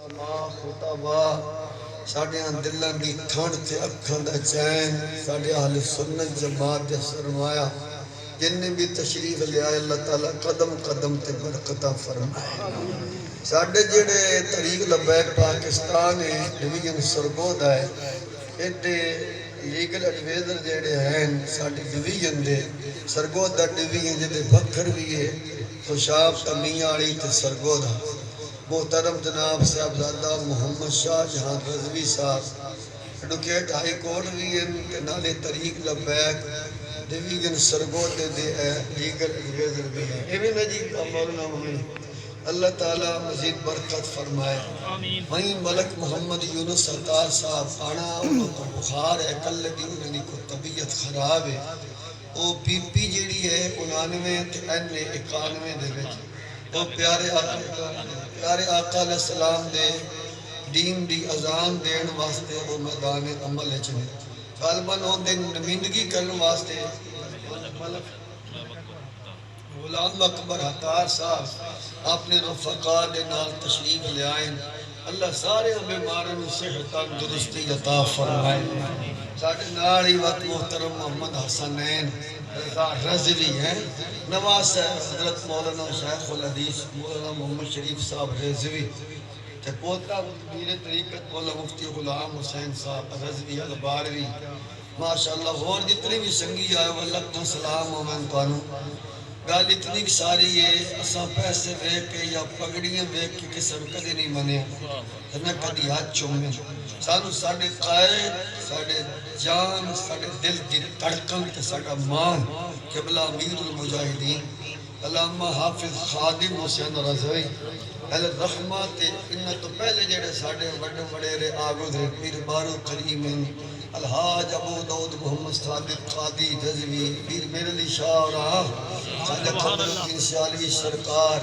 ما خطبا ساڈے دلاں دی ٹھنڈ تے اکھاں دا چین ساڈے اہل سنت جماعت دے سرمایہ جن نے بھی تشریف لے آئے اللہ تعالیٰ قدم قدم تے برکتہ فرمائے ساڈے جڑے طریق لبیک پاکستان ہے ڈویژن سرگود ہے ایڈے لیگل ایڈوائزر جڑے ہیں ساڈی ڈویژن دے سرگود دا ڈویژن جدے بکھر بھی ہے خوشاب تمیاں والی تے سرگود محترم جناب صاحبزادہ محمد شاہ جہاں رضوی صاحب ایڈوکیٹ ہائی کورٹ بھی ہیں نالے طریق لبیک ڈویژن سرگود دے لیگل ایڈوائزر بھی ہیں اے بھی نجیب مولانا محمد اللہ تعالیٰ مزید برکت فرمائے وہیں ملک محمد یونس عطار صاحب آنا انہوں کو بخار ہے کل دی انہوں کو طبیعت خراب ہے وہ بی پی جیڑی ہے 99 تے این 91 دے وچ وہ پیارے آقا علیہ السلام دے دین دی اذان دین واسطے وہ میدان عمل چنے غالباً وہ دن نمائندگی کرنے واسطے غلام اکبر عطار صاحب اپنے رفقا دے نال تشریف لے آئیں اللہ سارے بیماروں صحت تندرستی عطا فرمائے ساڈے نال ہی وقت محترم محمد حسنین رضا رضوی ہیں نواز حضرت مولانا شیخ الحدیث مولانا محمد شریف صاحب رضوی تے پوتا میر طریقت مولانا مفتی غلام حسین صاحب رضوی الباروی ماشاءاللہ اور جتنی بھی سنگی آئے واللہ سلام مومن توانو گال اتنی بھی ساری ہے اساں پیسے بیک کے یا پگڑیاں بیک کے کسر کدی نہیں منے ہمیں کدی ہاتھ چومیں سانو ساڑھے قائد ساڑھے جان ساڑھے دل دی تڑکن تے ساڑھا مان قبلہ امیر المجاہدین علامہ حافظ خادم حسین رضوی اہل رحمت انہا تو پہلے جڑے ساڑھے بڑے بڑے رے آگو دے پیر بارو قریمین الحاج ابو داؤد محمد صادق قادی رضوی پیر میر علی شاہ رہا ساڑھے قبر الدین سیالوی سرکار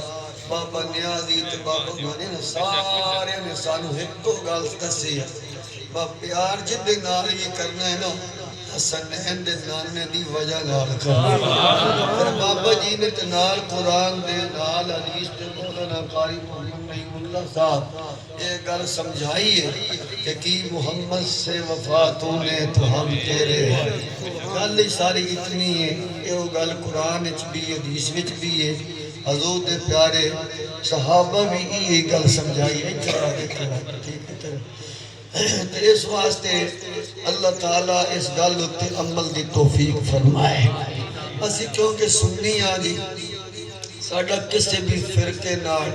بابا نیازی تے بابا گانے سارے نے سانو ہکو گال دسی ہے با پیار جدے نال یہ کرنا ہے نا حسنین دے نانے دی وجہ نال کرنا پھر بابا جی نے تے نال قرآن دے نال حدیث دے مولانا قاری محمد نعیم اللہ صاحب ایک گل سمجھائی ہے کہ کی محمد سے وفا تو نے تو ہم تیرے گل ساری اتنی ہے یہ گل قرآن اچ بھی حدیث وچ بھی ہے حضور دے پیارے صحابہ بھی یہ گل سمجھائی ہے ٹھیک ہے اس واسطے اللہ تعالیٰ اس گل تے عمل دی توفیق فرمائے اسی چونکہ سنی آجی ساڑھا کسی بھی فرقے نال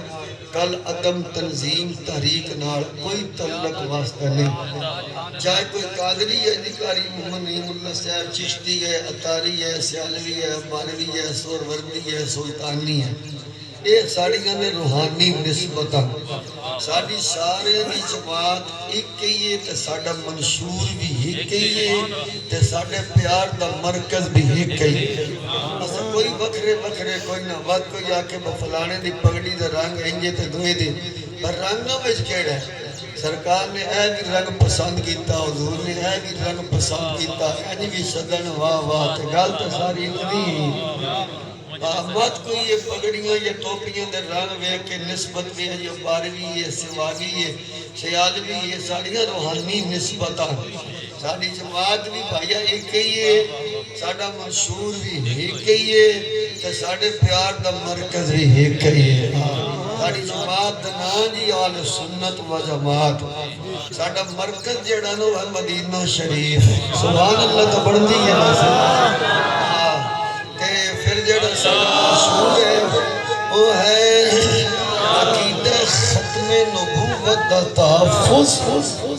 کل عدم تنظیم تحریک نال کوئی تعلق واسطہ نہیں چاہے کوئی قادری ہے نکاری محمد نعیم اللہ صاحب چشتی ہے اتاری ہے سیالوی ہے باروی ہے سوروردی ہے سلطانی ہے یہ ساڑھیاں نے روحانی نسبتاں ساڑھی سارے دی جماعت ایک ہی ہے تے ساڑھا منشور بھی ایک ہی ہے تے ساڑھے پیار دا مرکز بھی ایک ہی ہے اسا کوئی بکھرے بکھرے کوئی نہ وقت کوئی آکے بفلانے دی پگڑی دا رنگ انجے تے دوئے دی پر رنگا بچ کیڑا ہے سرکار نے اے بھی رنگ پسند کیتا حضور نے اے بھی رنگ پسند کیتا اے بھی صدن واہ واہ تے گالتا ساری اتنی مات کوئی یہ پگڑیاں یا ٹوپیاں در رنگ ویک کے نسبت بھی ہے یہ باروی ہے سواگی ہے سیالوی ہے ساڑھیاں روحانی نسبتاں ساڑھی جماعت بھی بھائیہ ایک ہی ہے ساڑھا منشور بھی ایک ہی ہے کہ ساڑھے پیار دا مرکز بھی ایک ہی ہے ساڑھی جماعت نام جی آل سنت و جماعت ساڑھا مرکز جڑانو ہے مدینہ شریف سبحان اللہ تو بڑھتی ہے پھر جڑا سارا مشہور ہے وہ ہے عقیدہ ختم نبوت دا تحفظ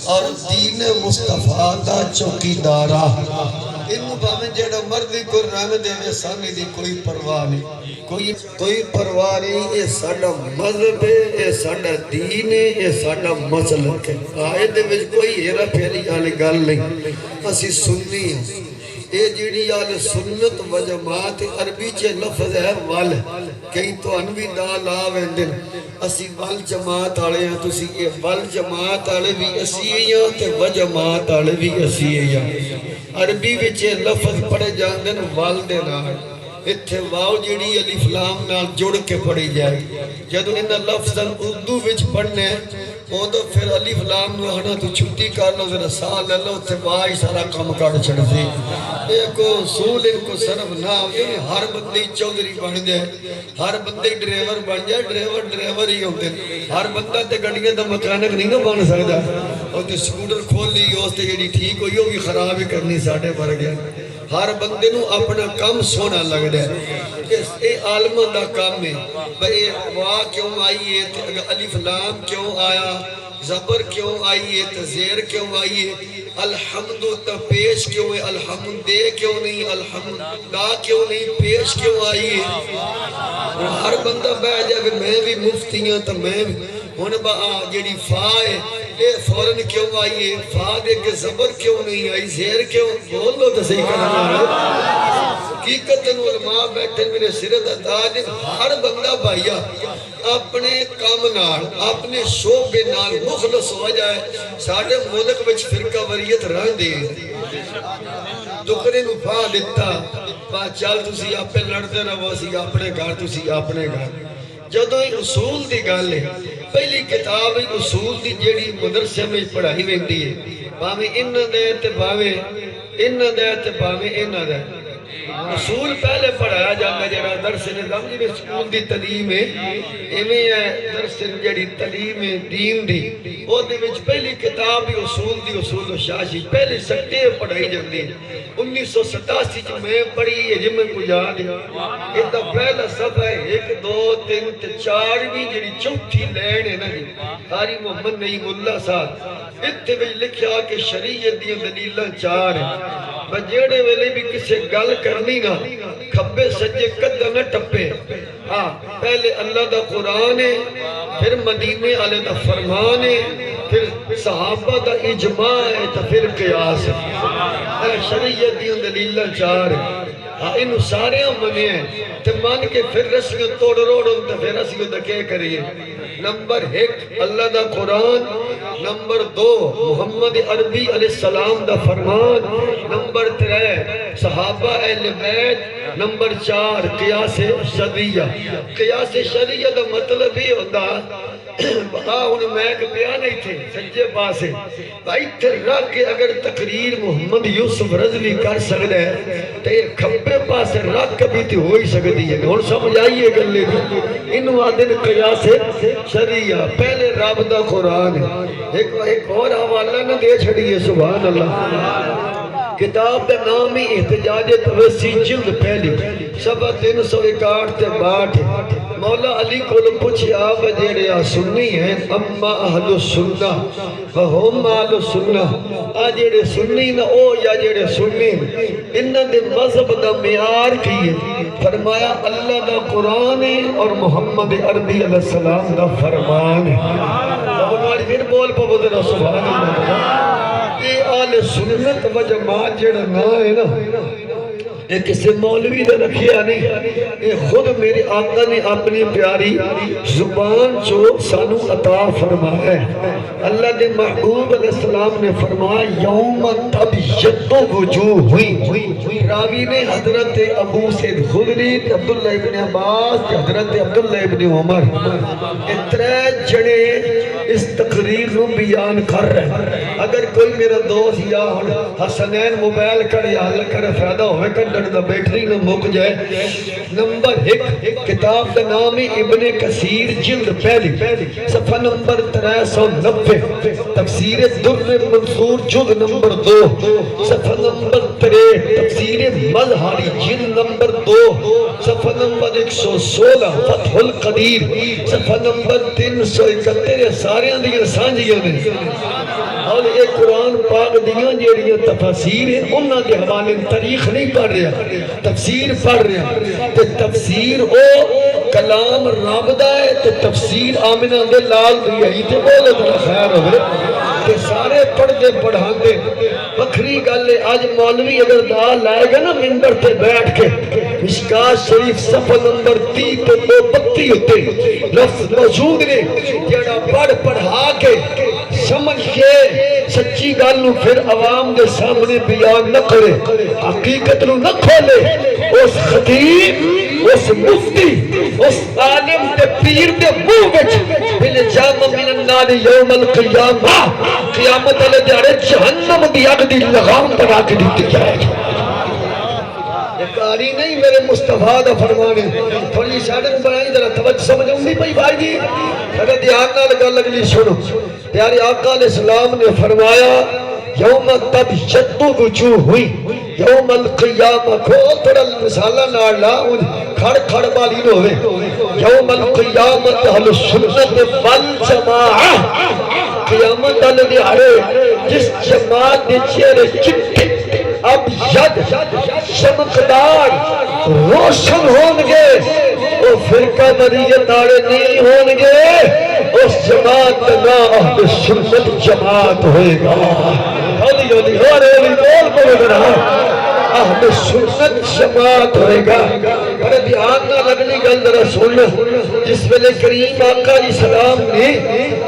اور دین مصطفیٰ دا چوکیدارہ انہوں باویں جڑا مردی کو رنگ دے ویسانی دی کوئی پرواہ نہیں کوئی پرواہ نہیں یہ ساڑا مذہب ہے یہ ساڑا دین ہے یہ ساڑا مسلک ہے آئے دے وچ کوئی ہیرا پھیری آلے گل نہیں اسی سننی ہیں یہ جیڑی آل سنت و جماعت عربی چے لفظ ہے ول کئی تو انوی دال آویندن اسی ول جماعت آلے ہیں تو اسی یہ ول جماعت آلے بھی اسی ہیں تے و جماعت آلے بھی اسی ہیں عربی وچے لفظ پڑھے جاندن ول دے نال اتھے واو جیڑی الف لام نال جڑ کے پڑھی جائے جدو انہا لفظاً اردو وچ پڑھنے وہ تو پھر الف لام نو آنا تو چھٹی کر لو ذرا سا لے لو تے واہی سارا کام کر چھڑ دے ایک اصول ان کو صرف نہ ہر بندے چودھری بن جائے ہر بندے ڈرائیور بن جائے ڈرائیور ہی ہوتے ہر بندہ تے گاڑیاں دا مکینک نہیں نہ بن سکدا اور تے سکوٹر کھول لی اس تے جڑی ٹھیک ہوئی وہ بھی خراب ہی کرنی ساڈے پر گیا ہر بندے نو اپنا کام سونا لگدا ہے اے عالماں دا کام ہے بھئی واہ کیوں آئی ہے الف لام کیوں آیا زبر کیوں آئی ہے تزیر کیوں آئی ہے الحمد تا پیش کیوں ہے الحمد دے کیوں نہیں الحمد دا کیوں نہیں پیش کیوں آئی ہے ہر بندہ بہ جائے میں بھی مفتیاں تا میں بھی ہونے با جیڑی فا ہے اے فوراں کیوں آئی ہے فا دے کے زبر کیوں نہیں آئی زیر کیوں بول لو تو صحیح کرنا حقیقت علماء بیٹھے میرے سرد تاج ہر بندہ بھائیا اپنے کام نال اپنے شعبے نال مخلص ہو جائے ساڑھے ملک وچ فرقہ وریت رہ دے دکھنے نو پا دیتا پا چال تسی آپ پہ لڑتے رہو سی اپنے گھر تسی اپنے گھر جدو اصول دی گل ہے پہلی کتاب اصول دی جیڑی مدرسے میں پڑھائی ویندی ہے باویں انہ دے تے باویں انہ دے تے باویں انہ دے اصول پہلے پڑھایا جاتا جڑا درس نظام جی سکول دی تعلیم ہے ایویں ہے درس جڑی تعلیم ہے دین دی او دے وچ پہلی کتاب ہی اصول دی اصول و شاشی پہلے سٹے پڑھائی جاندی 1987 چ میں پڑھی ہے جے میں کو یاد ہے اے پہلا صفحہ ہے 1 2 3 تے 4ویں جڑی چوتھی لین ہے نا جی قاری محمد نعیم اللہ صاحب اتنے وچ لکھیا کہ شریعت دی دلیلاں 4 ہیں بجیڑے ویلے بھی کسے گل کرنی نہ کھبے سجے قدم نہ ٹپے ہاں پہلے اللہ دا قرآن ہے پھر مدینے والے دا فرمان ہے پھر صحابہ دا اجماع ہے تو پھر قیاس ہے شریعت دی دلیلاں 4 ہیں ہاں انہوں سارے منے ہیں تے مان کے پھر رسیوں توڑ روڑوں تے پھر رسیوں دا کہہ کریے نمبر 1 اللہ دا قرآن نمبر 2 محمد عربی علیہ السلام دا فرمان نمبر 3 صحابہ اہل بیت نمبر 4 قیاس شریعہ قیاس شریعہ دا مطلب ہی ہوتا انہوں میں ایک پیا نہیں تھے سجے پاسے بھائی تھے رکھ کے اگر تقریر محمد یوسف رضوی کر سکتے ہیں تو یہ کھپے پاسے رکھ کبھی تھی ہوئی سکتی ہے اور سمجھ آئیے گلے بھی انہوں آدھن قیاس شریعہ پہلے رب دا قرآن ہے ایک اور حوالہ نہ دے چھڑیے سبحان اللہ کتاب دا نام ہی احتجاج توسی جلد پہلی صفحہ 361 تے 62 مولا علی کو پوچھے آپ جیڑے سنی ہیں اما اہل السنہ وہم اہل السنہ آ جیڑے سنی نہ او یا جیڑے سنی انہاں دے مذہب دا معیار کی ہے فرمایا اللہ دا قرآن ہے اور محمد عربی علیہ السلام دا فرمان ہے پھر بول پا بدر سبحان اللہ یہ آل سنت و جماعت جڑا نا ہے نا یہ کسی مولوی نے رکھیا نہیں یہ خود میرے آقا نے اپنی پیاری زبان جو سانو عطا فرمایا ہے اللہ نے محبوب علیہ السلام نے فرمایا یوم تبیض وجوہ ہوئی راوی نے حضرت ابو سید خدری عبداللہ ابن عباس حضرت عبداللہ ابن عمر اترے جڑے اس تقریر نو بیان کر رہے ہیں اگر کوئی میرا دوست یا حسنین موبائل کر یا حل کر فائدہ ہوئے کر دا بیٹری نہ مک جائے نمبر 1 کتاب دا نام ابن کثیر جلد پہلی صفحہ نمبر 390 تفسیر در منصور جلد نمبر 2 صفحہ نمبر 3 تفسیر مظہری جلد نمبر 2 صفحہ نمبر 116 فتح القدیر صفحہ نمبر 371 سارے اندھیاں سانجیاں نے اور ایک قرآن پاک دیاں جیڑیاں تفسیر ہیں انہاں دے حوالے تاریخ نہیں پڑھ رہا تفسیر پڑھ رہا تو تفسیر او کلام رابدہ ہے تو تفسیر آمنہ دے لال دی ہے تے بولے تو خیر ہوئے کہ سارے پڑھ دے پڑھان دے بکری گلے آج مولوی اگر دا لائے گا نا منبر تے بیٹھ کے مشکات شریف صفحہ نمبر 30 تے 232 ہوتے لفظ موجود نے جڑا پڑھ پڑھا کے سمجھ کے سچی گالوں پھر عوام دے سامنے بیان نہ کرے حقیقت نو نہ کھولے اس خطیب اس مفتی اس عالم تے پیر دے منہ وچ بل جام من النار یوم القیامہ قیامت والے دیہڑے جہنم دی اگ دی لگام بنا کے دتی جائے گی یہ قاری نہیں میرے مصطفیٰ دا فرمانے تھوڑی ساڑھن بنائی ذرا توجہ سمجھ نہیں پئی بھائی جی اگر دھیان نال گل اگلی سنو پیارے آقا علیہ السلام نے فرمایا یوم تب شدو وجوہ ہوئی یوم القیامہ کو تھوڑا مثالہ نالا کھڑ کھڑ بالی نو ہوئے یوم القیامت اہل سنت والجماعہ قیامت علی دیارے جس جماعت دے چہرے چٹھے اب ید چمکدار روشن ہونگے وہ فرقہ مریت آڑے نہیں ہونگے اس جماعت نا اہل سنت جماعت ہوئے گا ہولی ہولی ہو رہے بول بول رہا اہل سنت جماعت ہوئے گا اور دھیان نہ لگنی گل ذرا سن جس ویلے کریم آقا علیہ السلام نے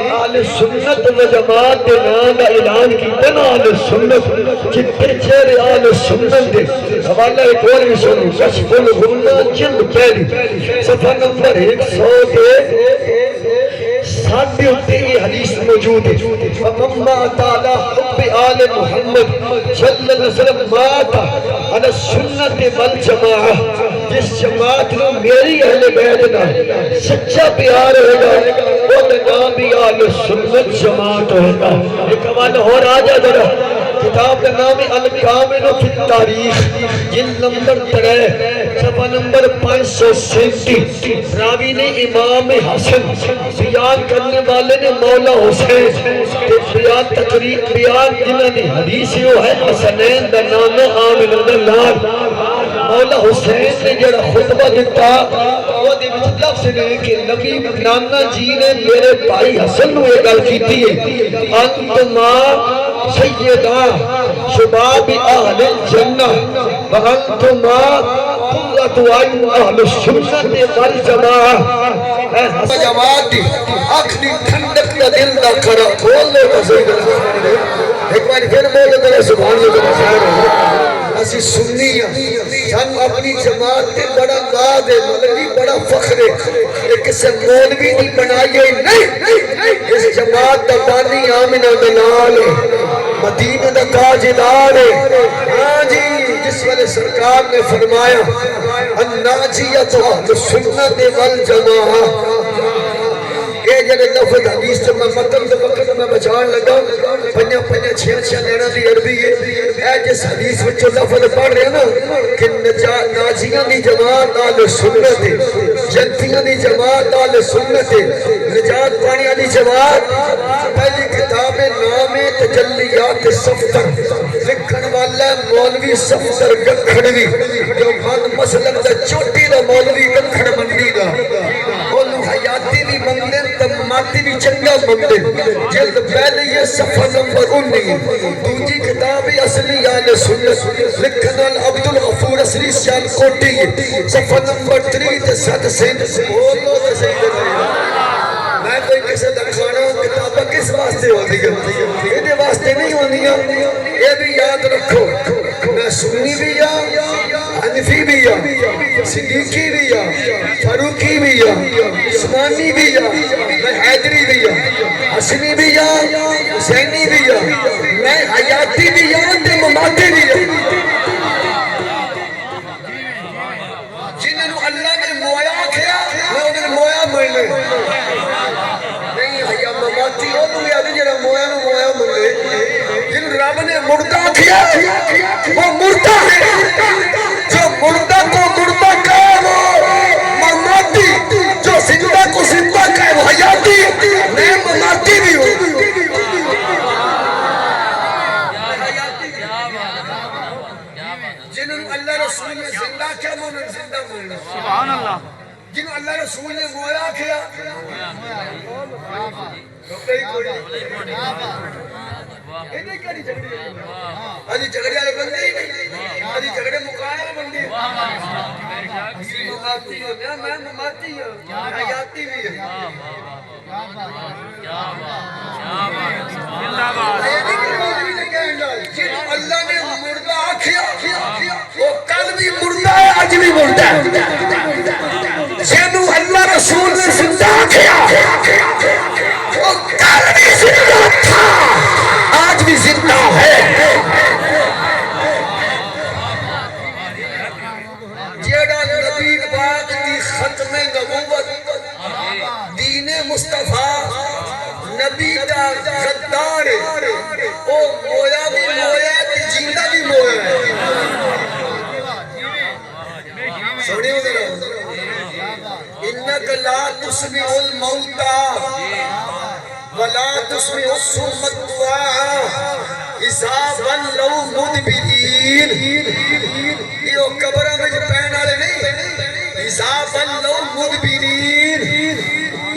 اہل سنت و جماعت کے نام کا اعلان کیا نا اہل سنت جتنے چہرے اہل سنت دے حوالہ ایک اور بھی سنو کشف الغمہ جلد پہلی صفحہ نمبر 100 کے ساتھ ہوتے یہ حدیث موجود ہے وَمَمَّا تَعْلَى حُبِّ آلِ محمد صلی اللہ علیہ وسلم ماتا علی سنت والجماعہ جس جماعت میں میری اہل بیتنا سچا پیار ہوگا وہ نام بھی آل سنت جماعت ہوگا ایک حوالہ اور آجا ذرا کتاب کا نام الکامل فی التاریخ جلد نمبر 3 صفحہ نمبر 537 راوی نے امام حسن بیان کرنے والے نے مولا حسین بیان تقریب بیان جنہوں نے حدیثی ہو ہے حسنین دا نانا آمن اللہ مولا حسین نے جڑا خطبہ دیتا وہ دے لفظ نے کہ نبی نانا جی نے میرے بھائی حسن ہوئے گل کی تھی انتما سیدہ شباب اہل الجنہ وانتما قرۃ عین اہل السنت والجماعہ جماعت دی اخلی ٹھنڈک دا دل دا کھڑا بول لے ایک بار پھر بولے تو سبحان اللہ اسی سنی ہم اپنی جماعت کے بڑا ناز ہے مولوی بڑا فخر ہے ایک سے مولوی نہیں بنائیے نہیں اس جماعت دا بانی آمنہ دلال ہے مدینہ دا تاجدار ہے ہاں جی جس والے سرکار نے فرمایا الناجیت اہل سنت والجماعہ یہ جنہیں لفظ حدیث تو میں مطلب دے وقت میں بچان لگا پنیا پنیا چھیا چھیا لینا دی عربی ہے اے جس حدیث وچو لفظ پڑھ رہے نا کہ ناجیاں دی جماعت آل سنت جنتیاں دی جماعت آل سنت نجات پانی علی جماعت پہلی کتاب نام تجلیات صفتر لکھن والا مولوی صفتر گکھڑوی جو خان مسلم دا چوٹی دا مولوی گکھڑ منڈی دا بولو حیاتی بھی منگلن تماتی بھی چنگا منگلن جلد پہلے یہ صفحہ نمبر 19 دوجی کتاب اصلی آل سنت لکھن عبدالغفور اصلی سیال کوٹی صفحہ نمبر 3 سے بولو میں کوئی کسے دکھانا کتابہ کس واسطے ہوتی ہے یہ واسطے نہیں ہوتی یہ بھی یاد رکھو میں سنی بھی حنفی بھی صدیقی بھی فاروقی بھی عثمانی بھی میں حیدری بھی حسنی بھی حسینی بھی میں حیاتی بھی تے مماتی بھی جنہوں اللہ نے مویا کیا میں انہیں مویا ملے نہیں حیا مماتی ہو تو یاد جنہوں مویا نو مویا ملے جن رب نے مردہ کیا وہ مردہ ہے جو مردہ کو مردہ کہا وہ مماتی جو زندہ کو زندہ کہا وہ حیاتی میں مماتی بھی ہوں جنہوں اللہ رسول نے زندہ کیا وہ زندہ ملنا سبحان اللہ جنہوں اللہ رسول نے مویا کیا آجی جھگڑے آلے بندے ہی نہیں آجی جھگڑے مقایا بندے مماتی ہو میں مماتی ہوں حیاتی بھی ہے جنہوں اللہ نے مردہ آکھیا وہ کل بھی مردہ ہے آج بھی مردہ ہے رسول نے زندہ کیا، وہ کل بھی زندہ تھا، آج بھی زندہ ہے۔ جیڑا نبی پاک دی ختم نبوت دین مصطفیٰ نبی دا غدار او مویا بھی مویا تے جیندہ بھی مویا ہے۔ سوڑی ذرا انک لا تسمع الموتى ولا تسمع الصم الدعاء اذا ولوا مدبرین۔ یہ قبراں وچ پین والے نہیں، اذا ولوا مدبرین،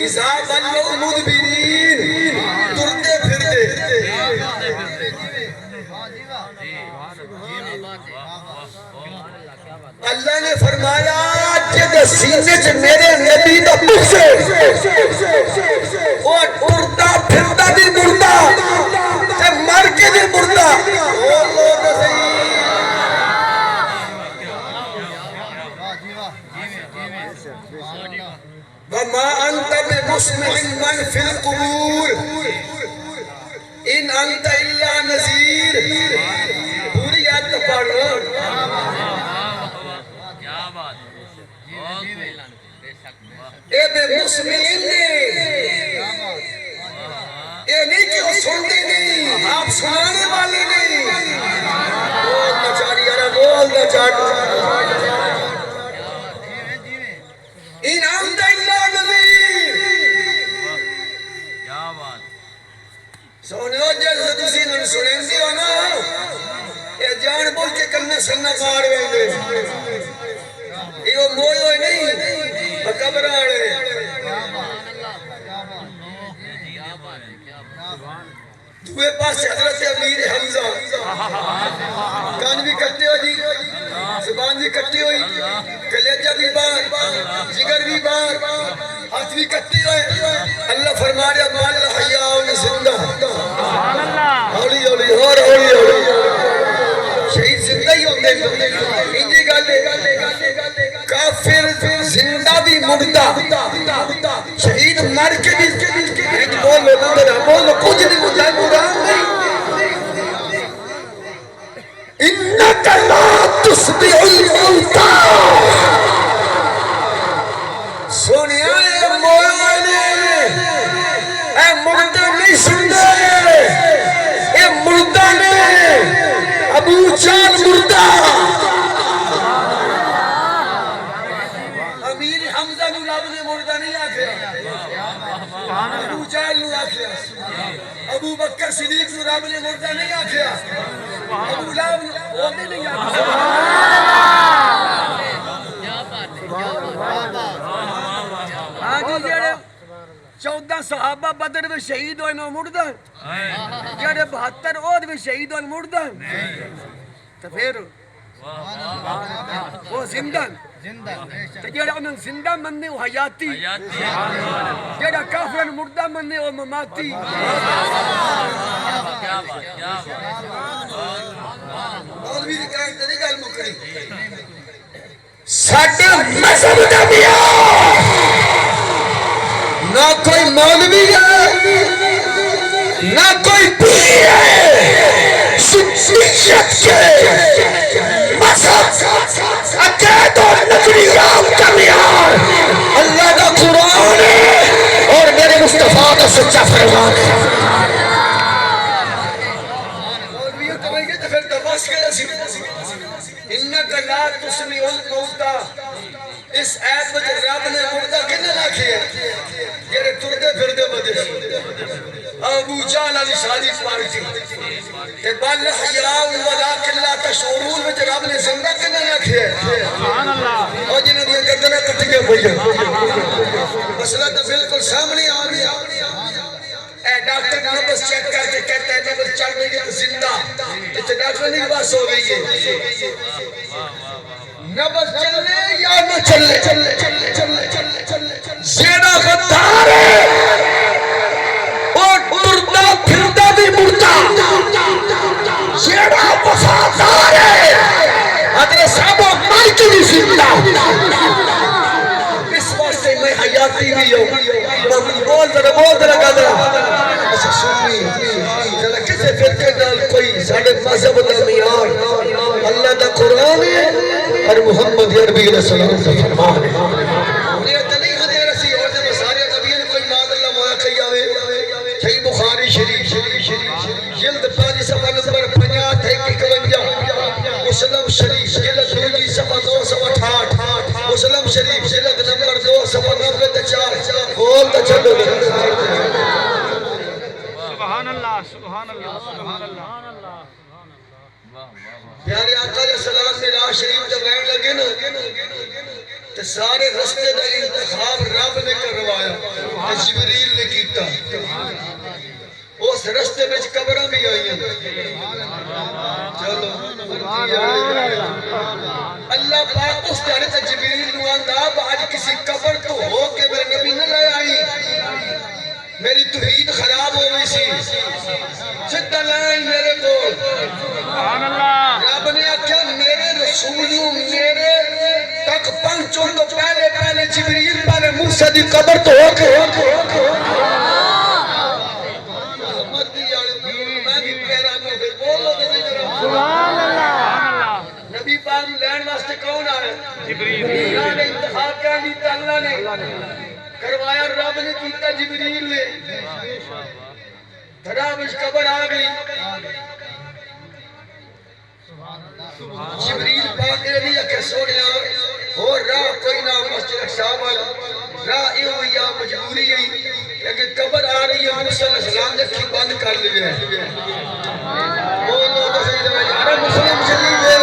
اذا ولوا مدبرین، ترتے پھرتے۔ اللہ نے فرمایا جد سینے سے میرے نبی دا بغض وہ ٹرتا پھرتا بھی مردہ تے مر کے بھی مردہ۔ وَمَا أَنْتَ بِمُسْمِعٍ مَّن فِي الْقُبُورِ إِنْ أَنْتَ إِلَّا نَذِيرٌ۔ پوری آیت پڑھ اے بے مسمعین نے، اے نہیں کہ وہ سنتے نہیں، آپ سنانے والے نہیں۔ بول نچاری یارا، بول نچاری۔ ان انت الا نذیر۔ سونیو جیسے تسی انہوں سنیں دی ہو نا، اے جان بول کے کرنے سننا مار ویندے، یہ موئی ہوئی نہیں قبر آڑے۔ دوئے پاس حضرت امیر حمزہ، کان بھی کٹے ہو جی، زبان بھی کٹی ہوئی، کلیجہ بھی بار، جگر بھی بار، ہاتھ بھی کٹی ہوئے۔ اللہ فرما رہا مال حیاء زندہ، ہولی ہولی اور ہولی ہولی شہید زندہ ہی ہوندے انجی گالے کافر زندہ بھی مردہ، شہید مر کے بھی بولو بولو کچھ نہیں مجھے مران نہیں۔ انک لا تسمع الموتى۔ سونیا اے مولانے اے مردہ نہیں سندے، اے مردہ نے ابو جان مردہ۔ امیر حمزہ نو رب نے مردہ نہیں آکھیا، ابو جہل نو آکھیا، ابو بکر صدیق نو رب نے مردہ نہیں آکھیا، ابو لہب نو نہیں آکھیا۔ ہاں جی جڑے 14 صحابہ بدر میں شہید ہوئے نو مردہ، جڑے 72 اور بھی شہید ہوئے مردہ، تو پھر وہ زندہ، جڑا انہوں زندہ مننے وہ حیاتی، جڑا کافر مردہ مننے وہ مماتی۔ مولوی دی کہاں تیری گل مکری ساڈے مذہب دا بیا نہ کوئی مولوی ہے نہ کوئی پیر ہے، سنیت کے مذہب عقائد اور نظریات کا معیار اللہ کا قرآن ہے اور میرے مصطفیٰ کا سچا فرمان ہے۔ مولویوں تو بھائی کہ پھر تباس کے انک لا تسمع الموتى، اس آیت میں رب نے مردہ کنے رکھی ہے؟ یہ تردے پھردے بدے ابو جہل علی شادی پارٹی تے بل حیاء ولکن لا تشعرون میں رب نے زندہ کنے رکھی ہے؟ اور جنہوں نے گردنیں کٹ کے بھئی مسئلہ تو بالکل سامنے آ گیا۔ اے ڈاکٹر نبض چیک کر کے کہتا ہے نبض چل رہی ہے زندہ، تو ڈاکٹر نہیں بات ہو گئی ہے، نبض چلے یا نہ چلے، زیرہ غدار ہے اور مردہ پھردہ بھی مردہ، زیرہ وفادار ہے حضرت صاحب مر کے بھی زندہ۔ اس واسطے میں حیاتی بول ذرا قدر اچھا سنی ذرا کسے فرقے نال کوئی ساڑھے مذہب دا معیار اللہ دا قرآن ہے اور محمد عربی رسول اللہ کا فرمان ہے یہ تو نہیں خدے رسی اور جب سارے نبیوں کوئی ماد اللہ مولا کہی آوے صحیح بخاری شریف جلد 5 صفحہ نمبر 50 ہے 51 مسلم شریف جلد 2 صفحہ 268 مسلم شریف جلد نمبر 2 صفحہ 94 بول تو چلو سبحان اللہ سبحان اللہ سبحان اللہ پیارے آقا علیہ السلام نے راہ شریف جب رہن لگے نا تو سارے رستے دا انتخاب رب نے کروایا جبریل نے کیتا اس رستے میں قبریں بھی آئی ہیں چلو اللہ پاک اس جانے سے جبریل نو آندا آج کسی قبر تو ہو کے میرے نبی نہ لے آئی میری توحید خراب ہو گئی سی سدھا لائن میرے کو سبحان اللہ رب نے آخیا میرے رسولوں میرے تک پہنچوں تو پہلے جبریل پہلے موسیٰ دی قبر تو ہو کے سبحان اللہ نبی پاک لین واسطے کون آئے جبریل اللہ نے انتخاب کیا دیتا اللہ نے کروایا رب نے کیتا جبریل نے خراب اس قبر آ گئی جبریل پاک نے بھی کہ سونیا اور راہ کوئی نہ مسجد اقصا والا راہ یہ ہوئی یا مجبوری ہے لیکن قبر آ رہی ہے موسیٰ علیہ السلام نے کی بند کر لیے بولو تو صحیح یار مسلم شریف ہے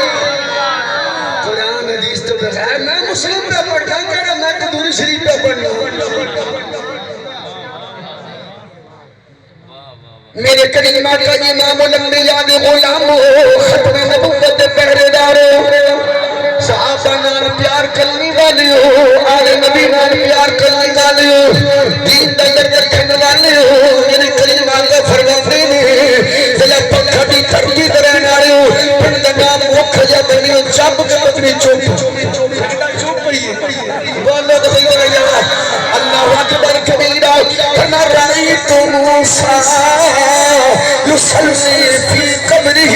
قرآن حدیث تو بغیر میں مسلم پہ پڑھتا ہوں کہنا میں قدوری شریف پہ پڑھنا ہوں میرے کریمہ کا امام الانبیاء غلام ہو ختم نبوت پہرے دار صحابہ نال پیار کرنے والے ہو آل نبی نال پیار کرنے والے ہو دین دا درد رکھنے والے ہو میرے کریمہ کا فرماتے نے ذلا پنکھا بھی دھرتی تے رہنے والے ہو پھر دا نام مکھ جا بنی ہو چپ کے اپنی چوپ بولو تو صحیح رہی اللہ اکبر کبیرہ کنا رأیت موسیٰ یصلی فی قبرہ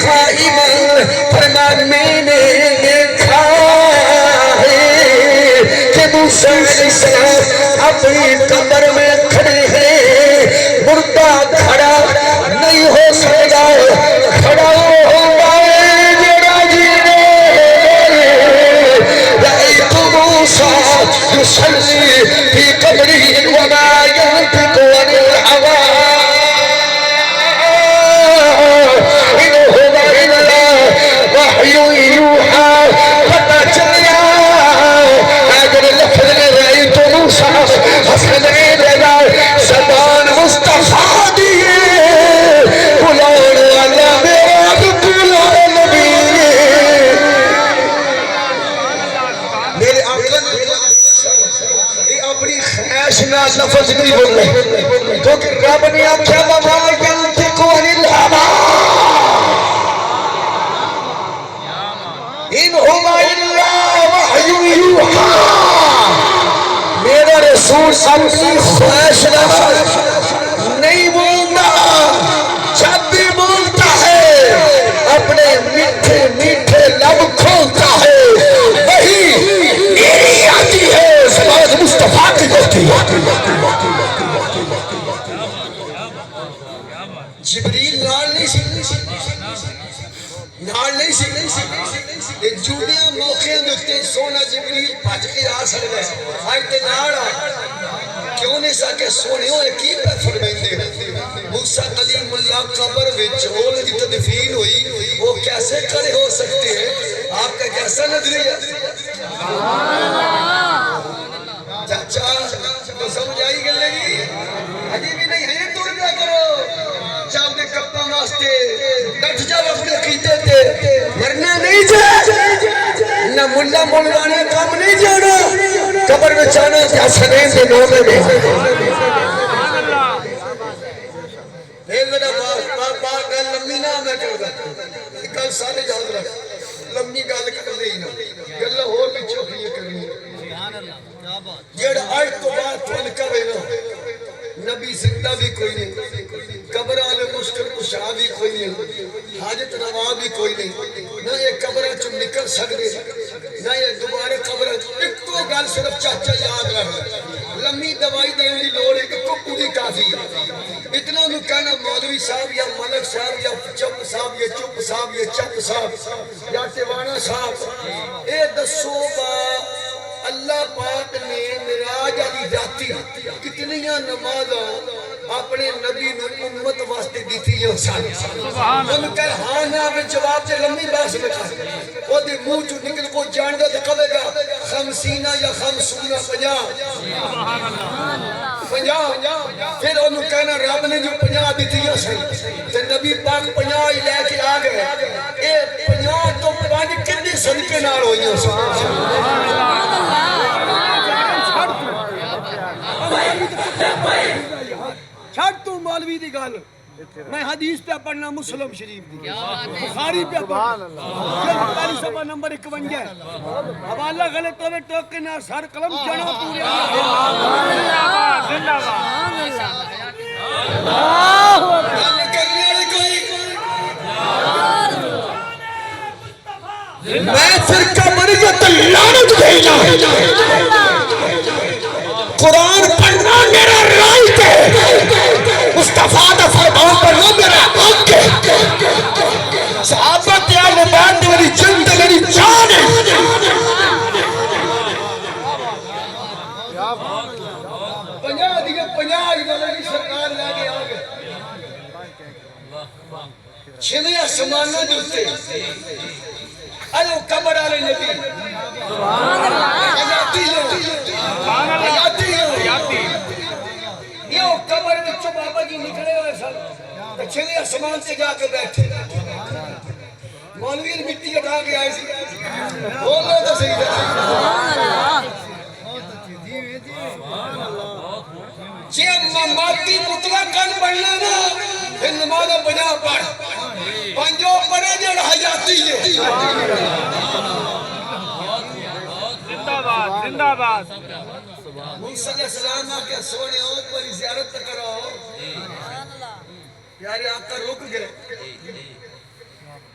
قائما فرمان میں نے دیکھا ہے کہ موسیٰ علیہ السلام اپنی قبر میں کھڑے ہیں مردہ کھڑا نہیں ہو سکتا کھڑا ہوگا جڑا جینے رأیت موسیٰ یصلی فی قبرہ وما ينطق عن الهوى إن هو إلا وحي يوحى پتہ چلیا اگر لفظ رأیت موسیٰ حسن لگا زبان مصطفیٰ دیے بلان والا میرا بلان نبی میرے آقا یہ اپنی خیش نہ لفظ نہیں بول رہے کیونکہ رب نے آکھیا وما ينطق عن الهوى ان هو الا وحی یوحى میرا رسول اپنی خواہش نفس نہیں بولتا جب بھی بولتا ہے اپنے میٹھے میٹھے لب کھولتا ہے وہی میری آتی ہے زبان مصطفیٰ کی ہوتی ہے جبریل نال نہیں سی یہ جوڑیاں موقعیں دیکھتے سونا جبریل پھج کے آ سکتا ہے آج تے نال آ کیوں نہیں سکے سونے ہوئے کی پہ فرمائندے موسیٰ کلیم اللہ قبر وچ اول دی تدفین ہوئی وہ کیسے کھڑے ہو سکتے ہیں آپ کا کیسا نظریہ چاچا تو سمجھ آئی گل لگی حجی بھی نہیں ہے تو کیا کرو جب نے کپا واسطے ڈٹ جاؤ اپنے عقیدے تے مرنا نہیں جا نہ ملا مولانا کام نہیں جانا قبر میں جانا حسنین دے نومے میں باپ گل لمبی نہ میں کر گا گل سارے یاد رکھ لمبی گل کر لئی نہ گل ہور بھی چوکھی کرنی جیڑا آج تو بعد تھوڑ کرے نا نبی زندہ بھی کوئی نہیں قبر آلے مشکل کشا بھی کوئی نہیں حاجت روا بھی کوئی نہیں نہ یہ قبرہ چو نکل سکتے نہ یہ دوبارے قبرہ ایک تو گال صرف چاچا یاد رہا لمحی دوائی دیں دی لوڑ ایک کو پوری کافی اتنا انہوں کہنا مولوی صاحب یا ملک صاحب یا چپ صاحب یا چپ صاحب یا چپ صاحب یا تیوانا صاحب اے دسو با اللہ پاک نے معراج علی جاتی کتنیاں نمازاں اپنے نبی نو امت واسطے دیتی ہیں انہوں کہا ہاں نا میں جواب سے لمبی باس میں کھا وہ دے منہ جو نکل کو جان دے تو کبے گا خمسینہ یا خمسونہ 50 پھر انہوں کہنا رب نے جو 50 دیتی ہیں تو نبی پاک 50 ہی لے کے آ گئے اے 50 تو 5 کتنے صدقے نال ہوئی ہیں چھڑ تو مولوی دی گل میں حدیث پہ پڑھنا مسلم شریف دی بخاری پہ پڑھنا جلد پہلی صفحہ نمبر 51 ہے حوالہ غلط ہوئے ٹوکے نہ سر قلم جڑا پورے زندہ باد میں فرقہ مریت لعنت بھیجا قرآن پڑھنا میرا رائٹ ہے مصطفیٰ دا فرمان پڑھنا میرا حق ہے صحابہ تیال بیت میری جند میری جان ہے پنجاہ دیگے پنجاہ ہی سرکار لے کے آگے چھنیا سمانہ جلتے ایو قبر آلے نبی حیاتی یہ قبر میں چو بابا جی نکلے ہوئے سن چھلے اسمان سے جا کے بیٹھے مولوی مٹی اٹھا کے آئے سی بولو تو صحیح تھا جی ماتی مطلقاً پڑھنا نا پھر نماز بجا پڑھ پنجو پڑھے جڑ حیاتی ہے زندہ باد زندہ باد موسیٰ علیہ السلام آکے سونے ہو پر زیارت کرو پیارے آقا رک گئے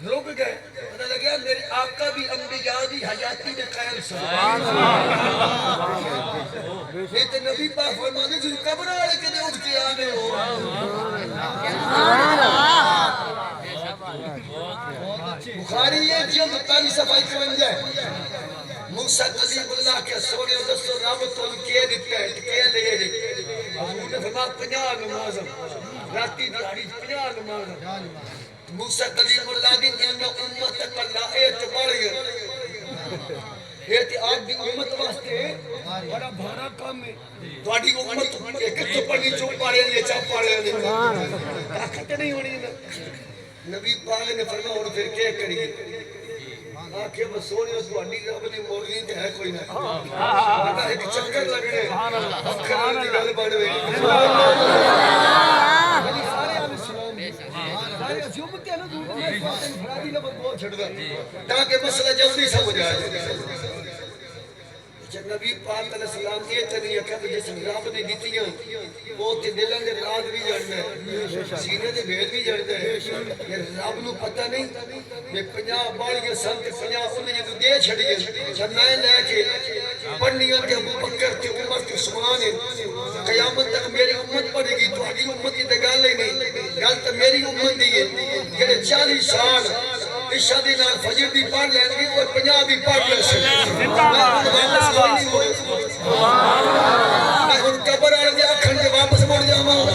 پتہ لگیا میرے آقا بھی انبیاء بھی حیاتی میں قائم سبحان اللہ یہ تو نبی پاک فرمانے جو قبر والے کے دے اٹھ کے آنے ہو بخاری یہ جلد پہلی صفحہ 51 ہے موسیٰ کلیم اللہ کے سونے و دستو رابط ان کیے دیتے ہیں کیے لے جائے حضور نے فرما 50 نمازم راتی دیاری 50 نمازم موسیٰ کلیم اللہ دین انہا امت اللہ اعتبار گئے آپ دی امت واسطے بڑا بھارا کام ہے تو آڑی امت ایک تو پڑھنی چوک پاڑے ہیں چاپ پاڑے ہیں طاقت نہیں ہونی نبی پاک نے فرما اور پھر کیا کریے آنکھیں بسونے اس کو انڈی رب نے موردین تے ہے کوئی نہ آتا ایک چکر لگنے اکھر دی گل بڑھ ہوئی سارے آل اسلام سارے عزیومت ہے نا دور میں فرادی لبت بہت چھڑ گا تاکہ مسئلہ جلدی سمجھ آئے جب نبی پاک علیہ السلام یہ تنہی اکھا کہ جس رب نے دیتی ہیں وہ تے دلن دے راز بھی جڑنا ہے سینے دے بھید بھی جڑنا ہے یہ رب نو پتہ نہیں میں 50 باڑیاں سنت 50 انہیں جدو دے چھڑیے جب میں لے کے پڑھنیاں کہ ابو بکر تے عمر تے عثمان قیامت تک میری امت پڑھے گی تو آگی امت کی دگال نہیں گل تو میری امت دی ہے کہ 40 سال عشاء دی نال فجر دی پڑھ لیں گی اور 50 بھی پڑھ لیں سے میں ان قبر آنے دے اکھن کے واپس مڑ جاؤں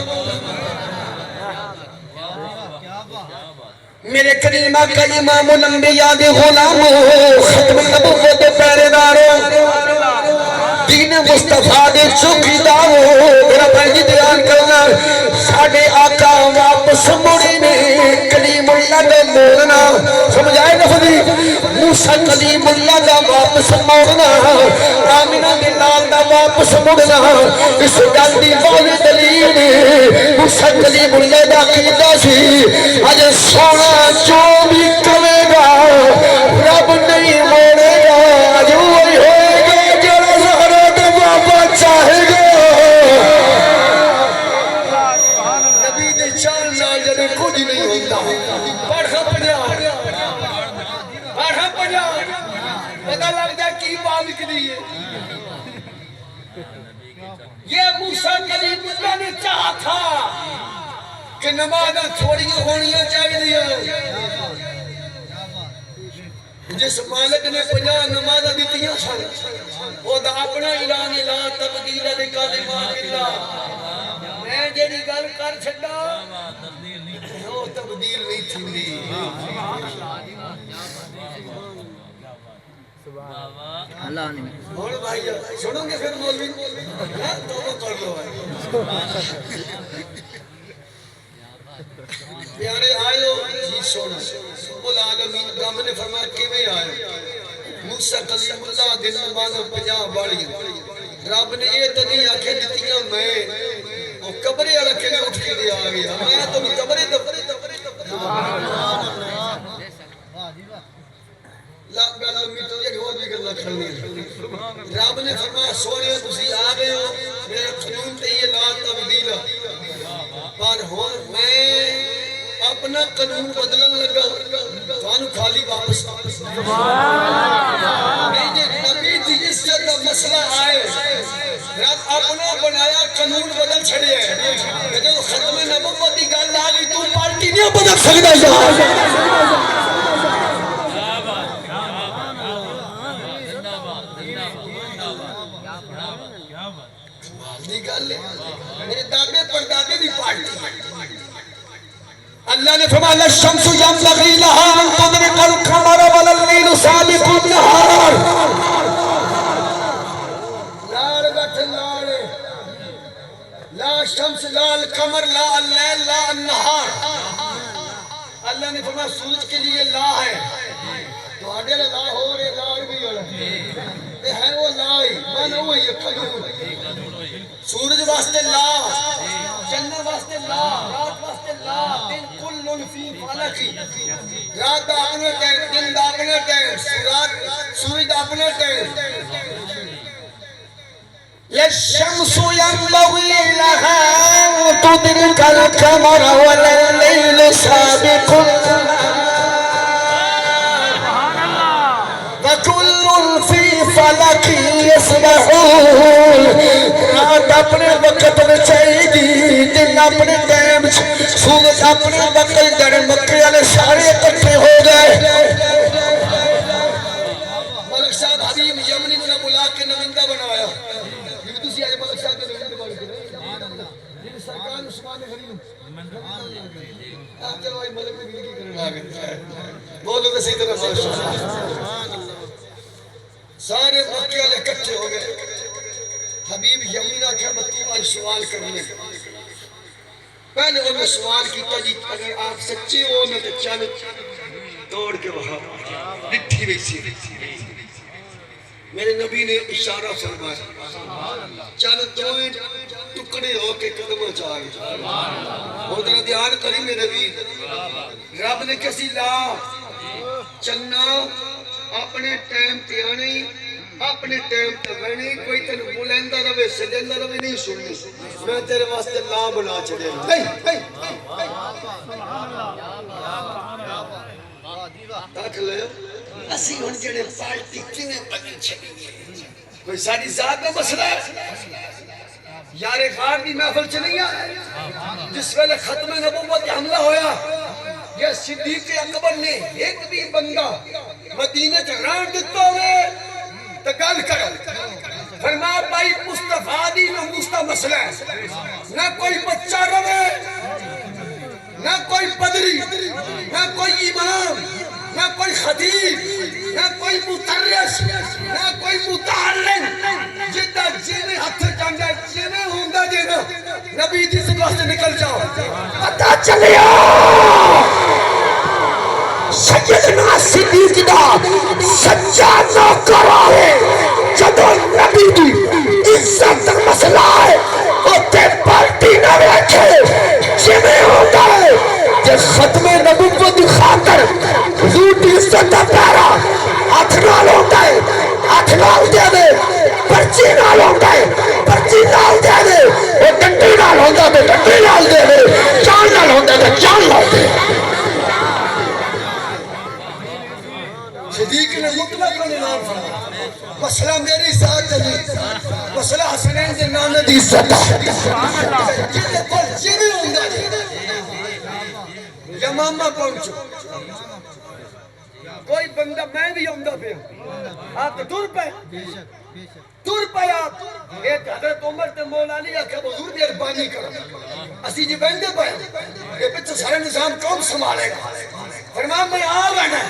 میرے کریمہ کا امام الانبیاء دے غلام ختم نبوت پیرے دارو دین مصطفیٰ دے چوکی دارو میرا بھائی بیان کرنا ساڑھے آقا واپس مڑی نے کلیم اللہ دے موڑنا سمجھائے لفظی موسیٰ کلیم اللہ دا واپس موڑنا آمینہ دے لال دا واپس موڑنا اس گل دی واضح دلیل موسیٰ کلیم اللہ دا قیدہ سی آج سونا جو بھی کرے گا رب نہیں موڑے گا جو وہی ہوئے گا جڑا سارا دے واپس کچھ نہیں ہوتا پڑھا پڑھا پتہ لگ جائے کی بات نکلی ہے یہ موسیٰ کلیم اللہ نے چاہا تھا کہ نمازہ تھوڑیاں ہونیاں چاہیے جس مالک نے 50 نمازہ دیتیاں سن وہ دا اپنا اعلان لا تبدیل لکلمات اللہ میں جیڑی گل کر چھڑا وہ تبدیل نہیں تھی اور بھائی سنو گے پھر مولوی توبہ کر لو پیارے آئے جی سونا رب العالمین رب نے فرمایا کیویں آئے موسیٰ کلیم اللہ دن نمازہ 50 باڑی رب نے یہ تو نہیں آکھے دیتیاں میں وہ قبرے والا کے لئے اٹھ کے دے آگیا میں تو قبرے رب نے فرمایا سونے تسی آ گئے ہو میرا قانون تے یہ لا تبدیل پر ہون میں اپنا قانون بدلن لگا توانو خالی واپس نبی دی عزت کا مسئلہ آئے رب اپنا بنایا قانون بدل چھڑے ہیں لیکن ختم نبوت دی گل آ گئی تو پارٹی نہیں بدل سکتا میرے دادے پردادے بھی پارٹی اللہ نے فرمایا الشمس ينبغي لها ان تدرك القمر ولا الليل سابق النهار لال بٹ لال لا شمس لا القمر لا الليل لا النهار اللہ نے فرمایا سورج کے لیے لا ہے تو آڈے لا ہو رہے لال بھی ہو رہے ہے وہ لائی مانا وہ یہ قانون سورج واسطے لا جنہ واسطے لا رات واسطے لا دن کل فی فلکی رات اپنے ٹائم دن اپنے ٹائم سورج اپنے ٹائم الشمس ينبغي لها ان تدرك القمر ولا الليل سابق وكل في فلك يسبحون رات اپنے وقت میں چاہیے دن اپنے ٹائم سورج اپنے وقت جڑ مکے والے سارے اکٹھے ہو گئے ملک صاحب حبیب یمنی نے بلا کے نمائندہ بنایا یہ تسی اج ملک صاحب کے نمائندہ بن کے یہ سرکار عثمان غنی آپ چلو ملک میں بھی کرنے آ گئے بولو تو صحیح طرح سبحان اللہ سارے مکے والے اکٹھے ہو گئے حبیب یمین آکھا بطیب آج سوال کرنے پہلے انہوں سوال کیتا جی اگر آپ سچے ہو میں تو چانت دوڑ کے وہاں لٹھی ویسی میرے نبی نے اشارہ فرمایا چانت دوئے ٹکڑے ہو کے قدمہ چاہے وہ ذرا دھیان کری میرے بھی رب نے کسی لا چلنا اپنے ٹائم تے آنے اپنے ٹائم تے بہنے کوئی تن بلندہ روے سجندہ روے نہیں سننی میں تیرے واسطے لا بنا چلے تاک لے اسی ہن جڑے پارٹی کنے بنی چلی کوئی ساری ذات کا مسئلہ ہے یار غار دی محفل چلی ہے جس ویلے ختم نبوت حملہ ہویا یہ صدیق اکبر نے ایک بھی بندہ مدینہ چران دیتا ہوئے تو گل کرو فرمایا بھائی مصطفیٰ دی نہ مصطفیٰ مسئلہ ہے نہ کوئی بچہ روے نہ کوئی پدری نہ کوئی امام نہ کوئی خطیب نہ کوئی مترس نہ کوئی متعلم جدہ جینے ہتھ جانگا جینے ہوندہ جینا نبی جی سے واسطے نکل جاؤ پتہ چلیا سیدنا صدیق دا سچا نوکر ہے جدو نبی دی عزت مسئلہ ہے اوتے پارٹی نہ رکھے جینے ہوتا ہے جب ختم نبوت دی خاطر حضور دی عزت دا پیارا ہاتھ نال ہوتا ہے ہاتھ نال دے دے پرچی نال ہوتا ہے پرچی نال دے دے وہ ڈنڈی نال ہوتا ہے ڈنڈی نال دے دے چان نال ہوتا ہے چان نال دے مسئلہ میری ذات نہیں، مسئلہ حسنین کے نانے دی عزت ہے جنہیں پر جنہیں ہوندہ یمامہ پہنچو کوئی بندہ میں بھی ہوندہ پہ آپ دور پہ آپ ایک حضرت عمر تے مولا علی کہ حضور بھی اربانی کرو اسی جی بندے پہ یہ پچھو سارے نظام کون سنبھالے گا فرمایا میں آ رہنا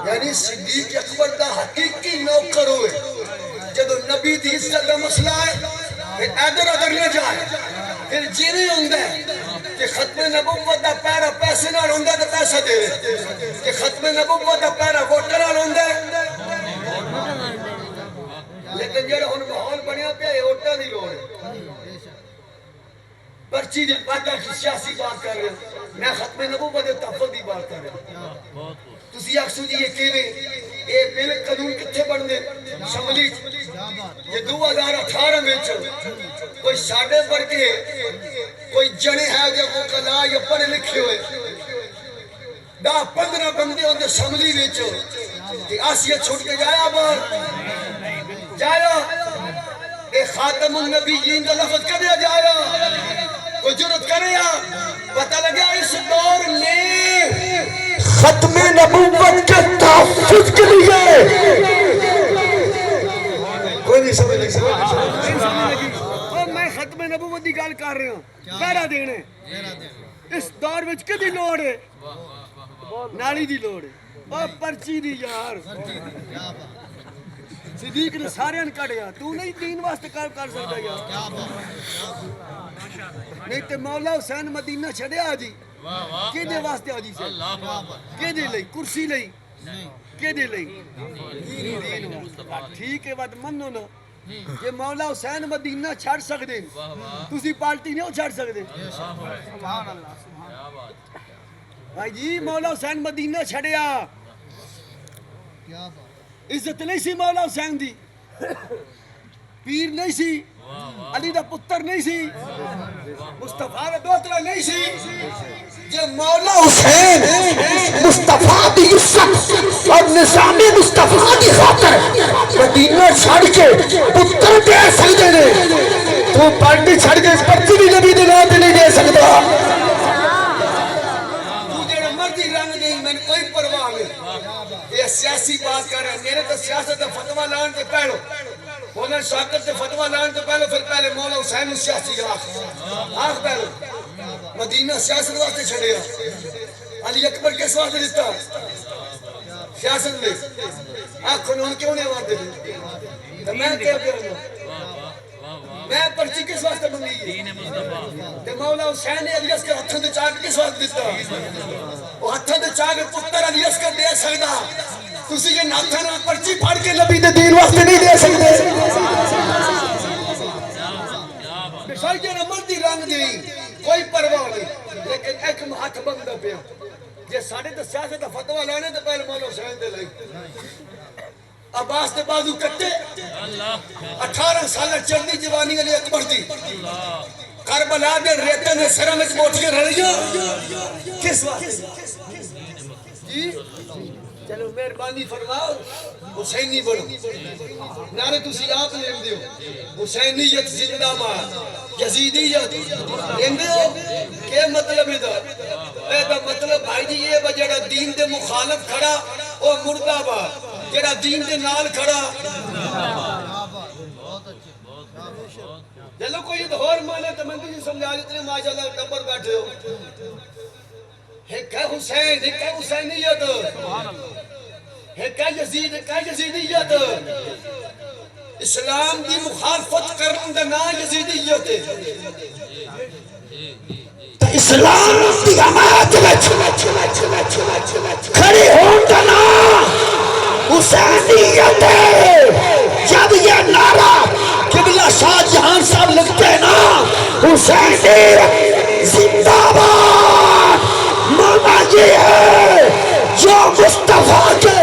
یعنی صدیق اکبر دا حقیقی نوکر ہوئے جدو نبی دی عزت دا مسئلہ ہے پھر ادھر نہ جائے پھر جیری ہوندہ ہے کہ ختم نبوت دا پیرا پیسے نہ ہوندہ تو پیسہ دے کہ ختم نبوت دا پیرا ووٹر نہ ہوندہ ہے لیکن جڑا ہن ماحول بنیا پیا یہ ووٹاں دی لوڑ ہے پرچی دی بات سیاسی بات کر رہے ہیں میں ختم نبوت دے تحفظ دی بات کر رہا ہوں تسی آکسو جی یہ کیویں اے بل قانون کتھے بن دے شمولی یہ 2018 میں کوئی ساڈے پر کے کوئی جنے ہے جو کو کلا یا پڑھے لکھے ہوئے 10-15 بندے ہوندے شمولی وچ کہ آسیہ چھوٹ کے جایا باہر جایا اے خاتم النبیین کا لفظ کدے جایا کوئی جرت کرے یا پتہ لگا اس دور میں ختم نبوت کے تحفظ کے لیے کوئی نہیں سمجھ میں ختم نبوت دی گل کر رہا ہوں پہرا دینے اس دور وچ کدی لوڑ ہے نالی دی لوڑ ہے اور پرچی دی یار صدیق نے سارے ان کڑیا تو نہیں دین واسطے کار کر سکتا یار نہیں تے مولا حسین مدینہ چھڑیا جی کہ دے واسطے آجی سے کہ دے لئی کرسی لئی کہ دے لئی دین واسطے ٹھیک ہے بات منو نا کہ مولا حسین مدینہ چھڑ سکتے تسی پارٹی نہیں ہو چھڑ سکتے بھائی جی مولا حسین مدینہ چھڑیا عزت نہیں سی مولا حسین دی پیر نہیں سی علی دا پتر نہیں سی مصطفیٰ دا دوترہ نہیں سی یہ مولا حسین مصطفیٰ دی عزت اور نظام مصطفیٰ دی خاطر مدینہ چھڑ کے پتر دے سکتے نے تو پارٹی چھڑ کے پرچی بھی نبی دے نام نہیں دے سکتا مجھے مرضی رنگ نہیں میں نے کوئی پرواہ نہیں یہ سیاسی بات کر رہے ہیں میرے تو سیاست فتوہ لان کے پہلو مولانا شاکر سے فتوہ لان سے پہلے مولا حسین سیاسی آخ پہلو مدینہ سیاست واسطے چھڑے علی اکبر کس واسطے دیتا سیاست میں آخ خنون کیوں نہیں واسطے دیتا تو میں کیا کرنا میں پرچی کس واسطے بنگی تو مولا حسین نے علی اسکر ہتھوں دے چاک کس واسطے دیتا وہ ہتھوں دے چاک پتر علی اسکر دے سکتا تسی یہ ناتھا نا پرچی پھاڑ کے نبی دے دین واسطے نہیں دے سکتے بشائی جنہ مردی رنگ دی کوئی پرواہ نہیں لیکن ایک ہاتھ بندہ پہ یہ ساڑھے تو سیاست فتوہ لانے تو پہلے مولا حسین دے لئی عباس دے بازو کٹے 18 سالہ چلنی جوانی علی اکبر دی کربلا دے ریتہ نے سرمت موٹ کے رہیا کس واسطے جی چلو مہربانی فرماؤ حسینی بولو نعرے تسی آپ لیں دیو حسینیت زندہ باد یزیدیت لیں دیو کیا مطلب ہے دا مطلب بھائی جی یہ بجڑا دین دے مخالف کھڑا او مردہ باد جڑا دین دے نال کھڑا چلو کوئی دھور مانا تو میں تجھے سمجھا جتنے ماشاءاللہ ٹبر بیٹھے ہو ایک ہے حسین ایک ہے حسینیت ایک ہے یزید ایک ہے یزیدیت اسلام دی مخالفت کرن دا نا یزیدیت اسلام دی حمایت کھڑی ہون دا نا حسینیت جب یہ نعرہ قبلہ شاہ جہان صاحب لگتے ہیں نا حسینیت زندہ باد مانا یہ ہے جو مصطفیٰ کے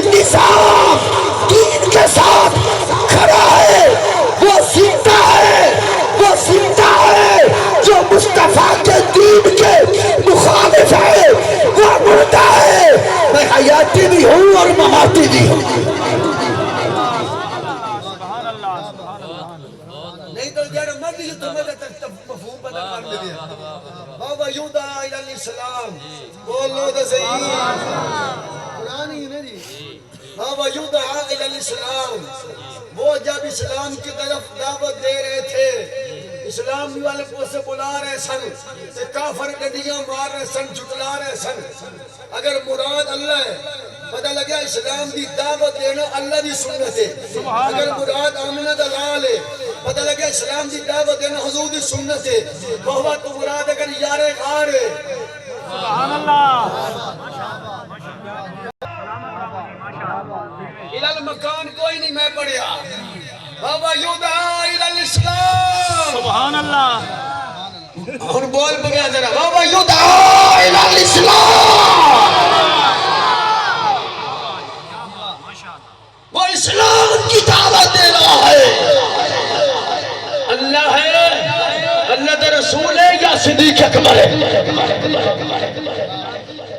نظام دین کے ساتھ کھڑا ہے وہ زندہ ہے وہ زندہ ہے جو مصطفیٰ کے دین کے مخالف ہے وہ مردہ ہے میں حیاتی بھی ہوں اور مماتی بھی ہوں بابا یودا الاسلام بولو تو صحیح قرآن ہی ہے جی بابا یودا الاسلام وہ جب اسلام کی طرف دعوت دے رہے تھے اسلام والے کو سے بلا رہے سن کہ کافر گڈیاں مار رہے سن جھٹلا رہے سن اگر مراد اللہ ہے پتہ لگا اسلام دی دعوت دینا اللہ دی سنت ہے اگر مراد آمنہ دلال ہے پتہ لگا اسلام دی دعوت دینا حضور دی سنت ہے بہوا تو مراد اگر یار غار ہے سبحان اللہ الال مکان کوئی نہیں میں پڑھیا بابا یودا الاسلام سبحان اللہ اور بول بگیا ذرا بابا یودا الاسلام وہ اسلام کی دعوت دے رہا ہے اللہ ہے اللہ کا رسول ہے یا صدیق اکبر ہے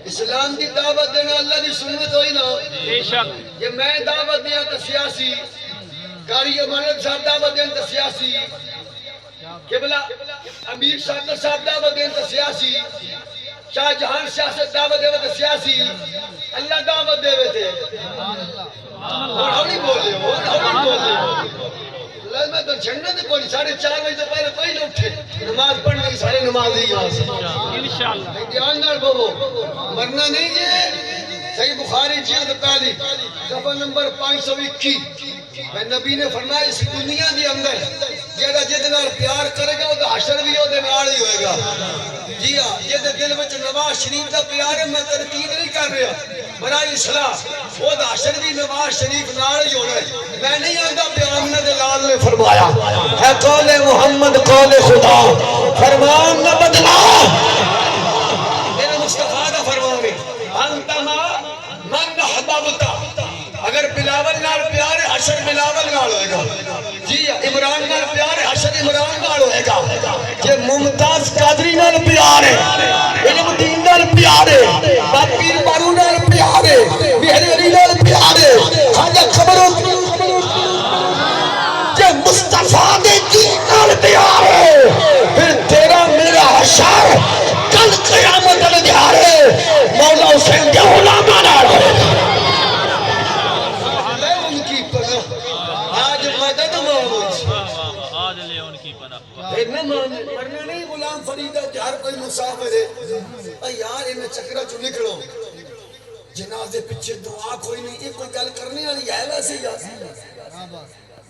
اسلام کی دعوت دینا اللہ کی سنت ہوئی نا بے شک یہ میں دعوت دیا تو سیاسی قاری امانت صاحب دعوت دیں تو سیاسی قبلہ امیر صاحب دعوت دیں تو سیاسی شاہ جہان سیاست دعوت دے تو سیاسی اللہ دعوت دے تھے اور ہم نہیں بول رہے اللہ میں تو جنت کوئی 4:30 بجے پہلے کوئی نہ اٹھے نماز پڑھنے کی سارے نماز ہی انشاءاللہ دھیان نال بولو مرنا نہیں ہے صحیح بخاری جلد پہلی صفحہ نمبر 521 میں نبی نے فرمایا اس دنیا دی اندر جیڑا جد نال پیار کرے گا وہ حشر بھی وہ نال ہی ہوئے گا جی ہاں جد دل وچ نواز شریف دا پیار ہے میں تنقید نہیں کر رہا برائے اصلاح وہ حشر بھی نواز شریف نال ہی ہونا ہے میں نہیں آندا پیغام نے لال نے فرمایا ہے قول محمد قول خدا فرمان نہ بدلا میرے مصطفیٰ دا فرمان ہے انت من احببت اگر بلاول نال پیار ہے حشر بلاول نال ہوئے گا جی عمران نال پیار ہے حشر عمران نال ہوئے گا یہ ممتاز قادری نال پیار ہے علم دین نال پیار ہے پیر بارو نال پیار ہے مہر علی نال پیار ہے خواجہ خبروں یہ مصطفیٰ دے دین نال پیار ہے پھر تیرا میرا حشر کل قیامت الدیار ہے مولا حسین کے علماء نال ہوئے گا مرنا نہیں غلام فریدہ ہر کوئی مسافر ہے یار انہیں چکرہ چو نکلو جنازے پیچھے دعا کوئی نہیں یہ کوئی گل کرنے والی ہے ویسے یا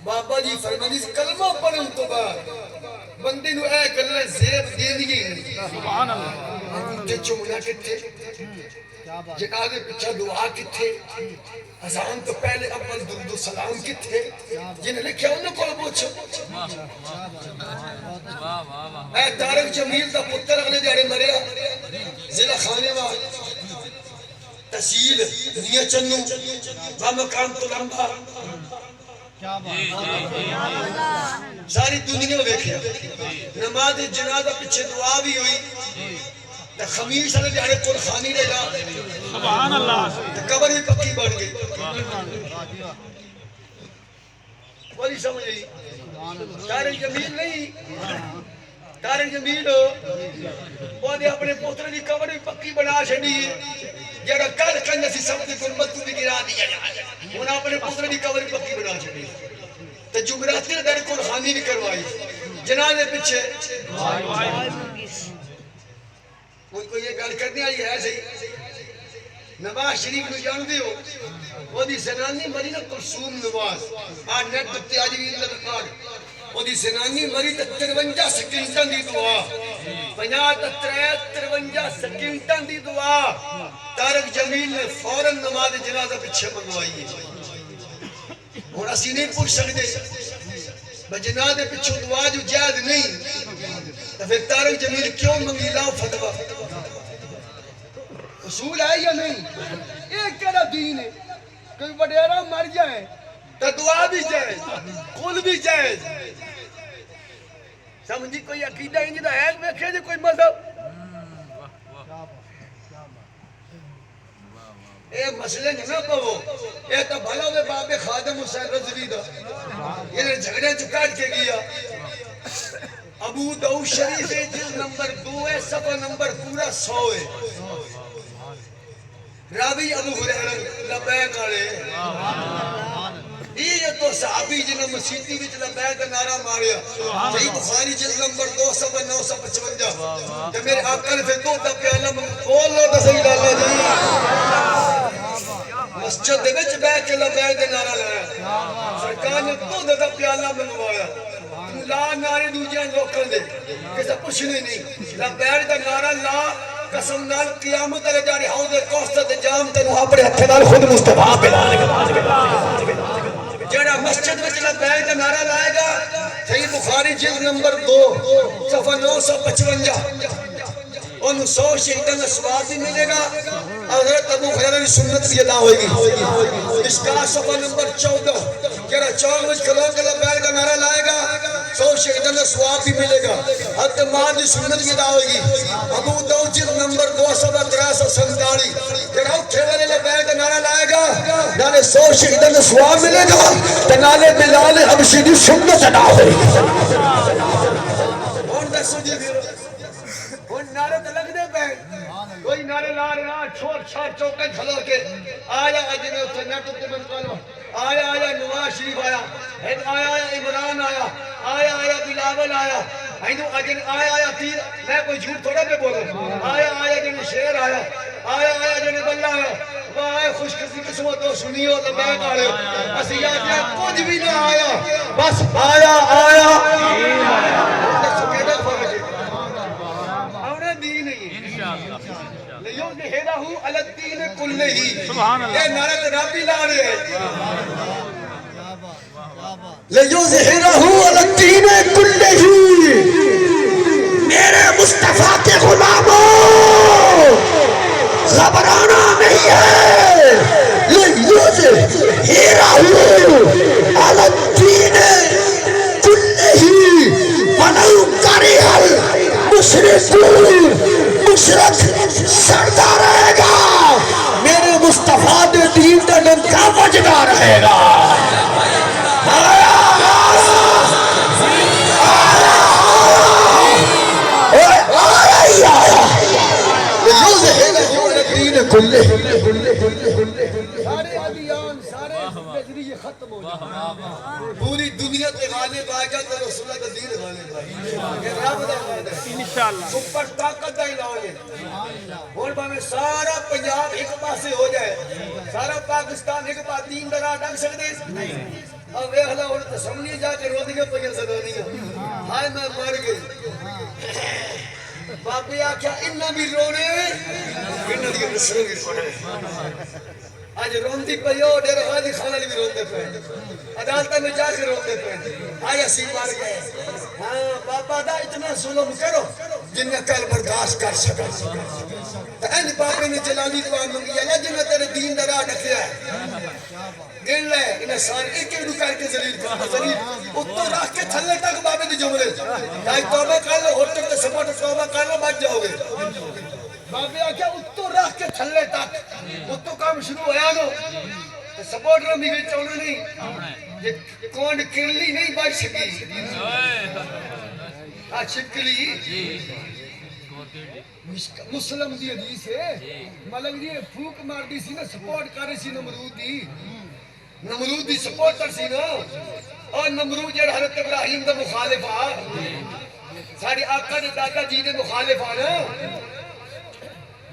بابا جی فرمانی سے کلمہ پڑھوں تو بعد بندے نو اے گلے زیب دے دیئے سبحان اللہ انگوٹھے چومنا کتے جنازے پیچھے دعا کتے اذان تو پہلے اول درود و سلام کتے جنہیں لکھیا انہوں کو پوچھو اے تارک جمیل دا پتر اگلے جاڑے مریا ضلع خانے وال تحصیل دنیا چنو با مقام تلمبا ساری دنیا ویکھیا نماز جنازہ پیچھے دعا بھی ہوئی تے خمیس والے جاڑے قرخانی دے گا سبحان اللہ تے قبر بھی پکی بن گئی کوئی سمجھ نہیں تارک جمیل نہیں تارک جمیل وہ دے اپنے پوتر دی قبر بھی پکی بنا چھڈی جڑا کل کنج سی سب دی غربت تو بھی گرا دیا انہاں اپنے پوتر دی قبر بھی پکی بنا چھڈی تے جمعرات دے در قرخانی بھی کروائی جنازے پیچھے کوئی یہ گل کرنے والی ہے صحیح نواز شریف نو جان دیو وہ دی زنانی مری نا کلثوم نواز آ نیٹ تے اج بھی لگا وہ دی زنانی مری تے 53 سیکنڈاں دی دعا 53 سیکنڈاں دی دعا تارک جمیل نے فوراً نماز جنازہ پیچھے منگوائی ہے اور اسی نہیں پوچھ سکتے جنازے پیچھے دعا جو جائز نہیں تو پھر تارک جمیل کیوں منگی لاؤ فتوہ اصول ہے یا نہیں ایک کہنا دین ہے کوئی وڈیرا مر جائے تو دعا بھی جائز قول بھی جائز سمجھی کوئی عقیدہ انجی دا ہے میں جی کوئی مذہب اے مسئلے نہ پہو اے تو بھلا ہوئے باب خادم حسین رضوی دا یہ جھگڑے چکاٹ کے گیا ابو داؤد شریف جلد نمبر 2 ہے، صفحہ نمبر پورا 100 ہے. راوی ابو ہریرہ لبیک والے یہ تو صحابی جنہوں مسیطی وچ لبیک کا نعرہ ماریا. صحیح بخاری جلد نمبر 2 صفحہ 955. کہ میرے آقا نے پھر دو دا پیالہ بول لو تو صحیح اللہ جی. مسجد دے وچ بیٹھ کے لبیک کا نعرہ لایا. سرکار نے دو دا پیالہ منگوایا. لا نعرے دوجیاں لوکاں دے کسے پوچھنے نہیں. لبیک کا نعرہ لا قسم نال قیامت علی جاری حوض کوثر تے جام تینوں اپنے ہتھے نال خود مصطفیٰ پلا لے گا. جڑا مسجد وچ لبیک کا نعرہ لائے گا صحیح بخاری جلد نمبر 2 صفحہ 955 انہوں 100 شہیدوں کا ثواب بھی ملے گا. حضرت ابو ہریرہ کی سنت بھی ادا ہوئے گی. اس کا صفحہ نمبر 14 جڑا چوک وچ کھلو کے لبیک کا نعرہ لائے گا 100 شہیدوں کا ثواب بھی ملے گا. حضرت معاذ کی سنت بھی ادا ہوئے گی. ابو داؤد جلد نمبر 2 صفحہ 347 جڑا اٹھے والے لبیک کا نعرہ لائے گا نالے 100 شہیدوں کا ثواب ملے گا تے نالے بلال حبشی کی سنت ادا ہوئے گی. ہن دسو جی نعرے تو لگ دے پہ کوئی نعرے لا رہا چھوٹ چھاٹ چوکے کھلو کے آیا اجنے اتھے نیٹ اتھے من کالو آیا نواز شریف آیا عمران آیا بلاول آیا اجن آیا تیر میں کوئی جھوٹ تھوڑا پہ بولا آیا جن شیر آیا جن بلہ آیا واہ خوش قسمت ہو سنیو لبیک آلے اسی آجیا کچھ بھی نہ آیا بس آیا لیظہرہ علی الدین کلہ. یہ نعرہ ربی لا رہے ہیں لیظہرہ علی الدین کلہ. میرے مصطفیٰ کے غلاموں گھبرانا نہیں ہے. لیظہرہ علی الدین کلہ ولو کرہ المشرکون. مشرک سڑتا رہے گا میرے مصطفیٰ دے دین دا ڈنکا بجدا رہے گا. سارے ادیان سارے نظریے ختم ہو جائیں. پوری دنیا تے غالب آ جائے تو رسول اللہ کا دین غالب آئے. یہ رب دا وعدہ ہے انشاءاللہ. سپر طاقت دا اعلان ہے. اور باویں سارا پنجاب ایک پاسے ہو جائے سارا پاکستان ایک پاس دین دا راہ ڈنگ سکدے نہیں. اب ویکھ لو ہن تے سامنے جا کے روندیاں پئیاں سدانیاں ہائے میں مر گئی. باپی آکھیا انہاں بھی رونے انہاں دی نسلیں بھی رونے. آج روندی پئی ہو ڈیر غازی خان علی بھی روندے پئے عدالتوں میں جا کے روندے پئے. آیا سی مر گئے. ہاں بابا دا اتنا ظلم کرو جن کل برداشت کر سکا. این باپے نے جلالی دعا منگی اللہ جنہیں تیرے دین دا راہ ڈکیا ہے گن لے انہیں سارے ایک ایک کر کے ذلیل کر ذلیل اتو رکھ کے تھلے تک بابے دی جملے چاہی توبہ کر لو ہوٹل کے سپورٹ توبہ کر لو بچ جاؤ گے. بابے آکھیا اتو رکھ کے تھلے تک اتو کام شروع ہویا گو سپورٹ رو میرے چونا نہیں کون کرلی نہیں بچ سکی. شکلی مسلم دی حدیث ہے ملک جی پھوک مار دی سی نا سپورٹ کر رہی سی نمرود دی سپورٹر سی نا. اور نمرود جڑا حضرت ابراہیم دا مخالف آ ساڑی آقا دے دادا جی دے مخالف آ نا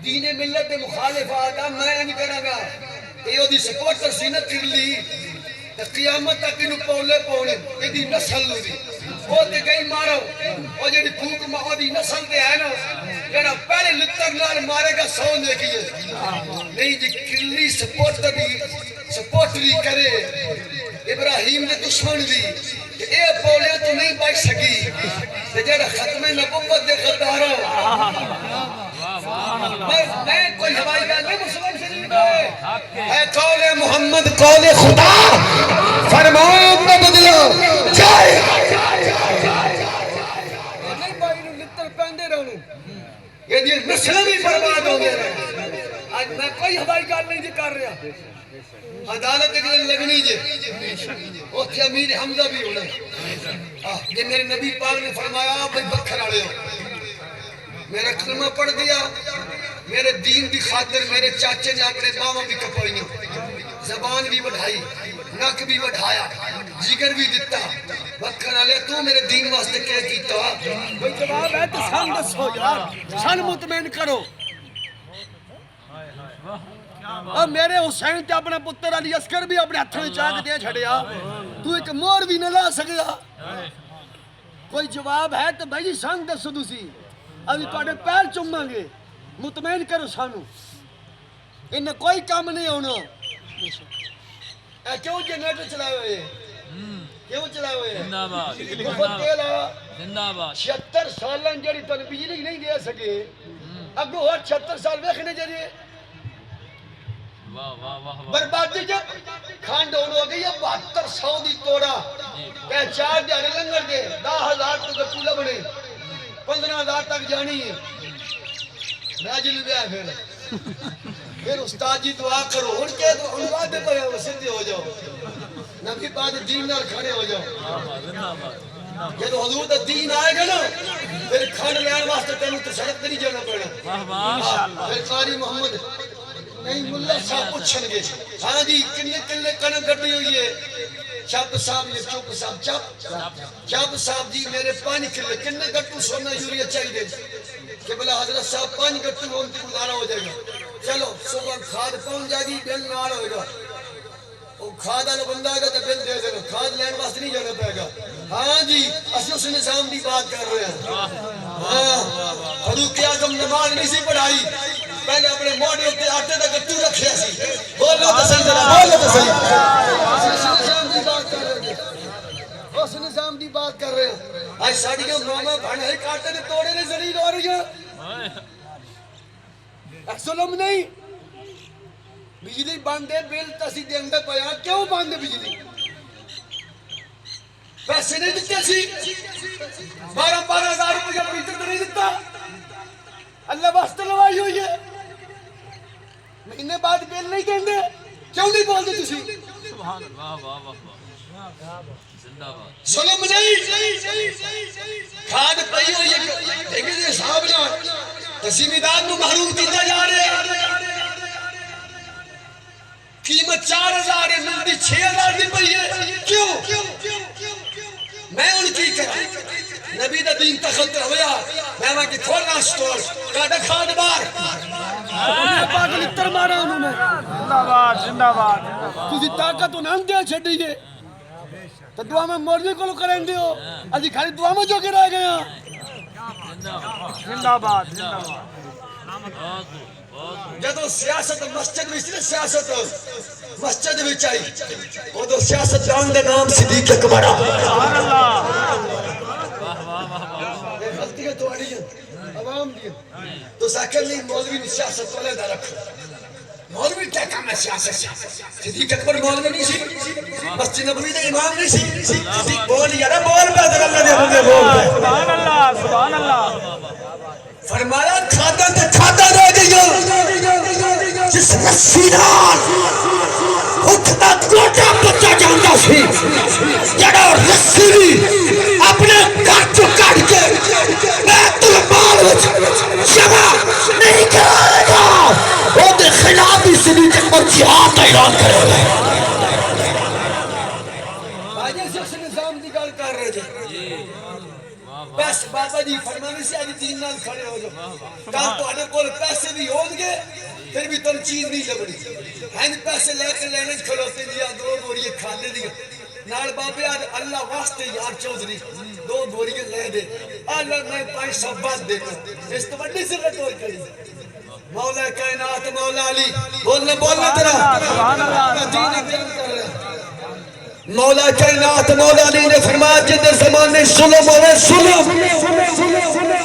دین ملت دے مخالف آ دا میں نہیں کرا گا یہ دی سپورٹر سی نا کرلی قیامت تک انہوں پولے پونے یہ دی نسل دی وہ تے گئی مارو اور جڑی پھوک ماں دی نسل دے ہے نا جڑا پہلے لتر نال مارے گا 100 نیکی ہے نہیں جی کرلی سپورٹری کرے ابراہیم نے دشمن دی اے پولے تو نہیں بچ سکی تے جڑا ختم نبوت دے غدارا میں کوئی ہوائی گاہ نہیں مسلم شریف ہے قول محمد قول خدا فرمان نہ بدلو جائے نہیں بھائی نو لتر پہندے رہنے یہ دی نسلیں بھی برباد ہو گئے آج میں کوئی ہوائی گاہ نہیں کر رہا عدالت کے لگنی جے اوتھے امیر حمزہ بھی ہونا یہ میرے نبی پاک نے فرمایا بھائی بکھر آڑے ہو میرا کلمہ پڑھ دیا میرے دین دی خاطر میرے چاچے نے اپنے ماما بھی کپوئیں زبان بھی بڑھائی نک بھی بڑھایا جگر بھی دیتا بکھر آلے تو میرے دین واسطے کیا کیتا کوئی جواب ہے تو سن دسو یار سن مطمئن کرو اور میرے حسین تے اپنا پتر علی عسکر بھی اپنے ہتھوں وچ چاک دے چھڑیا تو ایک مور بھی نہ لا سکیا کوئی جواب ہے تو بھائی سن دسو تسی ابھی تواڈے پیر چوماں گے مطمئن کرو سانو انہیں کوئی کام نہیں ہونا اے کیوں جنریٹر چلائے ہوئے کیوں چلائے ہوئے زندہ باد مفت تیل آیا زندہ باد 76 سالاں جڑی تن بجلی نہیں دے سکے اگوں ہر 76 سال ویکھنے جڑے واہ واہ واہ واہ بربادی جب کھانڈ ہو گئی ہے 7200 دی توڑا کہ 4 دیہڑے لنگر دے 10,000 تو پولا بنے 15,000 تک جانی ہے راجل بھی آئے پھر استاد جی دعا کرو ان کے ان وعدے پر سدھے ہو جاؤ نبی پاک دین نال کھڑے ہو جاؤ زندہ باد جب حضور دا دین آئے گا نا پھر کھڑ لین واسطے تینوں تو سڑک تے نہیں جانا پڑنا واہ ماشاءاللہ پھر قاری محمد نہیں ملا صاحب پوچھن گے ہاں جی کنے کنے کنک گڈی ہوئی ہے چپ صاحب یہ چپ صاحب چپ صاحب جی میرے 5 کلے کنے گٹو سونا یوریا چاہیے کہ بلا حضرت صاحب 5 گٹو ہون تے گزارا ہو جائے گا چلو صبح کھاد پہنچ جائے گی بل نال ہوئے گا وہ کھاد والا بندہ آئے گا تو بل دے دینا کھاد لین واسطے نہیں جانا پائے گا ہاں جی اسی اس نظام کی بات کر رہے ہیں ہاں فاروق اعظم نماز نہیں سی پڑھائی پہلے اپنے موڑے تے آٹے دا گٹو رکھیا سی بولو تو صحیح بولو تو صحیح اس نظام کی بات کر رہے ہیں اس نظام کی بات کر رہے ہیں آج ساڑیاں ماما بھانے کاٹے نے توڑے نے ذلیل ہو رہی ہیں ظلم نہیں بجلی بند ہے بل تسی دیں گے پیا کیوں بند ہے بجلی پیسے نہیں دیتے سی 12,000 روپیہ میٹر نہیں دیتا اللہ واسطے لوائی ہوئی ہے مہینے بعد بل نہیں دیں گے کیوں نہیں بولتے تسی سبحان اللہ واہ واہ واہ زندہ باد ظلم نہیں کھاد پئی ہوئی ہے دیکھیں جی صاحب نہ تسی میدان نو محروم کیتا جا رہے ہیں قیمت 4,000 ہے ملتی 6,000 دی پئی ہے کیوں میں ان کی کرا نبی دا دین تخت ہویا میں وہاں کی کھولنا سٹور کاٹا کھاد بار پاگل اتر مارا انہوں نے زندہ باد زندہ باد تسی طاقت انہاں دیا چھڑی گے تو دعا میں مولوی کو کریں دے ہو ادھی کھالی دعا میں جو کے رہ گئے زندہ باد زندہ باد جدو سیاست مسجد میں سی سیاست مسجد میں چاہی وہ تو سیاست دان دے نام صدیق اکبر سبحان اللہ واہ واہ واہ یہ غلطی ہے تو آڑی عوام دی تو ساکر نہیں مولوی نے سیاست والے دا رکھو مولوی کیا کام ہے سیاست صدیق اکبر مولوی نہیں سی مسجد نبوی دے امام نہیں سی صدیق بول یارا بول پہ در اللہ دے ہوں بول پہ سبحان اللہ سبحان اللہ فرمایا کھادا دے دیو جس رسی نال اٹھتا گوٹا بچہ جاندا سی جڑا رسی بھی اپنے گھر چوں کڈ کے بیت المال وچ جمع نہیں کرے گا او دے خلاف ہی صدیق اکبر جہاد کا اعلان کرے گا باجی سے اس نظام دی گل کر رہے تھے بس بابا جی فرمانے سے آج دین نال کھڑے ہو جاؤ کہاں تو آنے کول پیسے بھی ہوں گے پھر بھی تن چیز نہیں لبنی ہین پیسے لے کے لینے کھلوتے دیا 2 بوریے کھانے دیا نال بابے آج اللہ واسطے یار چودھری 2 بوریے لے دے اللہ میں 500 بات دے اس تو بڑی ضرورت اور کری مولا کائنات مولا علی بولنا تیرا سبحان اللہ دین بیان کر رہے ہیں مولا کائنات مولا علی نے فرمایا جن زمانے ظلم ہوئے ظلم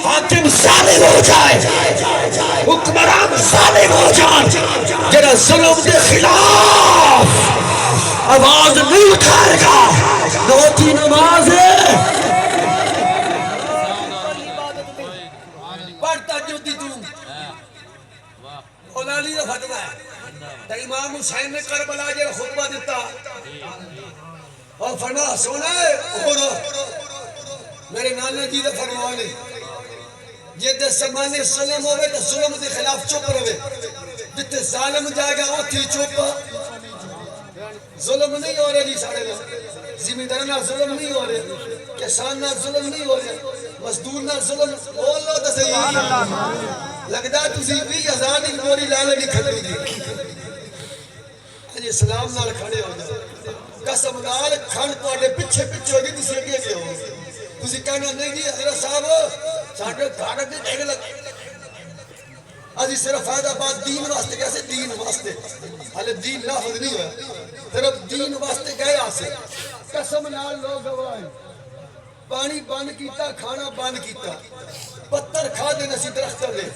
حاکم ظالم ہو جائے حکمران ظالم ہو جائے جنہا ظلم کے خلاف آواز نہیں اٹھائے گا نوتی نماز ہے پڑھتا جو دی تو مولا علی نے فتوہ ہے تو امام حسین نے کربلا جڑا خطبہ دیتا اور فرمایا سونا ہے میرے نانا جی نے فرمایا جے دے زمانے ظلم ہوئے تو ظلم دے خلاف چپ رہے جتے ظالم جائے گا وہ تھی چپ ظلم نہیں ہو رہے جی ساڑھے لوگ زمیندار نہ ظلم نہیں ہو رہے کسان نہ ظلم نہیں ہو رہے مزدور نہ ظلم اللہ تو صحیح لگتا ہے تسی 20,000 کی بوری لالے نہیں کھڑی دی آج اسلام نال کھڑے ہو جائے قسم نال کھڑ پاڑے پچھے پچھے ہوگی تسی اگے گئے ہو تسی کہنا نہیں جی حضرت صاحب ساڑھے گھاڑے کے دیکھ لگے آجی صرف فائدہ بات دین واسطے کیسے دین واسطے حالے دین لافظ نہیں ہوا صرف دین واسطے گئے آسے قسم نال لوگ گوائیں پانی بند کیتا کھانا بند کیتا پتھر کھا دے نسی درخت لے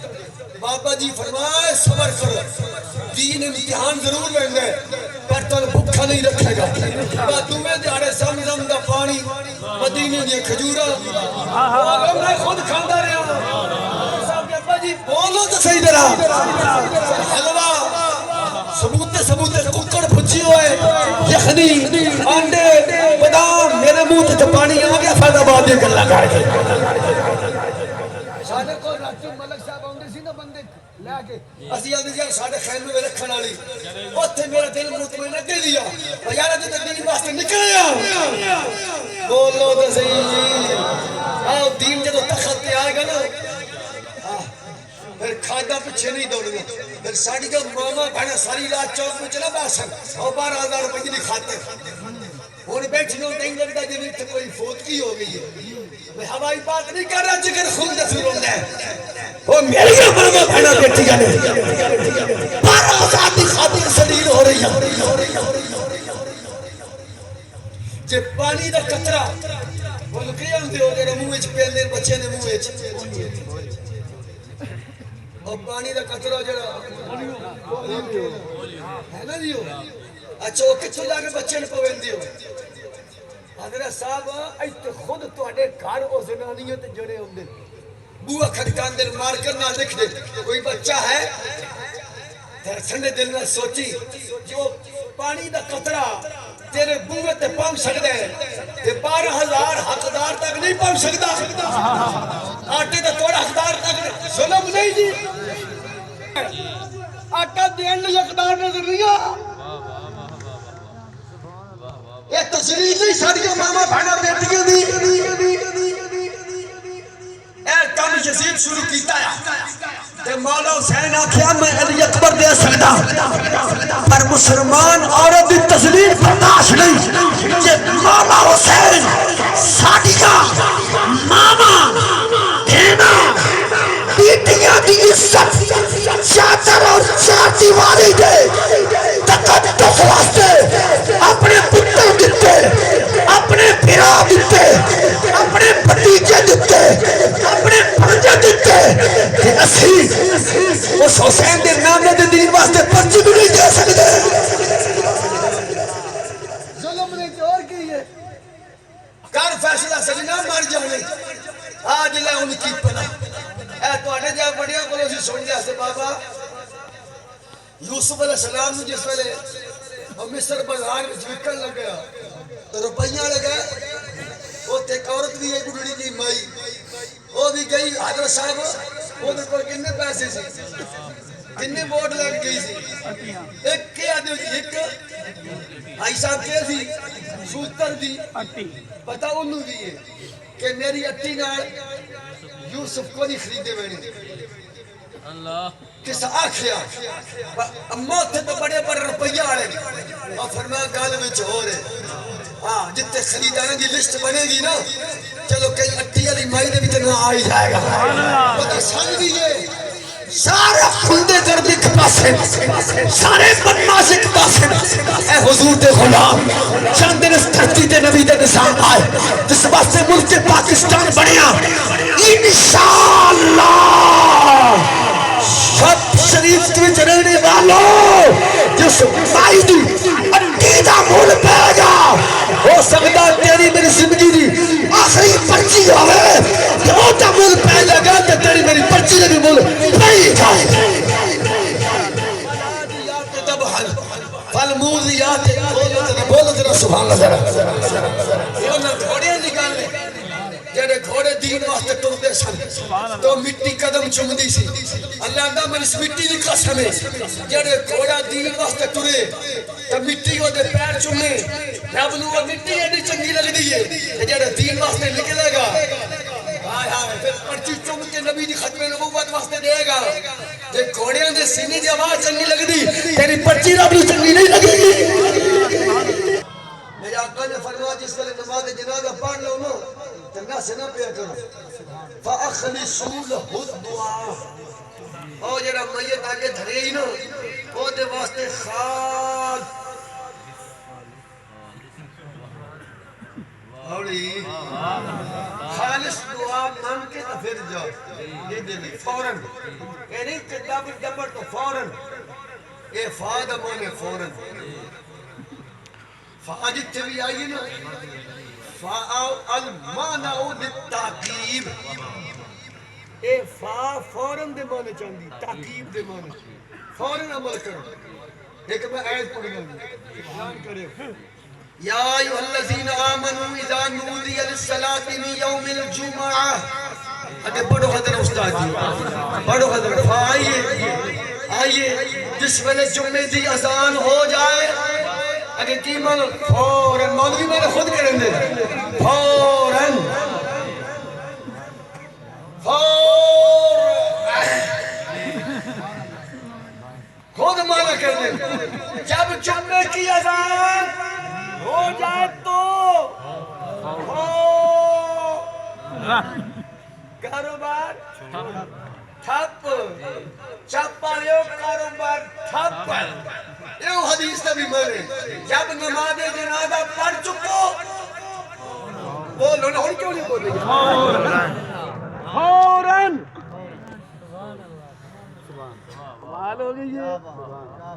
بابا جی فرمائے صبر کرو دین امتحان ضرور لیں گے پر تل بھکھا نہیں رکھے گا دوے دیارے زمزم دا پانی مدینے دی کھجورا میں خود کھاندا رہا صاحب کے ابا جی بولو تو صحیح درا حلوہ ثبوتے ککڑ پھچی ہوئے یخنی آنڈے بادام میرے منہ تے پانی آ گیا فائدہ باد دی گلاں کر کے ساڈے کو راتی ملک صاحب آندے سی نا بندے لے کے اسی آندے جی ساڈے خیمے میں رکھن والی اوتھے میرا دل مطمئن اگے لیا یار تے دین واسطے نکلیا بولو تے صحیح آؤ دین جدوں تخت تے آئے گا نا پھر کھادا پچھے نہیں دوڑنا پھر ساڑی جو ماما بھانا ساری رات چوک میں چلا باسن اور 12,000 روپے جنہی کھاتے انہیں بیٹھنوں تین لگتا جنہی تو کوئی فوت کی ہو گئی ہے میں ہوائی بات نہیں کر رہا جگر خون دفر ہوندہ ہے وہ میری ماما بھانا بیٹھی گانے 12,000 دی خاطر سلیل ہو رہی ہے جب پانی دا قطرہ وہ لکریاں دے ہو گئے موہے پہلے بچے نے موہے اور پانی دا قطرہ جڑا ہے نا جی اچھا وہ کچھو جا کے بچے نے پوین دیو حضرت صاحب ایت خود تو اڈے گھر او زنانیوں تے جڑے ہوندے بوہ کھڑکان دل مار کر نہ لکھ دے کوئی بچہ ہے تیرے ٹھنڈے دل میں سوچی جو پانی دا قطرہ تیرے بوہ تے پہنچ سکتے ہیں تے 12,000 حقدار تک نہیں پہنچ سکتا آٹے دا توڑا حقدار تک ظلم نہیں جی آٹا دین لئے حقدار نظر نہیں یہ تصریح نہیں ساڑھیا ماما بھانا بیٹھگی دی اے کام یزید شروع کیتا ہے تے مولا حسین آکھیا میں علی اکبر دے سکتا پر مسلمان عورت دی تصریح برداشت نہیں کہ مولا حسین ساڑھیا ماما بھینا بیٹیاں دی عزت چادر اور چار دیواری دے تقدس واسطے اپنے پتر دیتے اپنے بھرا دیتے اپنے بھتیجے دیتے اپنے بھانجے دیتے کہ اسی اس حسین دے نامے دے دین واسطے پرچی بھی نہیں دے سکتے ظلم نے چور کی ہے کار فیصلہ سجنہ مر جانے آج لے ان کی پناہ اے تو آنے جا بڑیا بولو سی سن جا سے بابا یوسف علیہ السلام نے جس ویلے اور مصر بازار میں جھکن لگ گیا تو روپیاں لگا وہ ایک عورت بھی ایک بڑی کی مائی وہ بھی گئی حضرت صاحب وہ دیکھو کتنے پیسے سے کتنے ووٹ لگ گئی سی ایک کیا دے ایک آئی صاحب کیا تھی سوتر دی پتہ انہوں دی ہے کہ میری اٹی نال یوسف کو نہیں خریدے میں اللہ کس آکھیا اماں تھے تو بڑے بڑے روپیہ آڑے اور فرمایا گال میں ہو رہے جتے خریدانے کی لسٹ بنے گی نا چلو کئی اٹی علی مائی نے بھی تنہا آئی جائے گا پتہ سنگ دیئے سارے خندے درد ایک پاسے سارے بدماش ایک پاسے اے حضور دے غلام چند دن اس دھرتی دے نبی دے نظام آئے جس واسطے ملک پاکستان بنیا انشاءاللہ سب شریف کی جرنے والوں جس مائی دی اٹی دا مول پہ جا ہو سکتا تیری میری زندگی دی آخری پرچی ہوئے کہ وہ دا مول پہ لگا کہ تیری میری پرچی نے بھی مول پہ جائے سبحان اللہ یہ نہ گھوڑے دی گل ہے جڑے گھوڑے دین واسطے ٹرتے سن تو مٹی قدم چومدی سی اللہ دا میں اس مٹی دی قسم ہے جڑے گھوڑا دین واسطے ٹرے تو مٹی او دے پیر چومے رب نو وہ مٹی ایڈی چنگی لگدی ہے تے جڑے دین واسطے نکلے گا ہائے ہائے پھر پرچی چوم کے نبی دی ختم نبوت واسطے دے گا تے گھوڑیاں دے سینے دی آواز چنگی لگدی تیری پرچی رب نو چنگی نہیں لگے گی میرے آقا نے فرمایا جس ویلے نماز جنازہ پڑھ لو نا تو نس نہ پیا کرو فَأَخْلِصُوا لَهُ الدُّعَاءَ او جڑا میت آگے دھرے ہی نا او دے واسطے خاص اوڑی خالص دعا مان کے تو پھر جاؤ یہ دے بھی فوراً یہ نہیں کتاب جبر تو فوراً یہ فاد مانے فوراً فاجت بھی آئیے نا المانعو للتعقیب اے فوراً دے مانے چاندی تعقیب دے مانے فوراً عمل کرو ایک میں آیت پڑھ گا اعلان کرے یا ایوہ الذین آمنوا اذا نودی للصلاة من یوم الجمعہ اگر پڑھو حضر استاد جی پڑھو حضر آئیے جس ویلے جمعے دی اذان ہو جائے اگر قیمت فوراً مولوی میں نے خود کریں دے فوراً خود مانا کر دیں جب جمعے کی اذان ہو جائے تو کاروبار ٹھپ چپالیوں کاروبار ٹھپ یہ حدیث نبی مانے جب نماز جنازہ پڑھ چکو بولو نا کیوں نہیں بولے فوراً کمال ہو گئی ہے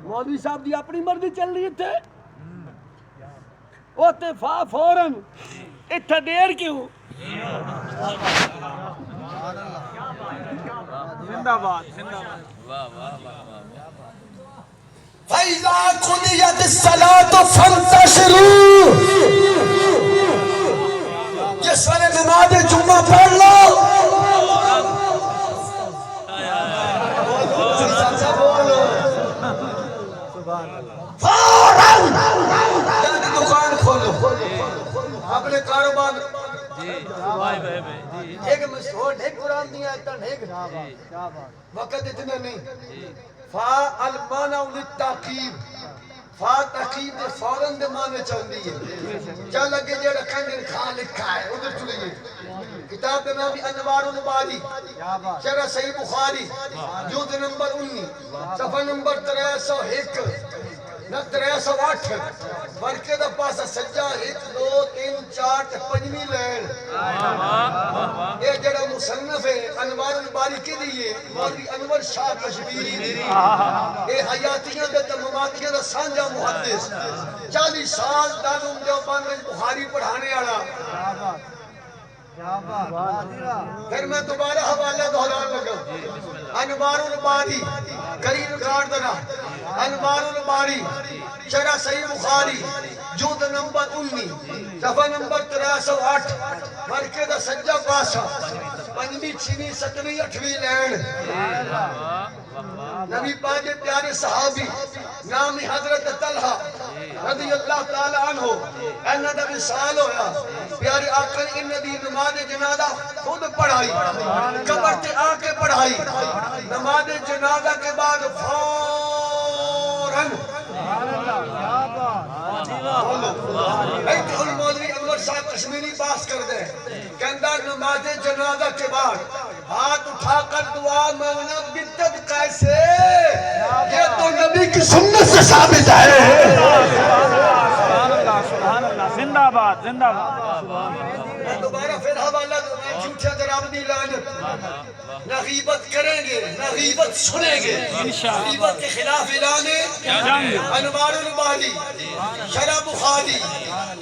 مولوی صاحب دی اپنی مرضی چل رہی تھے وہ فوراً اتھا دیر کیوں زندہ باد فَإِذَا قُضِيَتِ الصَّلَاةُ فَانْتَشِرُوا جس والے نماز جمعہ پڑھ لو فوراً دکان کھولو اپنے کاروبار ایک مشہور ڈھیک قرآن دیا اتنا ڈھیک وقت اتنا نہیں فَالْمَانَعُ لِلتَّعْقِيبِ فا تحقیب دے فوراً دے مانے چاہتی ہے چل لگے جیڑا کھنڈر کھا لکھا ہے ادھر چلے گئے کتاب کا نام انوار الباری شرح صحیح بخاری جلد نمبر 19 صفحہ نمبر 301 نہ 308 ورکے دا پاسا سجا 1 2 3 4 5ویں لین یہ جڑا مصنف ہے انوار الباری کے لیے مولوی انور شاہ کشمیری یہ حیاتیاں دے تماماتیاں دا سانجا محدث 40 سال دارالعلوم دیوبند میں بخاری پڑھانے والا پھر میں دوبارہ حوالہ دہران لگا انوار الباری قریب کارڈ دنا انوار الباری شرح صحیح بخاری جلد نمبر 19 صفحہ نمبر 308 مرکے دا سجا پاسا 5ویں 6ویں 7ویں 8ویں لین نبی پاک کے پیارے صحابی نامی حضرت طلحہ رضی اللہ تعالی عنہ انہ دا وصال ہویا پیارے آقا نے ان دی نماز جنازہ خود پڑھائی قبر تے آ کے پڑھائی نماز جنازہ کے بعد فوراً ایک مولوی انور صاحب کشمیری باس کر دے کہندہ نماز جنازہ کے بعد ہاتھ اٹھا کر دعا مانگنا بدت کیسے یہ تو نبی کی سنت سے ثابت ہے سبحان اللہ زندہ باد زندہ باد میں دوبارہ پھر حوالہ دوں جھوٹا درامدی لعنت نہ غیبت کریں گے نہ غیبت سنیں گے غیبت کے خلاف اعلان انوار الباری شرح بخاری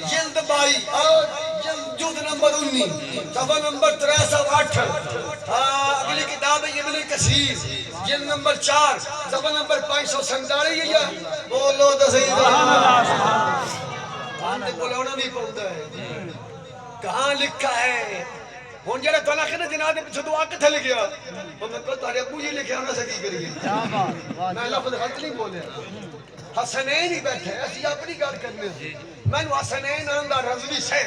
جلد 22 اور جلد نمبر 19 صفحہ نمبر 308 اگلی کتاب ہے ابن کثیر جلد نمبر 4 صفحہ نمبر 547 یہ بولو تو صحیح اندے بولانا نہیں پڑتا ہے کہاں لکھا ہے ہوں جڑا تو آخر جناب کے پیچھے دعا کتنے لکھیا تو میں کہا تارے ابو جی لکھیا انہاں سے کی کریے میں لفظ غلط نہیں بولیا حسنین ہی بیٹھے اسی اپنی گل کرنے میں نے حسنین آندا رضوی سے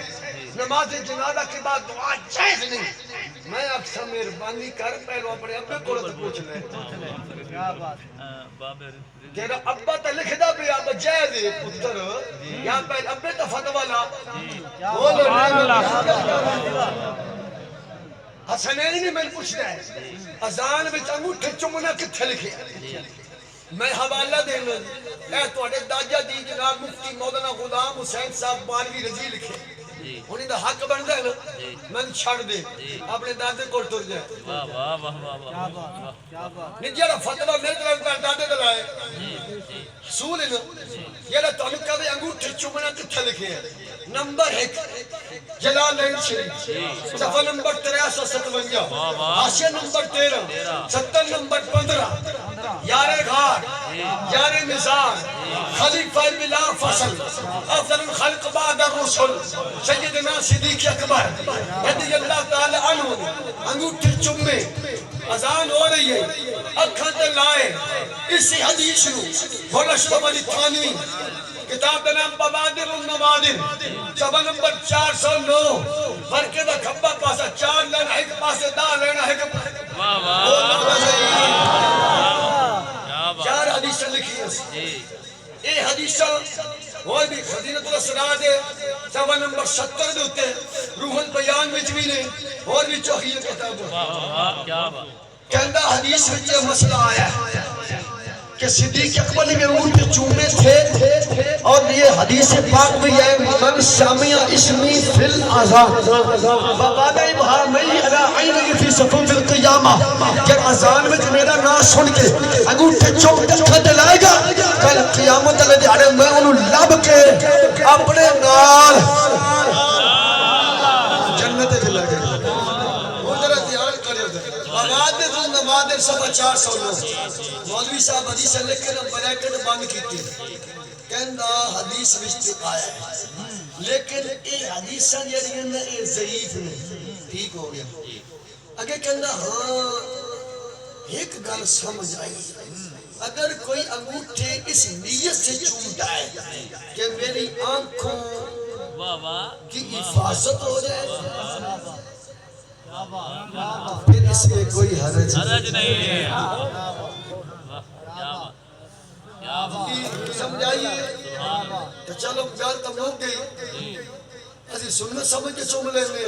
نماز جنازہ کے بعد دعا جائز نہیں میں اکثر مہربانی کر پہلو اپنے ابے کو تو پوچھ لے تیرا ابا تو لکھدا پیا اب جائز ہے پتر یا پہلے ابے تو فتوی لا حسنین نے میں پوچھنا ہے اذان وچ انگوٹھے چومنا کتھے لکھیا میں حوالہ دینا اے تواڈے داجا دی جناب مفتی مولانا غلام حسین صاحب بانوی رضی لکھے انہیں دا حق بندا ہے نا میں چھڑ دے اپنے دادے کول ٹر جائے واہ واہ واہ واہ نہیں جڑا فتوی میرے طرف پر دادے دا لائے سول ہے نا جڑا تانوں کہے انگوٹھے چومنا کتھے لکھے نمبر 1 جلالین شریف صفحہ نمبر 357 حاشیہ نمبر 13 70 نمبر 15 یار غار یار مزار خلیفہ بلا فصل افضل الخلق بعد الرسل سیدنا صدیق اکبر رضی اللہ تعالی عنہ انگوٹھے چومے اذان ہو رہی ہے اکھاں تے لائے اسی حدیث نو مولا اشرف علی تھانوی کتاب کا نام بوادر النوادر صفحہ نمبر 409 فرقے دا کھبا پاسا 4 لینا ایک پاسے دا لینا ایک واہ واہ 4 حدیث لکھی ہیں اے حدیث اور بھی خزینۃ الاسرار دے صفحہ نمبر 70 دے ہوتے روح البیان وچ بھی نے اور بھی چوہی کتاب واہ کیا بات کہندہ حدیث وچ یہ مسئلہ آیا ہے کہ صدیق اکبر نے انگوٹھے چومے تھے اور یہ حدیث پاک میں ہے من سامع اسمی فی الاذان فبعد ابہامی علی عینہ فی صفوف القیامہ کہ اذان میں میرا نام سن کے انگوٹھے چوم کے کھڑے لائے گا کل قیامت والے دہاڑے میں انہوں لب کے اپنے نال جنت دے لگے وہ ذرا دھیان کرو بوادر النوادر صفحہ 409 مولوی صاحب حدیث لکھ کے بریکٹ بند کیتی کہندا حدیث وچ آیا ہے لیکن اے حدیثاں جڑیاں نے اے ضعیف نے ٹھیک ہو گیا اگے کہندا ہاں ایک گل سمجھ آئی اگر کوئی انگوٹھے اس نیت سے چومتا ہے کہ میری آنکھوں واہ واہ کی حفاظت ہو جائے پھر اس میں کوئی حرج نہیں ہے کیا بات کیا بات سمجھائیے تو چلو گل تو مک گئی اسی سنت سمجھ کے چوم لینے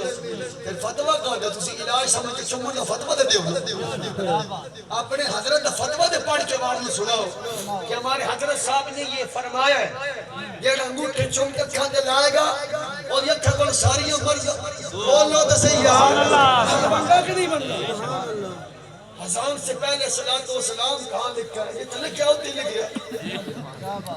پھر فتویٰ کہا جا تسی علاج سمجھ کے چومن کا فتویٰ دے دیو اپنے حضرت فتویٰ دے پڑھ کے بعد میں سناؤ کہ ہمارے حضرت صاحب نے یہ فرمایا ہے یہ انگوٹھے چوم کے کھانے لائے گا اور یہ کھگل ساریوں مرد بولو تو صحیح یار بندہ کہ نہیں بندہ اذان سے پہلے صلاۃ و سلام کہاں لکھا ہے یہ تو لکھا ہوتی لکھا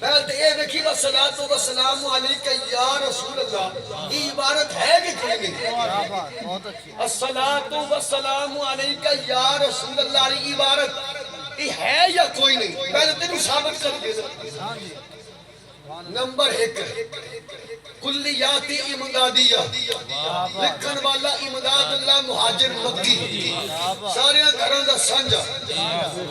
پہلے تو یہ دیکھی والصلاۃ والسلام علیک یا رسول اللہ یہ عبارت ہے کہ نہیں الصلاۃ والسلام علیک یا رسول اللہ یہ عبارت یہ ہے یا کوئی نہیں پہلے تینوں ثابت کر دے نمبر 1 کلیات امدادیہ لکھن والا امداد اللہ مہاجر مکی سارے گھروں دا سانجا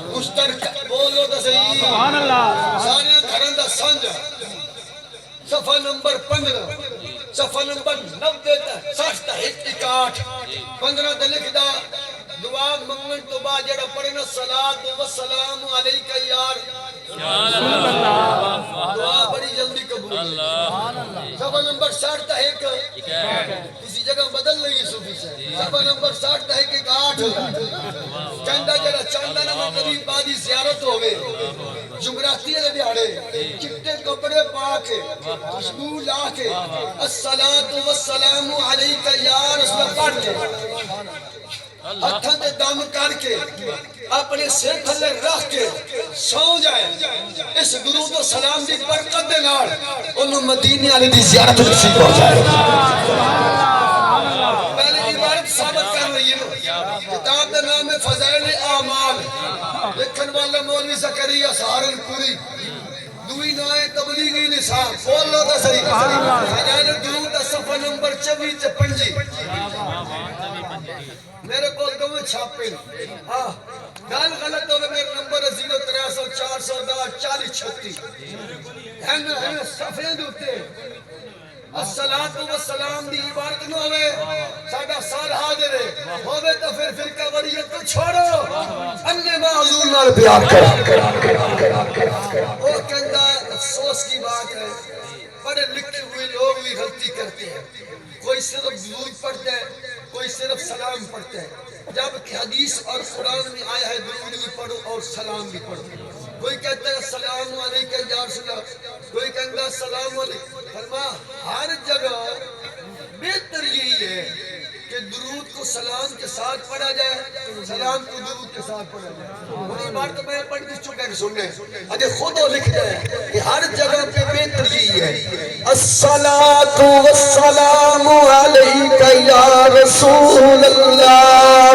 مشترک بولو تو صحیح سبحان اللہ سارے گھروں دا سانجا صفحہ نمبر 15 صفحہ نمبر 90 60 61 15 تے لکھدا دعا منگن تو بعد جڑا پڑھنا صلاۃ و سلام علیک یار دعا بڑی جلدی قبول صفحہ نمبر 60 ہے کسی جگہ بدل رہی ہے صوفی سے صفحہ نمبر 60 ہے کہ 8 چندہ جڑا چاندہ نہ کبھی بادی زیارت ہوئے جمعراتی دے دیہاڑے چٹے کپڑے پا کے خوشبو لا کے الصلاۃ والسلام علیک یا رسول اللہ پڑھ کے ہتھاں تے دم کر کے اپنے سر تھلے رکھ کے سو جائے اس درود و سلام دی برکت دے نال انہوں مدینے والے دی زیارت نصیب ہو جائے پہلے عبارت ثابت کر رہی ہے کتاب کا نام ہے فضائل اعمال لکھن والا مولوی زکریا سہارنپوری دوئی نائے تبلیغی نصاب بول لو دا صحیح سجائے درود دا صفحہ نمبر 24 تے 25 میرے کو دو چھاپے گال غلط ہوئے میرے نمبر 0300 410 40 36 ہے صفحے دوتے الصلاة والسلام دی عبارت نہ ہوئے ساڑھا سال حاضر ہے ہوئے تو پھر فرقہ وریت تو چھوڑو انہیں معذور نال بیان کرا وہ کہندہ افسوس کی بات ہے پڑھے لکھے ہوئے لوگ بھی غلطی کرتے ہیں کوئی صرف درود پڑھتا ہے کوئی صرف سلام پڑھتا ہے جبکہ حدیث اور قرآن میں آیا ہے درود بھی پڑھو اور سلام بھی پڑھو کوئی کہتا ہے السلام علیکم یا رسول اللہ کوئی کہتا ہے السلام علیکم فرما ہر جگہ بہتر یہی ہے کہ درود کو سلام کے ساتھ پڑھا جائے سلام کو درود کے ساتھ پڑھا جائے انہیں بار تو میں پڑھ دی چکا ہے سننے اجھے خود ہو لکھ جائے کہ ہر جگہ پہ بہتر یہی ہے الصلاة والسلام علیکہ یا رسول اللہ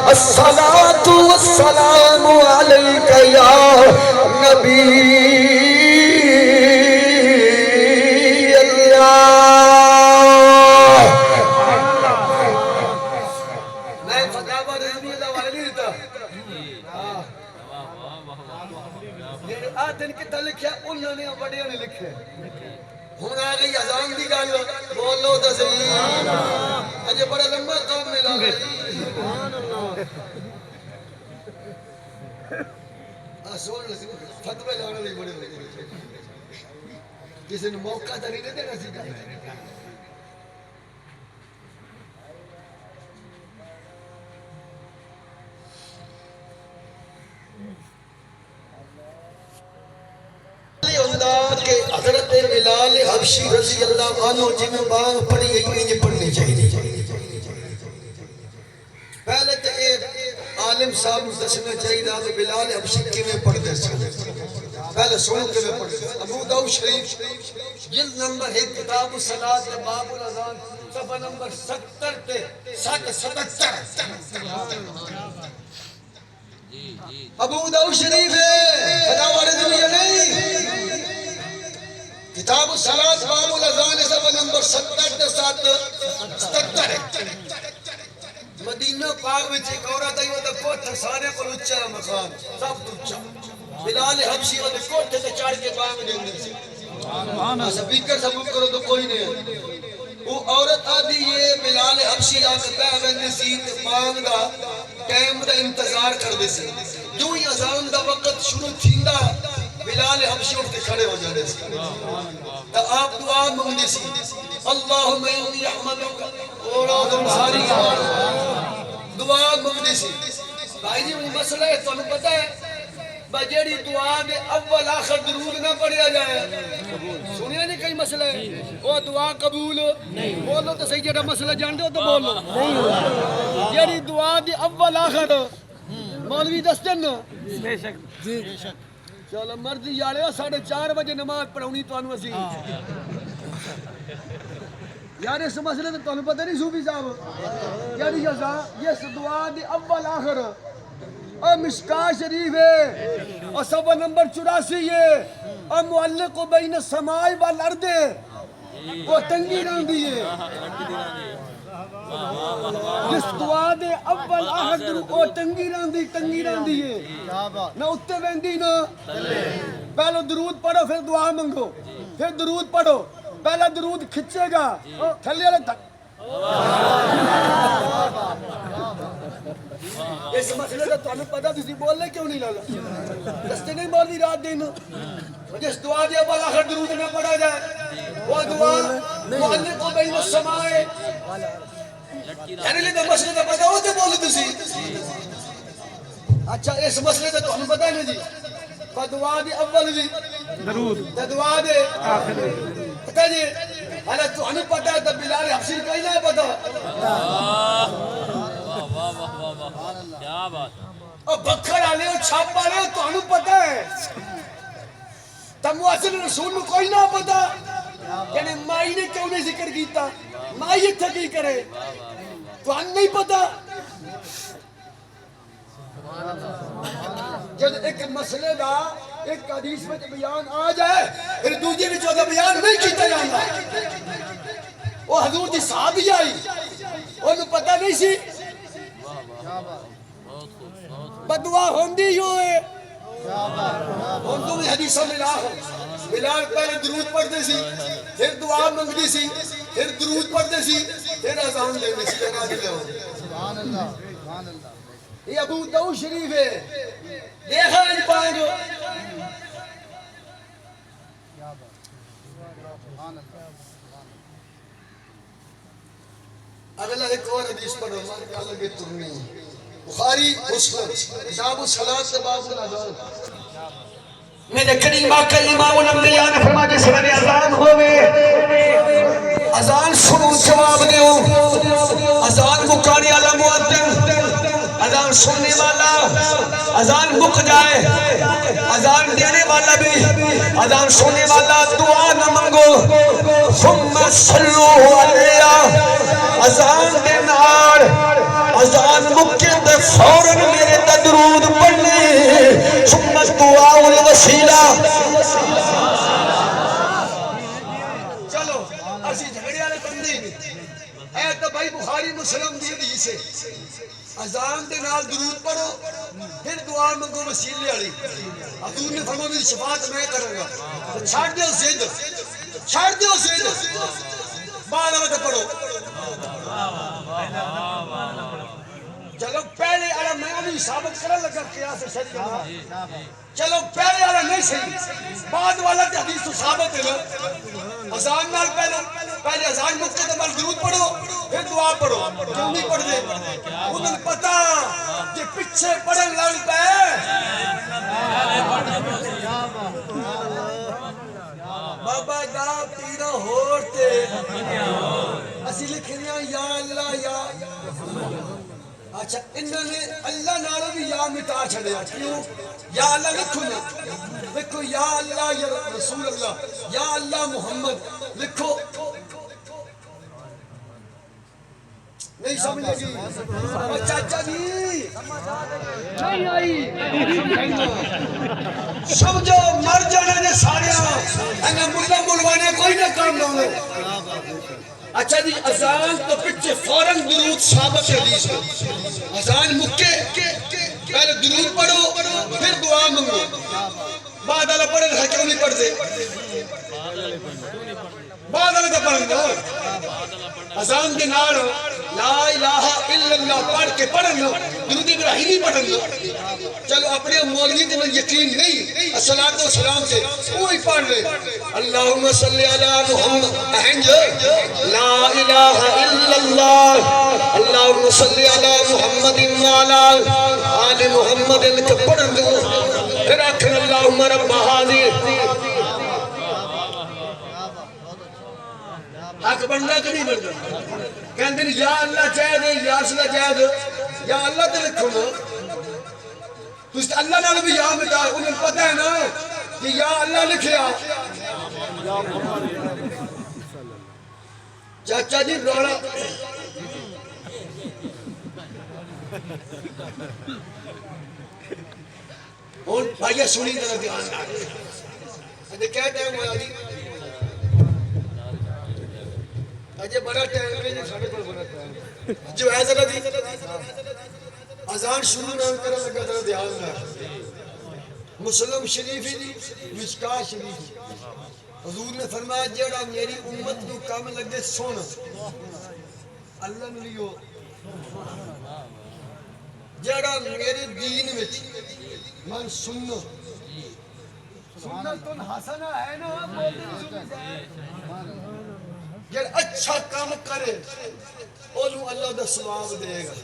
الصلاة والسلام علیکہ یا نبی انہوں نے بڑے نے لکھے ہون آ گئی اذان دی گل بولو تے صحیح اجے بڑا لمبا کام ملا سبحان اللہ سن فتوی لانے لئی بڑے کسی نے موقع تو نہیں دینا سی کہ حضرت بلال حبشی رضی اللہ عنہ جی میں بانگ پڑھی گئی انہیں پڑھنی چاہیے پہلے تو ایک عالم صاحب دسنا چاہیے کہ بلال حبشی کی میں پڑھ دے سکتے پہلے سنو کے میں پڑھ دے ابو داؤد شریف جلد نمبر 1 کتاب الصلاۃ باب الاذان صفحہ نمبر 70 تے 77 ابو داؤد شریف ہے خدا والے دنیا نہیں کتاب الصلاۃ باب الاذان صفحہ نمبر 70 تے 77 مدینہ پاک وچ ایک عورت آئی وہ کوٹھ سارے کو اونچا مقام سب اونچا بلال حبشی وہ کوٹھ تے چڑھ کے بانگ دیندے سی سبحان اللہ سپیکر سب کرو تو کوئی نہیں وہ عورت آدھی یہ بلال حبشی آ کے بیٹھ ویندی سی تے بانگ دا ٹائم دا انتظار کردے سی جو ہی اذان دا وقت شروع تھیندا بلال حبشی اٹھ کے کھڑے ہو جاندے سی تو آپ دعا مانگدے سی اللہم انی احمدک اور تمہاری دعا مانگدے سی بھائی جی وہ مسئلہ ہے تمہیں پتہ ہے بجیڑی دعا دے اول آخر درود نہ پڑھیا جائے سنیا نہیں کئی مسئلہ ہے وہ دعا قبول نہیں بولو تو صحیح جڑا مسئلہ جان دے ہو تو بولو جیڑی دعا دے اول آخر مولوی دس دن بے شک چلو مرضی یارے 4:30 بجے نماز پڑھونی تو انو اسی یار اس مسئلے تو تمہیں پتہ نہیں صوفی صاحب یعنی یہ دعا دی اول آخر اور مشکاہ شریف ہے اور صفحہ نمبر 84 ہے اور معلق بین السماء والارض وہ تنگی رہندی ہے جس دعا دے اول آخر وہ تنگی رہندی ہے نہ اتے ویندی نہ پہلے درود پڑھو پھر دعا منگو پھر درود پڑھو پہلا درود کھچے گا تھلے والے تک اس مسئلے کا تمہیں پتہ تھی بولنے کیوں نہیں لگا دستے نہیں بول دی رات دن جس دعا دیا اول آخر درود نہ پڑھا جائے وہ دعا معلق بین السماء یعنی لیکن مسئلے کا پتہ ہوتے بولے تھی اچھا اس مسئلے کا تمہیں پتہ نہیں جی دعا دی اول بھی درود دعا دے آخر پتہ جی حالا تو ہمیں پتہ ہے تب بلال حبشی کا ہی نہ پتہ کیا بات اور بکھر آلے ہو چھاپ آلے ہو تو ہمیں پتہ ہے تب مواصل رسول میں کوئی نہ پتہ یعنی مائی نے کیوں نہیں ذکر کیتا مائی اتھا کی کرے تو ہم نہیں پتہ جب ایک مسئلے دا ایک حدیث میں بیان آ جائے پھر دوسری میں جو بیان نہیں کیتا جاتا وہ حضور دی صحابی آئی انہوں پتہ نہیں سی بدعا ہوندی یوں ہے میں حدیثوں میں لا بلال پہلے درود پڑھتے سی پھر دعا منگتی سی پھر درود پڑھتے سی پھر اذان دیتے سی سبحان اللہ یہ ابو داؤد شریف ہے دیکھا ان پانچ اگلا ایک اور حدیث پڑھو کیا لگے تمہیں بخاری مسلم کتاب الصلاۃ سے باب الاذان میرے کریم آقا امام الانبیاء نے فرمایا کہ سویرے اذان ہوئے اذان سنو جواب دیو اذان مکانی والا مؤذن اذان سننے والا اذان مک جائے اذان دینے والا بھی اذان سننے والا دعا نہ منگو ثم صلو علیہ اذان دے نال اذان مکے تے فوراً میرے تے درود پڑھنے ثم دعا الوسیلہ چلو اسی جھگڑے والے بندے اے تو بھائی بخاری مسلم دی حدیث ہے اذان دے نال درود پڑھو پھر دعا منگو وسیلے والی حضور نے فرمایا میری شفاعت میں کروں گا چھاڑ دیو زید بعد میں پڑھو چلو پہلے والا میں بھی ثابت کرنے لگا قیاس شریعہ چلو پہلے والا نہیں صحیح بعد والا تے حدیث تو ثابت ہے نا اذان نال پہلے اذان مکے تے بعد درود پڑھو پھر دعا پڑھو کیوں نہیں پڑھ دے انہیں پتہ کہ پیچھے پڑھن لگ پے بابا دا تیرا ہوتے اسی لکھنیاں یا اللہ یا اچھا انہوں نے اللہ نالو بھی یا مٹا چھڑیا کیوں یا اللہ لکھو نا لکھو یا اللہ یا رسول اللہ یا اللہ محمد لکھو نہیں سمجھ لگی چاچا جی نہیں آئی سمجھو مر جانے نے سارے انہیں ملہ ملوانے کوئی نہ کام نہ ہوئے اچھا جی اذان تو پچھے فوراً درود ثابت حدیث ہے اذان مکے پہلے درود پڑھو پھر دعا منگو بعد اللہ پڑھے رہا کیوں نہیں پڑھتے بعد اللہ کا پڑھن دو اذان کے نال لا الہ الا اللہ پڑھ کے پڑھن دو درود ابراہیمی پڑھن دو چلو اپنے مولوی کے میں یقین نہیں الصلوۃ والسلام سے وہی پڑھ لے اللہم صلی علی محمد اہنج لا الہ الا اللہ اللہم صلی علی محمد وعلی آل محمد کے پڑھن دو پھر آخر اللہم رب حاضر حق بندہ کہ نہیں بندہ کہندے یا اللہ چاہے دے یا رسول چاہے دے یا اللہ تے لکھو نا تو اس اللہ نال بھی یا مٹا انہیں پتہ ہے نا کہ یا اللہ لکھیا چاچا جی روڑا اور بھائیہ سنی طرح دھیان دے کیا ٹائم ہوا جی اجے بڑا ٹائم ہے جی ساڑھے پر بڑا ٹائم جو ہے ذرا دی اذان شروع نہ کرنے لگا ذرا دھیان رکھ مسلم شریف دی مشکا شریف حضور نے فرمایا جڑا میری امت کو کام لگے سن اللہ نے لیو جڑا میرے دین وچ من سنو سنت حسنہ ہے نا جڑا اچھا کام کرے انہوں اللہ دا ثواب دے گا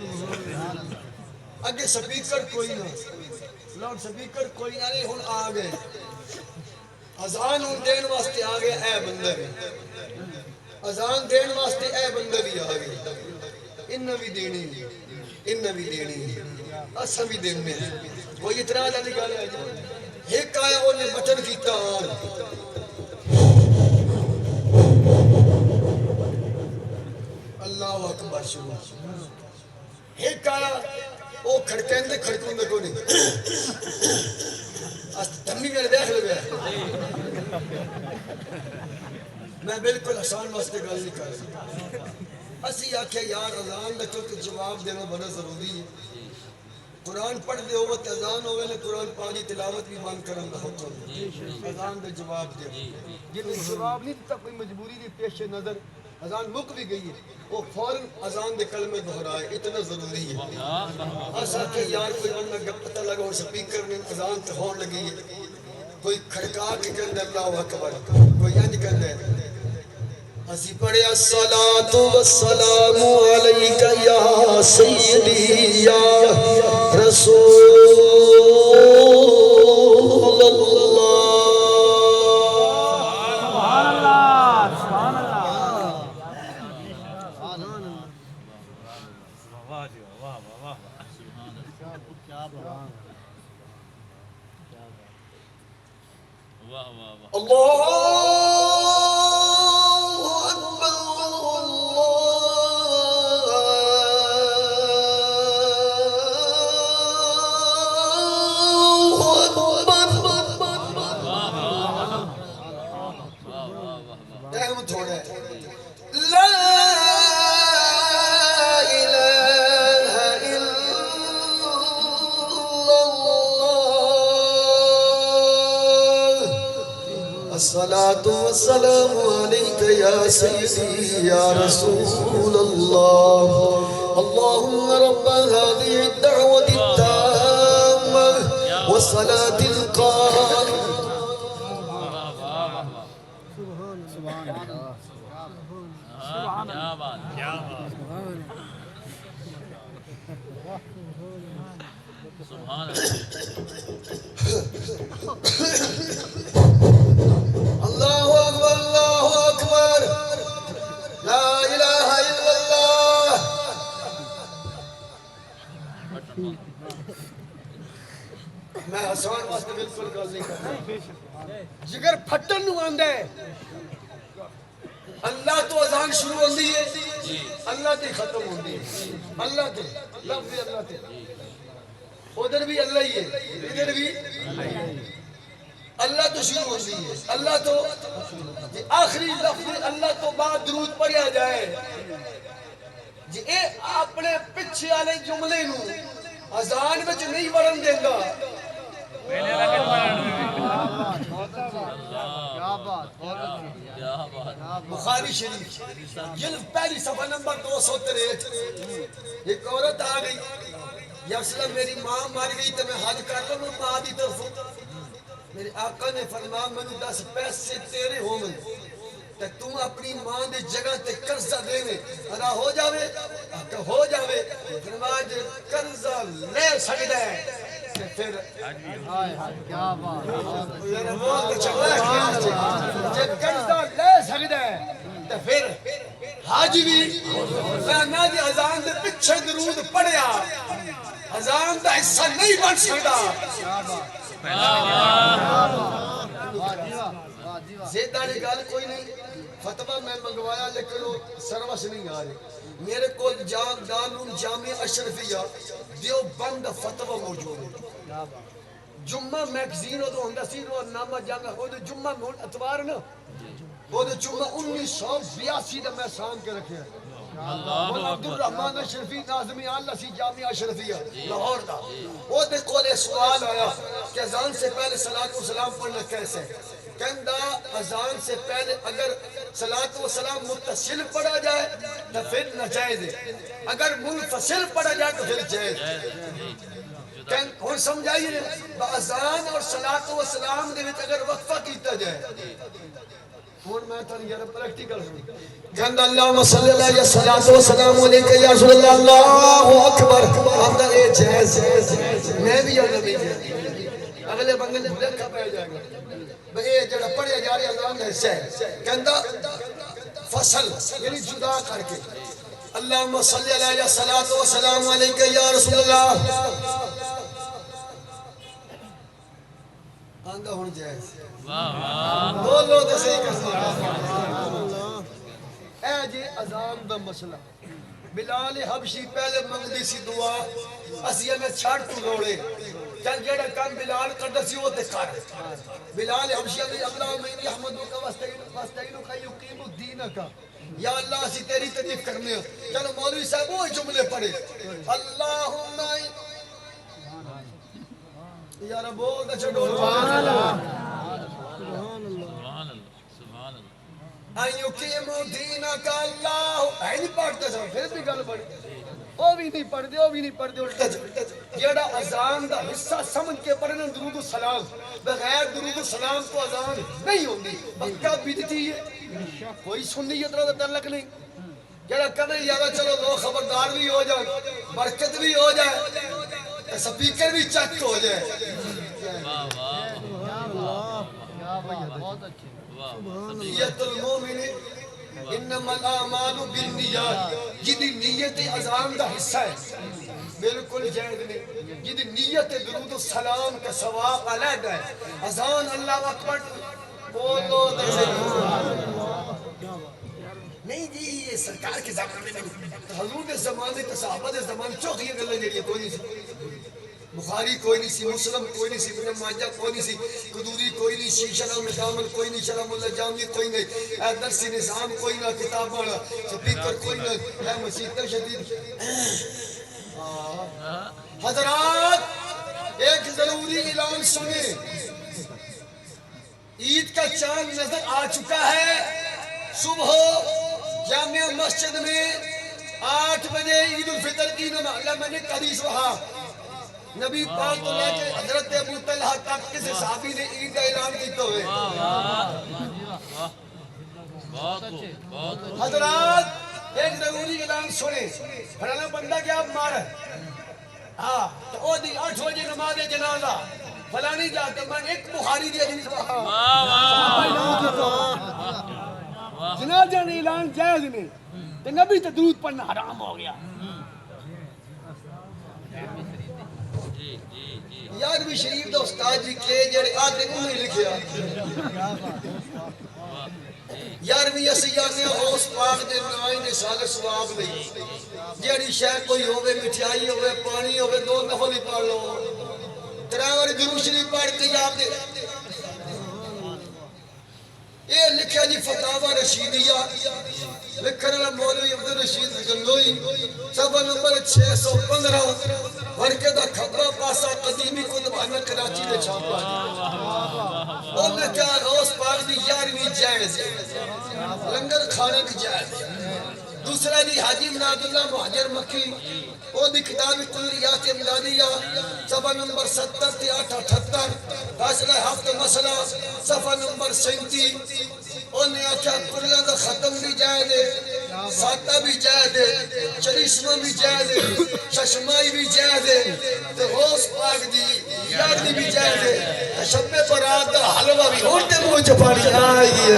اگے سپیکر کوئی نہ لاؤڈ سپیکر کوئی نہ نہیں ہن آ گئے اذان دین واسطے آ گئے اے بندے اذان دین واسطے اے بندے بھی آ گئے انہاں بھی دینی اساں بھی دینے کوئی اعتراض والی گل ہے جی ایک آیا انہیں بٹن کیتا آن اللہ اکبر شروع ایک آیا وہ کھڑکیں دے کھڑکوں دے کو نہیں دمی نہیں میرے دیکھ لے میں بالکل آسان واسطے گل نہیں کر سکتا اسی آکھے یار اذان دا کیونکہ جواب دینا بڑا ضروری ہے قرآن پڑھ دے ہوئے تے اذان ہوئے نے قرآن پانی تلاوت بھی بند کرن دا حکم اذان دے جواب دے جن نے جواب نہیں دیتا کوئی مجبوری دی پیش نظر اذان مک بھی گئی ہے وہ فوراً اذان دے کلمے دہرائے اتنا ضروری ہے ایسا کہ یار کوئی بندہ گپ پتہ لگا اور سپیکر میں اذان تے ہون لگی ہے کوئی کھڑکا کے کہندے اللہ اکبر کوئی انج کہندے اسی پڑھے الصلاۃ والسلام علیک یا سیدی یا رسول اللہ الصلاة والسلام عليك يا سيدي يا رسول الله اللهم رب هذه الدعوة التامة والصلاة القائمة الله أكبر لا إله إلا الله میں آسان واسطے بالکل گل نہیں کرتا جگر پھٹن نو آندا ہے اللہ تو اذان شروع ہوندی ہے اللہ تے ختم ہوندی ہے اللہ تے لفظ اللہ تے ادھر بھی اللہ ہی ہے ادھر بھی اللہ تو شروع ہوتی ہے اللہ تو آخری لفظ اللہ تو بعد درود پڑھیا جائے جی اے اپنے پچھے والے جملے نو اذان وچ نہیں وڑن دیندا بخاری شریف جلد پہلی صفحہ نمبر 263 ایک عورت آ گئی یا اسلام میری ماں مر گئی تو میں حج کر لوں ماں دی طرف میرے آقا نے فرمایا مجھے 10 پیسے تیرے ہوں گے تو تم اپنی ماں دی جگہ تے قرضہ دے میں ادا ہو جاوے آقا ہو جاوے فرمایا جو قرضہ لے سکتا ہے پھر کیا بات جب قرضہ لے سکتا ہے تو پھر حج بھی میں دی اذان دے پچھے درود پڑھیا اذان دا حصہ نہیں بن سکتا زیدانی گال کوئی نہیں فتوہ میں منگوایا لیکن وہ سروس نہیں آ رہے میرے کو دارالعلوم جامع اشرفیہ دیوبند فتوہ موجود ہے جمعہ میگزین وہ تو ہوندا سی وہ نامہ جامع وہ جمعہ مون اتوار نا وہ جمعہ 1982 دا میں سام کے رکھے مولانا عبدالرحمن اشرفی ناظمی اللہ سی جامع اشرفیہ لاہور دا وہ دے کولے سوال آیا کہ اذان سے پہلے صلاۃ و سلام پڑھنا کیسے کہندا اذان سے پہلے اگر صلاۃ و سلام متصل پڑھا جائے تو پھر ناجائز ہے اگر منفصل پڑھا جائے تو پھر جائز ہن سمجھائیے اذان اور صلاۃ و سلام دے وچ اگر وقفہ کیتا جائے ہن میں تھانوں یار پریکٹیکل کہندا اللہم صلی اللہ علیہ الصلوۃ والسلام علیک یا رسول اللہ اللہ اکبر آندا اے جائز میں بھی یاد نہیں اگلے بندے نے دیکھا پہ جائے گا اے جڑا پڑھیا جا رہا اذان ہے سے کہندا فصل یعنی جدا کر کے اللہم صلی اللہ علیہ الصلوۃ والسلام علیک یا رسول اللہ آندا ہن جائز بولو تو صحیح کرنا اے جی اذان دا مسئلہ بلال حبشی پہلے منگدی سی دعا اسی میں چھڑ تو روڑے چل جڑا کام بلال کردا سی وہ تے کر بلال حبشی علی اللہ میں احمد کا واستعین کا یقیم الدین کا یا اللہ اسی تیری تعریف کرنے ہو چلو مولوی صاحب وہ جملے پڑھے اللہم یا رب بول دے چھوڑو سبحان اللہ سبحان اللہ سبحان اللہ ان یقیم الدین کا اللہ ہے نہیں پڑھتے سب پھر بھی گل بڑی وہ بھی نہیں پڑھتے الٹا جیڑا اذان دا حصہ سمجھ کے پڑھنا درود السلام بغیر درود السلام تو اذان نہیں ہوندی پکا بدعتی ہے کوئی سنیت کا تعلق نہیں جیڑا کہے یار چلو لوگ خبردار بھی ہو جائیں برکت بھی ہو جائے سپیکر بھی چیک ہو جائے واہ واہ بہت اچھے واہ نیت المومن انما الاعمال بالنیات جدی نیت اذان دا حصہ ہے بالکل جائز نہیں جدی نیت درود السلام کا ثواب علیحدہ ہے اذان اللہ اکبر بولو نہیں جی یہ سرکار کے زمانے میں حضور کے زمانے کے صحابہ کے زمانے چوک یہ گلیں جڑی کوئی نہیں سی بخاری کوئی نہیں سی مسلم کوئی نہیں سی ابن ماجہ کوئی نہیں سی قدوری کوئی نہیں سی شرح مدامل کوئی نہیں شرح ملا جامی کوئی نہیں درسی نظام کوئی نہ کتاب والا سپیکر کوئی نہ مسیح شدید حضرات ایک ضروری اعلان سنیں عید کا چاند نظر آ چکا ہے صبح جامع مسجد میں 8 بجے عید الفطر کی نماز میں نے حدیث وہاں نبی پاک اللہ کے حضرت ابو طلحہ تک کسی صحابی نے عید کا اعلان کیتا ہوئے بہت اچھے بہت اچھے حضرات ایک ضروری اعلان سنیں فلانا بندہ کیا مارا ہاں تو او دی 8 بجے نماز جنازہ فلانی جاتے میں ایک بخاری دی حدیث جنازہ نے اعلان جائز نہیں تو نبی تے درود پڑھنا حرام ہو گیا یادوی شریف دا استاد جی کے جڑے آدھے انہیں لکھیا یارویں اسیانے غوث پاک دے نائن دے سال ثواب نہیں جڑی شے کوئی ہوے مٹھائی ہوے پانی ہوے 2 نفل ہی پڑھ لو تراوی درود شریف پڑھ کے آپ دے یہ لکھا جی فتاوی رشیدیہ لکھن والا مولوی عبد الرشید گنگوئی صفحہ نمبر 615 ورکے دا کھبا پاسا قدیمی کتبانہ کراچی نے چھاپا انہوں نے کہا غوث پاک دی 11ویں جائز ہے لنگر کھانے کی جائز ہے دوسرا جی حاجی مناد اللہ مہاجر مکی وہ دی کتاب کلیات امدادیہ صفحہ نمبر 70 سے 78 فاصلہ ہفت مسئلہ صفحہ نمبر 37 انہیں آکھا کلیہ دا ختم بھی جائے دے ساتہ بھی جائے دے چلیسمہ بھی جائے دے ششمائی بھی جائے دے تو غوث پاک دی یادی بھی جائے دے شب برات دا حلوہ بھی ہوتے مجھے چپاڑی آئی ہے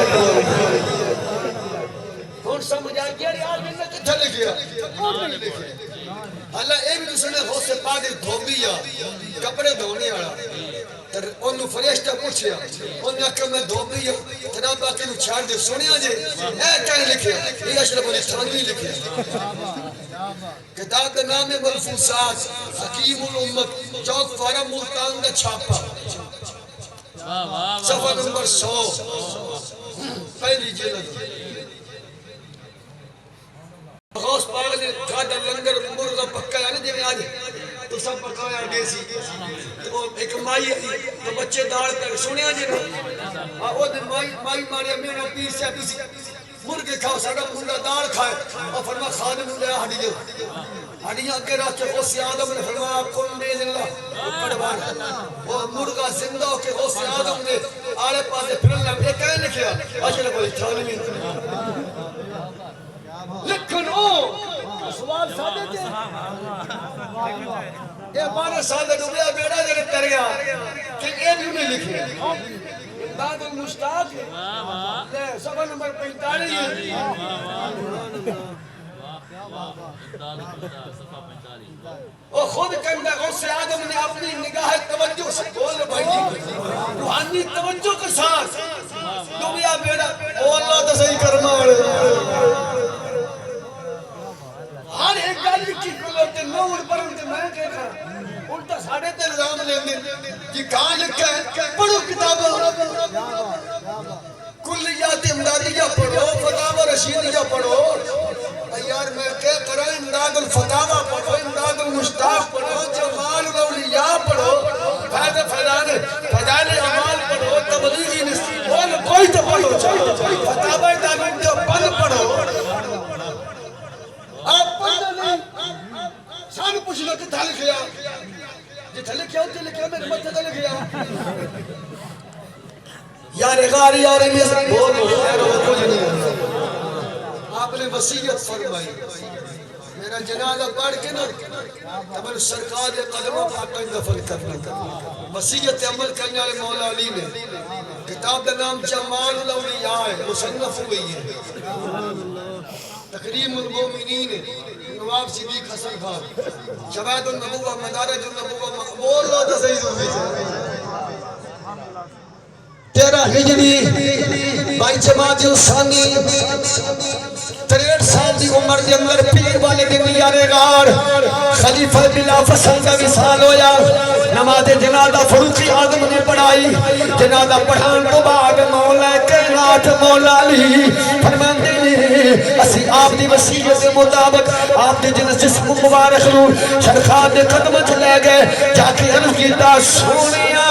اور سمجھ آئی گیا ریاض میں کتھا لکھیا اللہ اے بھی دوسرے نے غوث پاک دھوبی یا کپڑے دھونے آڑا انہوں فرشتہ پوچھیا انہوں نے کہا میں دھوبی یا جناب آکے نو چھاڑ دے سنیا جے اے کہیں لکھیا یہ اشرف علی تھانوی لکھیا کتاب کا نام ہے ملفوظات حکیم الامت چوک فارم ملتان دا چھاپا صفحہ نمبر 100 پہلی جلد غوث پاک نے کھادا لنگر مرغا پکا ہے نا جی میں آج تو سب پکایا گئے سی تو ایک مائی ہے تو بچے داڑ پر سنیا جی نا وہ دن مائی ماریا میرا پیر سے کسی مرغے کھاؤ ساڑا منڈا داڑ کھائے اور فرما خادم لیا ہڈیاں کے رکھے غوث آدم نے فرمایا کن بیز اللہ کڑوان وہ مرغا زندہ ہو کے غوث آدم نے آلے پاسے پھرن لگا یہ کہیں لکھیا اشرف علی تھانوی لکھن سوال سادے تھے یہ 12 سال کا ڈوبیا بیڑا جڑے تر گیا کہ یہ بھی انہیں لکھے امداد المشتاق صفحہ نمبر 45 وہ خود کہتا غوث آدم نے اپنی نگاہ توجہ سے بول بھائی روحانی توجہ کے ساتھ ڈوبیا بیڑا او اللہ تو صحیح کرنا ہر ایک گالی کی کلوٹے نور پرندے میں کہتا الٹا ساڑھے تے الزام لیندے جی کہاں لکھا ہے پڑھو کتابوں کلیات امدادیہ پڑھو فتاوہ رشیدیہ پڑھو یار میں کیا کرا امداد الفتاوہ پڑھو امداد المشتاق پڑھو جمال الاولیاء پڑھو فیضان جمال پڑھو تبلیغی نصیب کوئی تو پڑھو فتاوہ تعلیم جو بند پڑھو آپ پڑھنا نہیں سان پوچھ لو کہ تھا لکھیا جی تھا لکھیا ہوتے لکھیا میرے مطلب تھا لکھیا یار غاری یار میں بولو کچھ نہیں آپ نے وصیت فرمائی میرا جنازہ پڑھ کے نا تمہیں سرکار کے قدموں پر آقا دفن کرنا وصیت عمل کرنے والے مولا علی نے کتاب کا نام جمال الاولیاء ہے مصنف ہوئی ہے تکریم المومنین نواب صدیق حسن خان شواہد النبوہ مدارج النبوہ مقبول لو تو صحیح سمجھے 13 ہجری بائی جماعت الثانی 63 سال دی عمر دے اندر پیر والے دن یارے غار خلیفہ بلا فصل کا وصال ہویا نماز جنازہ فاروق اعظم نے پڑھائی جنازہ پڑھان تو بعد مولا کائنات مولا علی فرماندے نے اسی آپ دی وصیت کے مطابق آپ دے جسم مبارک نو سرکار دے قدم وچ لے گئے جا کے عرض کیتا سونیا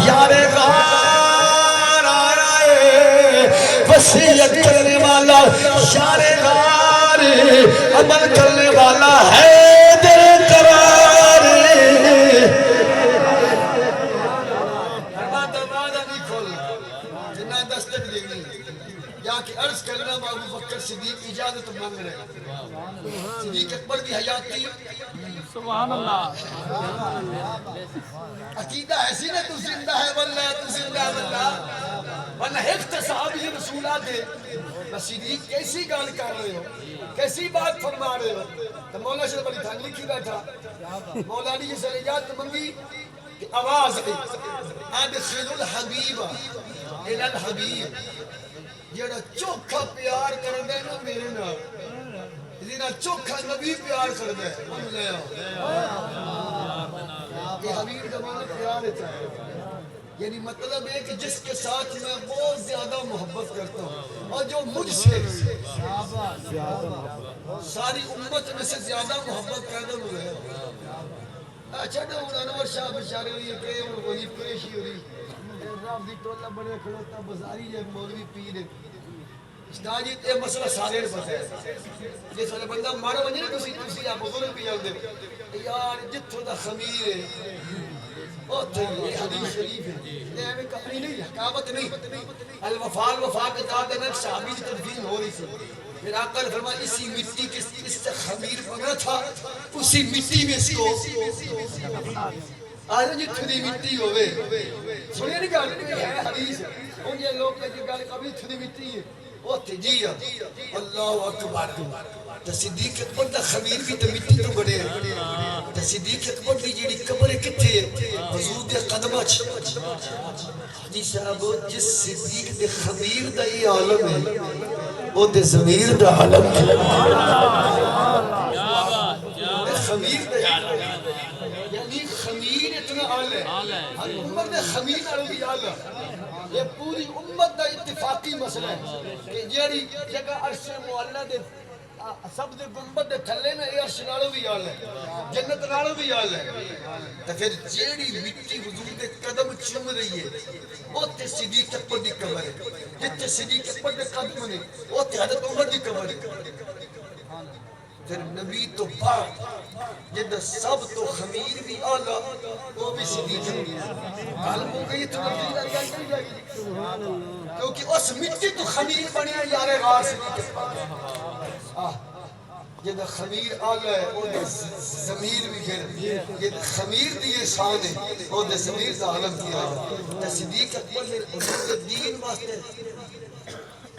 یارے غار وصیت کرنے والا شار غار عمل کرنے والا ہے دل قرار دروازہ نہیں کھولنا جنہ دستک دینی جا کے عرض کرنا ابو بکر صدیق اجازت مانگ رہے صدیق اکبر کی حیات تھی سبحان اللہ عقیدہ ایسی نہ تو زندہ ہے واللہ تو زندہ ہے واللہ ورنہ اختصاب یہ رسولات ہے صدیق کیسی گال کر رہے ہو کیسی بات فرما رہے ہو تو مولا شاہ بڑی تھانگ لکھی بیٹھا مولا علی یہ سلیجات منگی کہ آواز ہے ادخل الحبیب الى الحبیب جیڑا چوکھا پیار کر دے نا میرے نال جیڑا چوکھا نبی پیار کر دے ہم لے یہ حبیب کا معنی پیار ہے یعنی مطلب ہے کہ جس کے ساتھ میں بہت زیادہ محبت کرتا ہوں اور جو مجھ سے ساری امت میں سے زیادہ محبت کرتا ہوں اچھا نا انور شاہ بشارے ہوئی ہے کہ وہی پریشی ہوئی رافضی ٹولہ بڑے کھڑوتا بزاری جب مولوی پیر استاجی یہ مسئلہ سارے نے پتہ ہے یہ سارے بندہ مارا بنجے نا کسی آپ بزرگ بھی جاؤ دے یار جتھو دا خمیر ہے یہ حدیث شریف ہے یہ ہمیں کہانی نہیں حکاوت نہیں الوفال وفا کے داد میں صحابی کی تدفین ہو رہی تھی پھر آقا نے فرمایا اسی مٹی کے اس سے خمیر بنا تھا اسی مٹی میں اس کو آج جی تھوڑی مٹی ہوئے سنیا نہیں گالی ہے حدیث ان یہ لوگ کہ گالی کبھی تھوڑی مٹی ہے وہ تجیہ اللہ اکبر تا صدیق اکبر دا خمیر بھی تا مٹی تو بڑے تا صدیق اکبر دی جیڑی قبر کتے حضور دے قدمہ حدیث صاحب جس صدیق دے خمیر دا یہ عالم ہے وہ دے ضمیر دا عالم ہے خمیر دا یعنی خمیر اتنا عالم ہے عمر دے خمیر عالم بھی عالم یہ پوری امت دا اتفاقی مسئلہ ہے کہ جیڑی جگہ عرش معلہ دے سب دے گنبد دے تھلے میں یہ عرش نالو بھی آل ہے جنت نالو بھی آل ہے تو پھر جیڑی مٹی حضور دے قدم چم رہی ہے وہ تے صدیق اکبر دی قبر ہے جتے صدیق اکبر دے قدم نے وہ تے حضرت عمر دی قبر ہے پھر نبی تو بعد جد سب تو خمیر بھی آگا وہ بھی صدیق ہے عالم ہو گئی تو نبی دار گل کری جائے گی کیونکہ اس مٹی تو خمیر بنیا یار غار صدیق جد خمیر آگا ہے وہ دے ضمیر بھی پھر جد خمیر دی یہ شان ہے وہ دے ضمیر دا عالم کیا ہے صدیق اکبر نے حضور دین واسطے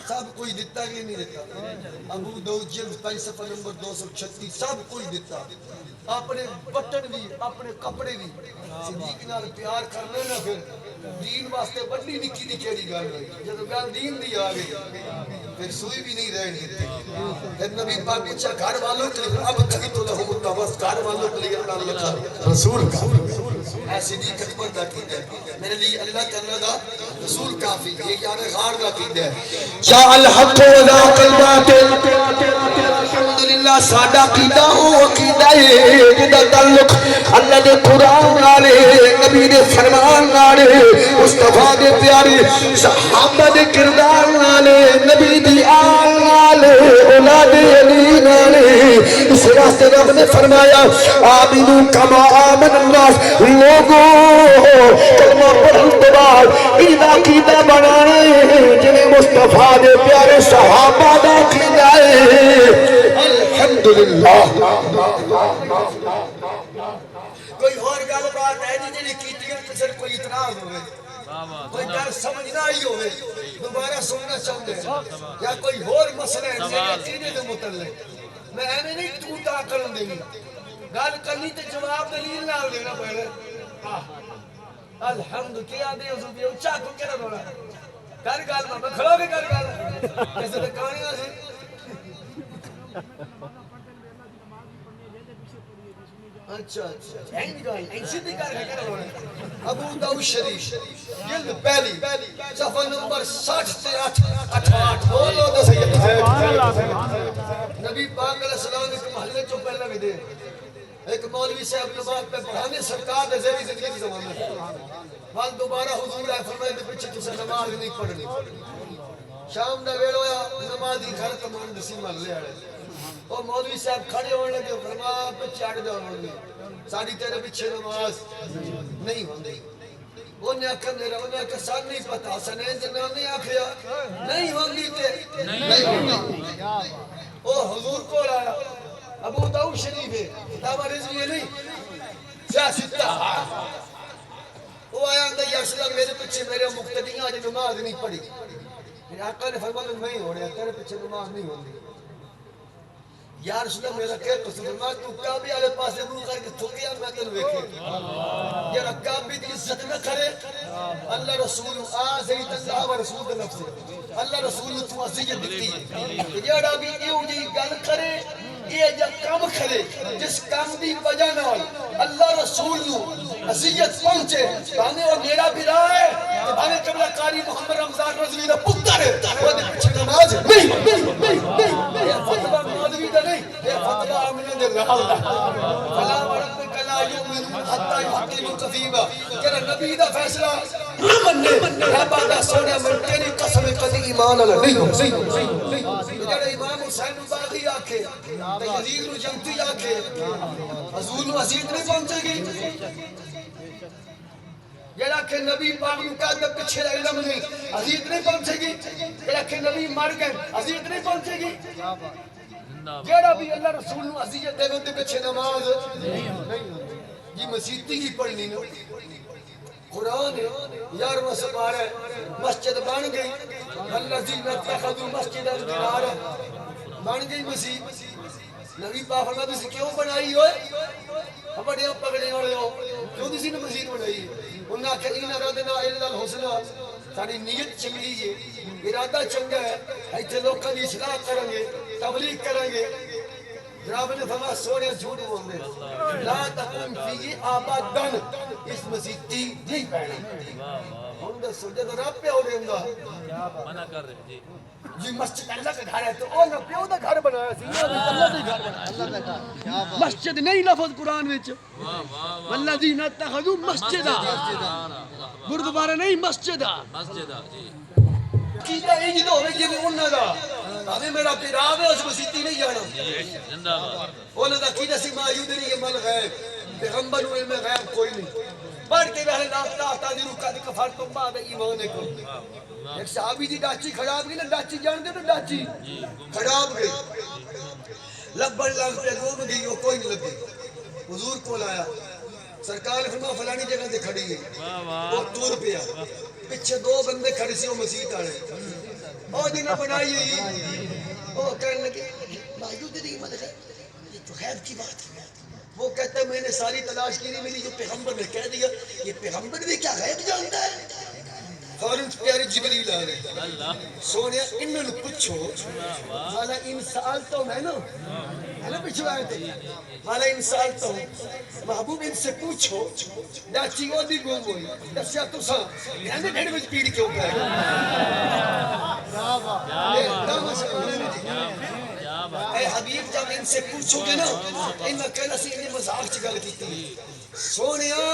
سب کوئی دیتا کہ نہیں دیتا ابو داؤد جلد 5 صفحہ نمبر 236 سب کوئی دیتا اپنے بٹن بھی اپنے کپڑے بھی صدیق نال پیار کرنے نہ پھر دین واسطے بڑی نکی دی کیڑی گل ہوئی جب گل دین دی آ گئی پھر سوئی بھی نہیں رہن دیتی پھر نبی پاک پوچھا گھر والوں کے لیے اب تک تو لہو متوس گھر والوں کے لیے اللہ لکھا رسول کا ایسی صدیق اکبر دا عقیدہ ہے میرے لیے اللہ تعالیٰ دا رسول کافی یہ یعنی غار دا عقیدہ ہے جا الحق ولا الباطل الحمدللہ ساڈا عقیدہ ہو عقیدہ ہے جدا تعلق اللہ دے قرآن نالے نبی دے فرمان نالے مصطفیٰ دے پیارے صحابہ دے کردار نالے نبی دی آل نالے اولاد علی نالے اس راستے رب نے فرمایا آمینو کما آمن الناس لوگوں کلمہ پڑھن کے بعد ان عقیدہ بنانے جنہیں مصطفیٰ دے پیارے صحابہ دا عقیدہ ہے الحمدللہ کوئی اور گل بات ہے جی جی کیتی ہے کسی کوئی اعتراض ہوئے کوئی گل سمجھ نہ آئی ہوئے دوبارہ سننا چاہتے ہیں یا کوئی اور مسئلہ ہے میرے عقیدے کے متعلق میں ایویں نہیں تو تا کرن دینی گل کرنی تے جواب دلیل نال دینا پہلے الحمد کیا دے حضور بھی اونچا کو کہنا بولا کر گل میں کھڑو کے کر گل کیسے تے کہانیاں سی اچھا اچھا این گل این سیدھی کر کے کہنا بولا ابو داؤد شریف جلد پہلی صفحہ نمبر 60 سے 68 بولو تو سید نبی پاک علیہ السلام ایک محلے چوں پہلے بھی دے ایک مولوی صاحب نماز پہ پڑھانے سرکار دے زیری زندگی زمانے وال دوبارہ حضور آئے فرمائے دے پیچھے تسے نماز نہیں پڑھنی شام دا ویل ہویا نماز دی گھر تمان دسی مر لے آڑے وہ مولوی صاحب کھڑے ہونے لگے فرمایا پیچھے آڑ جاؤ ہونے ساڑھی تیرے پیچھے نماز نہیں ہوندی انہیں آکھا میرا انہیں آکھا ساتھ نہیں پتا حسنین جنان نہیں آکھیا نہیں ہوندی تے نہیں ہوندی وہ حضور کو آیا ابو داؤد شریف ہے کتاب رضوی نہیں سیاستہ وہ آیا اندر یا رسول اللہ میرے پیچھے میرے مقتدیاں آج نماز نہیں پڑھی میرے آقا نے فرمایا نہیں ہو رہا تیرے پیچھے نماز نہیں ہوندی یا رسول اللہ میرا کہ قصد اللہ تو کعبے والے پاسے منہ کر کے تھکیا میں تن ویکھے یا کعبے دی عزت نہ کرے اللہ رسول آزیت اللہ و رسول دے نفس اللہ رسول تو عزیت دیتی ہے جڑا بھی ایو جی گل کرے یہ جا کام کرے جس کام دی وجہ نال اللہ رسول نو عزیت پہنچے بانے اور میرا بھی راہ ہے بانے قبلہ قاری محمد رمضان رضوی دا پتر ہے وہ دے پیچھے نماز نہیں یہ فتوہ مولوی دا نہیں یہ فتوہ آمنہ دے رہا فلا وربک لا یؤمنون حتی یحکموک فیما کہ نبی دا فیصلہ نہ مننے رب دا سونے من تیری قسم کدی ایمان اللہ نہیں ہو جڑا امام حسین باغی آکھے تے یزید نو جنتی آکھے حضور نو عزیز نہیں پہنچے گی جڑا کہ نبی پاک نو کہا تے پیچھے علم نہیں عزیز نہیں پہنچے گی جڑا کہ نبی مر گئے عزیز نہیں پہنچے گی جڑا بھی اللہ رسول نو عزیت دے تے پیچھے نماز نہیں جی مسیتی کی پڑھنی نو قرآن یارویں سپارہ مسجد بن گئی الذین اتخذوا مسجدا ضرارا بن گئی مسجد نبی پاک فرمایا تسی کیوں بنائی ہوئے بڑے پگڑے والے ہو کیوں تسی نے مسجد بنائی انہاں کہ ان ردنا الا الحسنى ساری نیت چنگی ہے ارادہ چنگا ہے ایتھے لوکاں دی اصلاح کریں گے تبلیغ کریں گے رب نے فرمایا سونے جھوٹ بولنے لا تقم فی ابدا اس مسجد کی نہیں پڑھنا ہن دے سجدہ رب پہ ہو رہندا منع کر رہے جی جی مسجد اللہ کا گھر ہے تو او نہ پیو دا گھر بنایا سی اللہ دا گھر بنایا اللہ دا گھر مسجد نہیں لفظ قرآن وچ واہ واہ والذین اتخذوا مسجدا گردوارا نہیں مسجد جی کیتا انج دو ہوے جے انہاں دا ہمیں میرا پیراو ہے اس مسجد نہیں جانا زندہ باد انہاں دا کیتا سی موجود نہیں یہ مل غیب پیغمبر نو علم غیب کوئی نہیں پڑھ کے رہے لا تعذروا قد کفرتم بعد ایمانکم ایک صحابی دی ڈاچی خراب گئی نا ڈاچی جانتے تو ڈاچی خراب گئی لبن لگ پہ گوم گئی وہ کوئی نہیں لگی حضور کو لایا سرکار فرما فلانی جگہ سے کھڑی ہے وہ دور پہ پیچھے دو بندے کھڑے سی وہ مسجد آڑے اور جنہ بنائی ہے وہ کہنے لگے موجود نہیں مدد ہے یہ تو غیب کی بات ہے وہ کہتا ہے میں نے ساری تلاش کی نہیں ملی، یہ پیغمبر نے کہہ دیا، یہ پیغمبر بھی کیا غیب جانتا ہے؟ فوراً پیارے جبریل آ گئے، اللہ سونے انہوں نے پوچھو حالا ان سال تو میں نا ہے نا پچھوائے تھے، حالا ان سال تو محبوب ان سے پوچھو ڈاچی وہ بھی گم ہوئی دسیا تو ساں یعنی ڈھڑ بچ پیڑ کیوں پہ اے حبیب جب ان سے پوچھو گے نا انہاں کہنا سی انہیں مذاق چگل کی تھی، سونیا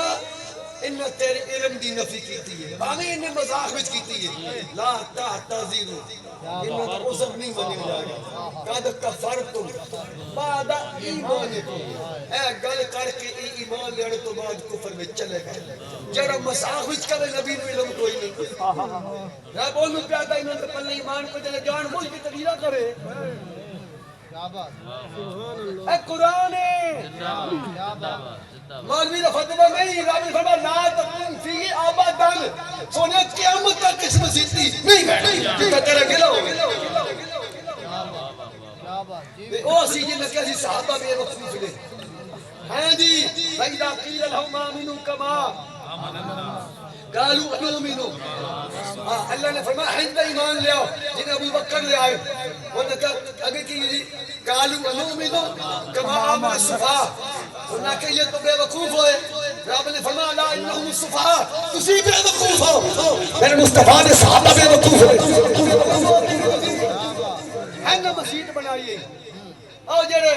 انہاں تیرے علم دی نفی کیتی ہے، باویں انہیں مذاق وچ کیتی ہے، لا تعتذروا انہاں کا عذر نہیں منے جائے گا، قد کفرتم بعد ایمانکم، اے گل کر کے ایمان لینے تو بعد کفر میں چلے گئے، جڑا مذاق وچ کرے نبی نو علم کوئی نہیں، رب بولو پیادا انہاں تے پلے ایمان کو جلے جان بول کے تغیرہ کرے، اے قرآن ہے مولوی کا فتویٰ نہیں، رب نے فرمایا لا تکن فی ابداً، سونے قیامت تک اس مسیحی نہیں بیٹھے تو تیرے گلہ ہو گئے، او سیجی نے کہا سی صحابہ بے وقوف لے ہاں جی فَإِذَا قِيلَ لَهُمْ آمِنُوا كَمَا قالوا نؤمن، اللہ نے فرمایا ہند ایمان لے آؤ جنہیں ابو بکر لے آئے، انہوں نے کہا اگر کہ یہ قالوا نؤمن كما آمن السفہاء، انہوں نے کہا یہ تو بے وقوف ہوئے، رب نے فرمایا لا انہم السفہاء، تسی بے وقوف ہو، میرے مصطفیٰ نے صحابہ بے وقوف ہوئے، ہم نے مسجد بنائیے اور جڑے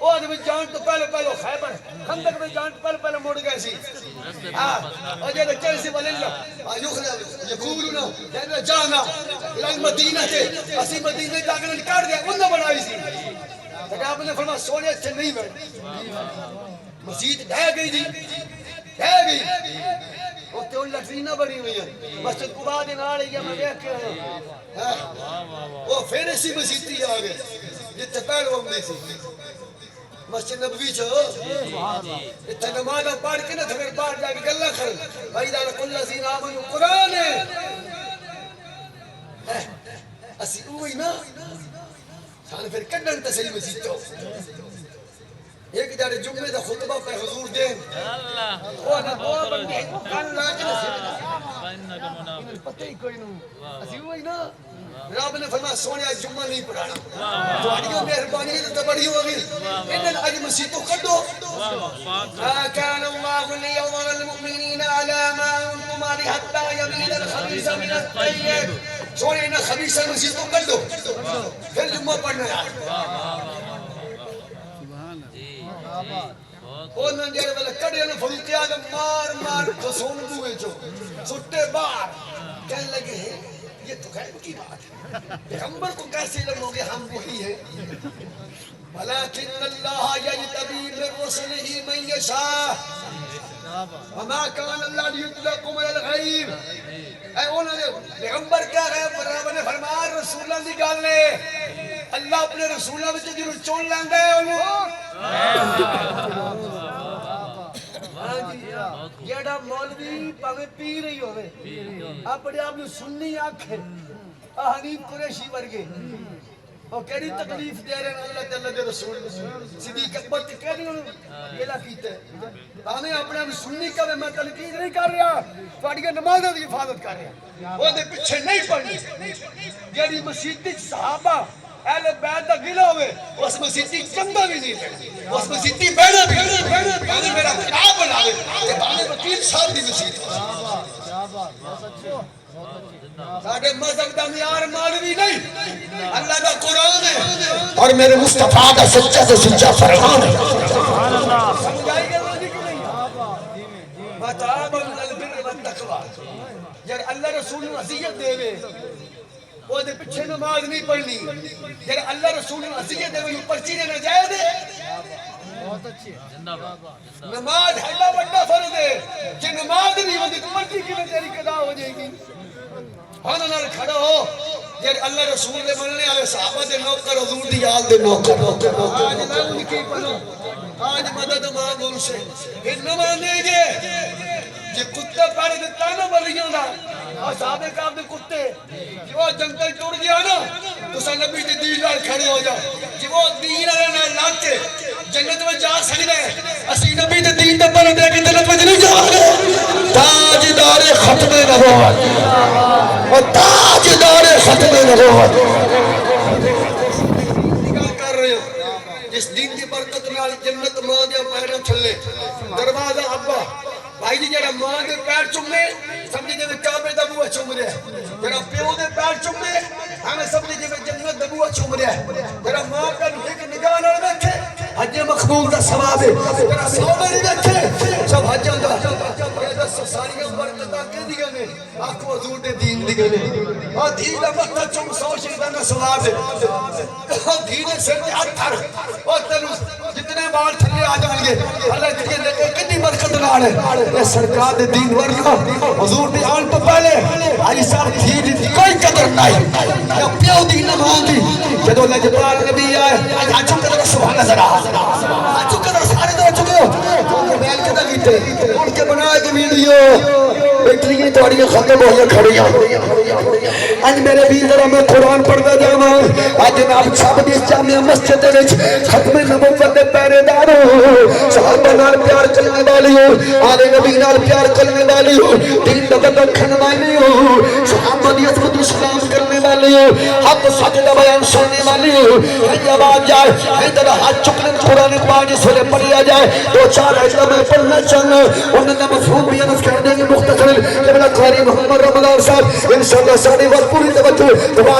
وہ آدمی جان تو پہلے خیبر خندق میں جان تو پہلے موڑ گئے سی، اور جب چل سی وللہ یقولونا جانا جانا الان مدینہ کے اسی مدینہ جاگرہ نکار دیا انہوں بنائی سی، لیکن آپ نے فرمایا سونے اچھے نہیں بیٹھ، مسجد ڈھہ گئی جی ڈھہ گئی، وہ تو لٹرینہ بنی ہوئی ہے، مسجد قباء دن آ رہی ہے میں دیکھ کے آیا، وہ پھر اسی مسجدی آ گئے جتے پہلے ہوں گئی سی مسجد نبوی چھو اتھا نمازہ پڑھ کے نا تھوڑے باہر جا کے گلہ کھر وَإِذَا لَقُوا الَّذِينَ آمَنُوا قرآن ہے اسی اوہی نا سانے پھر کڈن تسلی مسجد تو ایک جارے جمعے دا خطبہ پہ حضور دیں وہ نا دعا بندی کن لاکھ نسی پتہ ہی کوئی نو اسی اوہی نا رب نے فرمایا سونیا جمعہ نہیں پڑھانا تو آڑیوں مہربانی تو بڑی ہوگی انہاں آج مسیح تو کٹو ما كان الله ليظهر المؤمنين على ما انتم عليه حتى يميز الخبيث من الطيب، سونیا انہاں خبیث مسیح تو کٹو پھر جمعہ پڑھنا ہے، انہاں جڑے والے کڑے نے فاروق اعظم مار مار خسون بوئے جو سٹے باہر کہنے لگے ہیں یہ تو غیب کی بات ہے، پیغمبر کو کیسے علم ہوگے ہم وہی ہیں، وَلَكِنَّ اللَّهَ يَجْتَبِي مِن رُّسُلِهِ مَن يَشَاءُ وَمَا كَانَ اللَّهُ لِيُطْلِعَكُمْ عَلَى الْغَيْبِ، اے انہوں نے پیغمبر کیا غیب، رب نے فرمایا رسولہ دی گل ہے، اللہ اپنے رسولہ میں جنہوں چون لیندا ہے انہوں جیڑا مولوی پاوے پی رہی ہوئے اپنے آپ نے سننی آنکھیں حنیف قریشی ورگے اور کہنی تکلیف دے رہے ہیں اللہ تعالیٰ دے رسول صدیق اکبر کے کہنی انہوں یہ نہ کیتے ہمیں اپنے آپ سننی کا میں تنقید نہیں کر رہا فاڑیاں نمازوں کی حفاظت کر رہا وہ دے پیچھے نہیں پڑھنی جیڑی مسیحی صحابہ اہل بیت دا گلہ ہوئے اس مسیحی چندہ بھی نہیں لے اس مسیحی بیڑا بھی نہیں بانے میرا کتاب بناوے کہ بانے وکیل صاحب دی مسیحی ساڑھے مذہب دا معیار مولوی نہیں اللہ دا قرآن ہے اور میرے مصطفیٰ دا سچا سے سچا فرمان ہے سمجھائی گئے مانی کی نہیں وَتَعَابَ مِنَ الْبِرِّ وَالتَّقْوَى جب اللہ رسول عزیت دے وے وہ دے پچھے نماز نہیں پڑھنی جب اللہ رسول عزیت دے وے یہ پرچی دینا جائے دے نماز ہلا بڑا فرض ہے کہ نماز نہیں ہوتی تو مرضی کی میں تیری قضا ہو جائے گی ہاں نال کھڑا ہو جب اللہ رسول دے مننے والے صحابہ دے نوکر حضور دی آل دے نوکر آج نال نکی پڑھو آج مدد مانگ ان سے پھر نہ مانے گے جی کتے پڑھ دیتا نا ولیوں دا اور صحابہ کرام دے کتے جی وہ جنگل ٹوٹ گیا نا تو سا نبی دے دین نال کھڑے ہو جاؤ جی وہ دین والے نال لگ کے جنت میں جا سکدا ہے اسی نبی دے دین تے بن دے کے جنت میں نہیں جا سکدے تاجدار ختم نبوت اور تاجدار ختم نبوت کر رہے ہو جس دین دی برکت نال جنت ماں دے پیراں تھلے دروازہ ابا بھائی جی جڑا ماں دے پیر چومے سمجھے جے کعبے دا بوہ چوم رہا ہے جڑا پیو دے پیر چومے ہمیں سمجھے جے جنت دا بوہ چوم رہا ہے جڑا ماں کا ایک نگاہ نال ویکھے حج مقبول دا ثواب ہے جڑا صحابہ نے ویکھے سب حج دا ساری برکتاں کیندیاں نے آکھو حضور دے دین دی گل ہے دین دا متھا چوم 100 شہیداں دا ثواب ہے دین دے سر تے ہاتھ دھر او تینوں جتنے بال تھلے آ جان گے اللہ دی کتنی برکت نال ہے اے سرکار دے دین ورگا حضور دے آن تو پہلے آئی صاحب دین دی کوئی قدر نہیں یا پیو دی نمان دی جدو لجبال نبی آئے آج قدر سبحان ذرا آج قدر سارے دو چکے ہو بیل کے دلیتے ان کے بنائے کی ویڈیو بیٹریاں توڑی ختم ہوئی کھڑیاں آج میرے بھی ذرا میں قرآن پڑھتا جاؤں آج جناب سب دیس جامعہ مسجد دے ختم نبوت دے پہرے دارو صحابہ نال پیار کرنے والی ہو آل نبی نال پیار کرنے والی ہو دین دا رکھنے والی ہو صحابہ دی عظمت و سلام کرنے والی ہو حق سچ دا بیان سننے والی ہو ہی آواز جائے ہی طرح ہاتھ چکنے قرآن پاک اس ویلے پڑھیا جائے دو چار ایسا میں پڑھنا چاہنا انہوں نے مفہوم بھی انس کر دیں گے مختصر جبنا قاری محمد رمضان صاحب انشاءاللہ ساری وقت پوری توجہ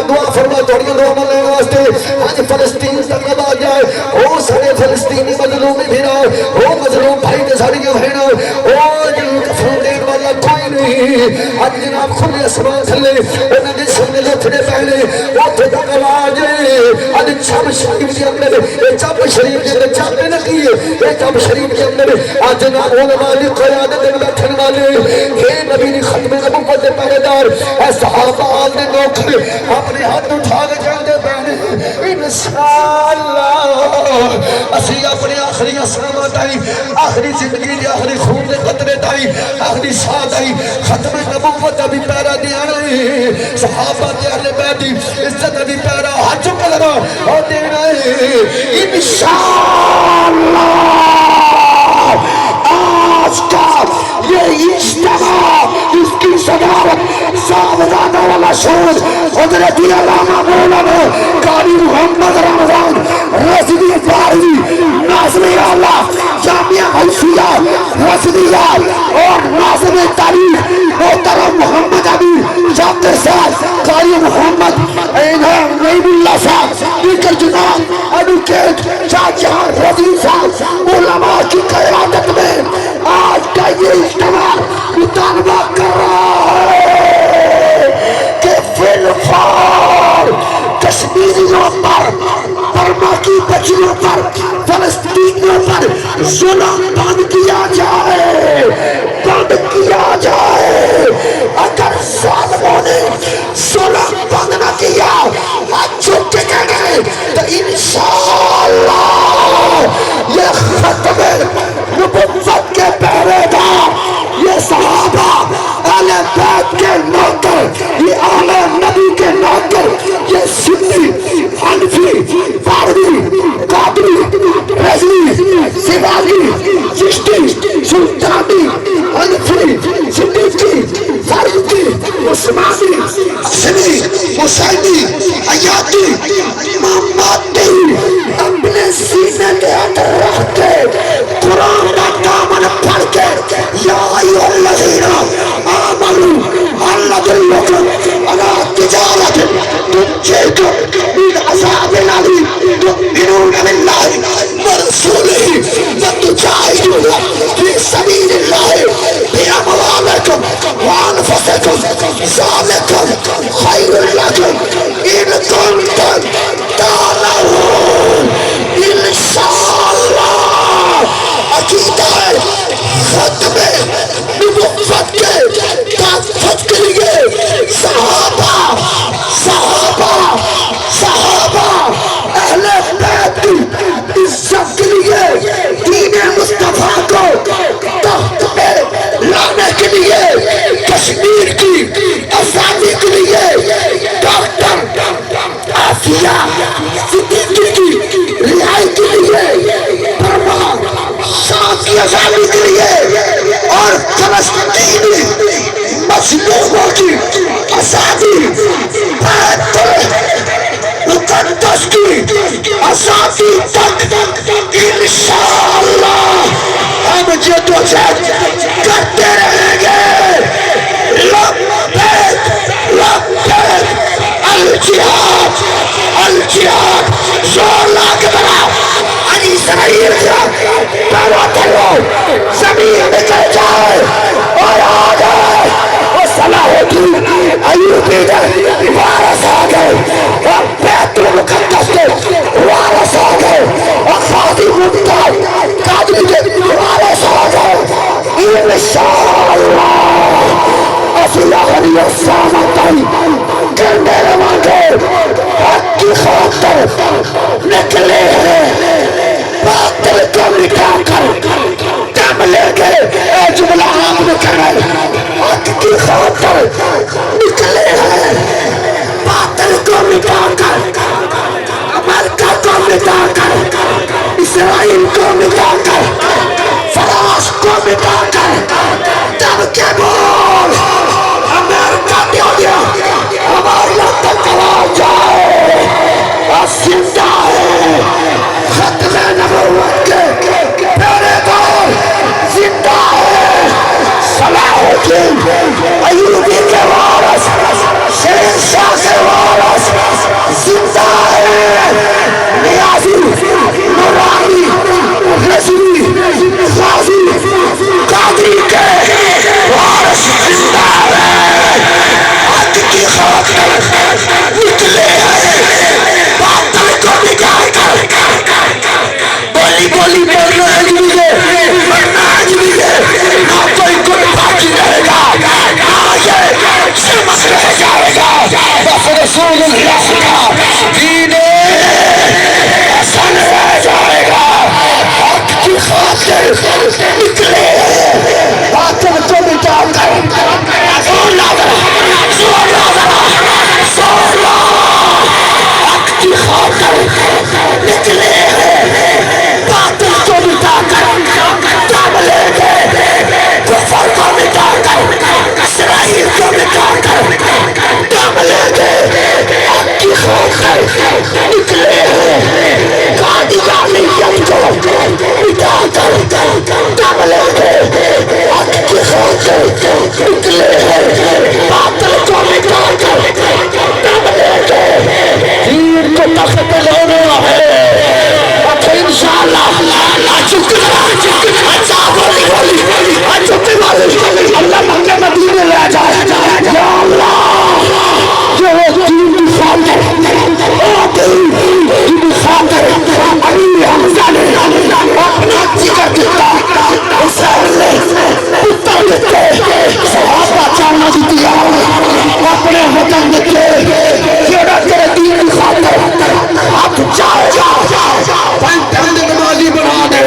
دعا فرما توڑیاں دعا ملنے واسطے آج فلسطین تک آواز جائے او سارے فلسطینی مظلومی بھینا او مظلوم بھائی دے ساری بھینا او جن کفروں دین والا کوئی نہیں آج جناب کھلے اسمان تھلے انہوں نے سامنے لوٹنے پہلے وہ تو تک آواز آج چب شریف کے اندر چب شریف کے اندر چب نے کیے چب شریف کے اندر آج جناب علماء دی قیادت میں بیٹھنے والے اے نبی نے ختم نبوت دے پہرے دار اے صحابہ آل دے نوکر اپنے ہاتھ اٹھا کے جاندے پہنے انشاءاللہ اسی اپنے آخری اسلامات آئی آخری زندگی دی آخری خون دے قطرے تائی آخری ساتھ آئی ختم نبوت ابھی پیرا دیا رہے صحابہ دے اہل بیٹی عزت ابھی پیرا ہاتھ چکا لگا اور دینا ہے انشاءاللہ آج کا یہ اجتماع اس کی صدارت صاحبزادہ والا شہر حضرت علامہ مولانا قاری محمد رمضان رشدی فارسی ناظم اعلیٰ جامعہ حیثیہ رشدیہ اور ناظم تاریخ محترم محمد عبیر شاکر صاحب قاری محمد نعیم اللہ صاحب دیگر جناب ایڈوکیٹ شاہ جہاں رضی صاحب علماء کی قیادت میں آج کا یہ اجتماع مطالبہ کر رہا ہے کہ فی الفور کشمیریوں پر برما کی بچیوں پر فلسطینیوں پر ظلم بند کیا جائے بند کیا جائے اگر ظالموں نے ظلم بند نہ کیا آج چھپ کے کہنے تو انشاءاللہ یہ ختم نبوت کے پہرے دار یہ صحابہ اہل بیت کے نوکر یہ اہل نبی کے نوکر یہ سنی حنفی فاروی قادری رضوی سوالی چشتی سلطانی حنفی صدیقی فاروقی عثمانی حسنی حسینی حیاتی امام مہدی اپنے سینے کے اندر رکھ کے قرآن کا دامن پڑھ کے یا ایھا الذین آمنوا ہل ادلکم علی تجارۃ تنجیکم من عذاب علیم تؤمنون باللہ ورسولہ وتجاہدون فی سبیل اللہ باموالکم وانفسکم ذالکم خیر لکم تک انشاءاللہ ہم جدوجہد کرتے رہیں گے. لبیک لبیک الجہاد الجہاد. زور لا کے بنا علی اسرائیل کا پیرا کرو زمین نکل جائے اور آ جائے. وہ صلاح الدین ایوبی نے وارث آ گئے اور بیت المقدس کے وارث آ گئے اور خادی ممتاز قادری کے وارث آ گئے. انشاءاللہ افلاحنی السامتائی کرنے روانگے حق کی خاطر نکلے ہیں. باطل کو مٹا کر دم لے گئے. اے جملہ آپ نے کرے حق کی خاطر نکلے ہیں. باطل کو مٹا کر امریکہ کو مٹا کر اسرائیل کو مٹا کر فرانس کو مٹا کر دم کے بول امریکہ دیا دیا ہماری لطہ کرا جائے. زندہ ہے ختم نبوت کے پیرے دار زندہ ہے. صلاح الدین ایوبی کے وارث شیر شاہ کے وارث زندہ ہے. نیازی نورانی رضوی غازی قادری کے وارث زندہ ہے. حق کی خاطر نکلے ہیں. باطل کو نکال کر بولی بولی بولنا اجمیے مرنا اجمیے. نہ کوئی گل باقی رہے گا نہ یہ سمت رہ جائے گا. بس رسول اللہ کا دین حسن رہ جائے گا. حق کی خاطر نکلے ہیں. باطل کو مٹا کر زور لا زور لا زور لا حق کی خاطر نکلے ہیں. باطل کو مٹا کر دم لے گئے. کفر کو مٹا کر اسرائیل کو مٹا کر دم لے گئے. حق کی خاطر نکلے ہیں. قادیانیت کو مٹا کر دم لے گئے. حق کی خاطر نکلے ہیں. باطل کو مٹا کر دم لے گئے. دین کو تخت لینا ہے انشاءاللہ. اللہ منگے مدینے لے جائے. یا اللہ جو دین کی خاطر دین کی خاطر علی حمزہ نے اپنا جگر دیتا حسین نے پتر دیتے صحابہ چاہنا دیا اپنے وطن دیتے. جڑا تیرے دین کی خاطر آپ جائے نمازی بنا دے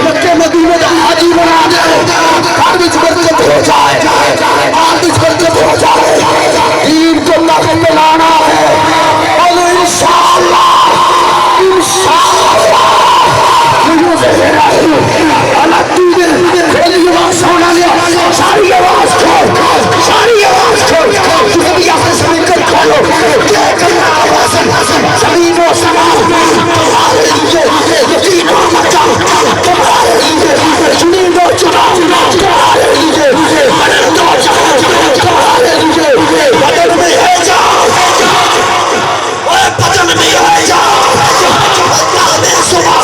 مکے مدینے کا حاجی بنا دے. ہر بچ برکت ہو جائے ہر بچ برکت ہو جائے. دین کو طاقت میں لانا ہے. اور انشاءاللہ انشاءاللہ ساری آواز کھول ساری آواز کھول کھولو زمین و سماء تمہارے لیے یقین و مکہ تمہارے لیے جنین و چنا تمہارے لیے مدد و جہاں تمہارے لیے بدن میں ہے جان بدن میں ہے جان اللہ نے صبح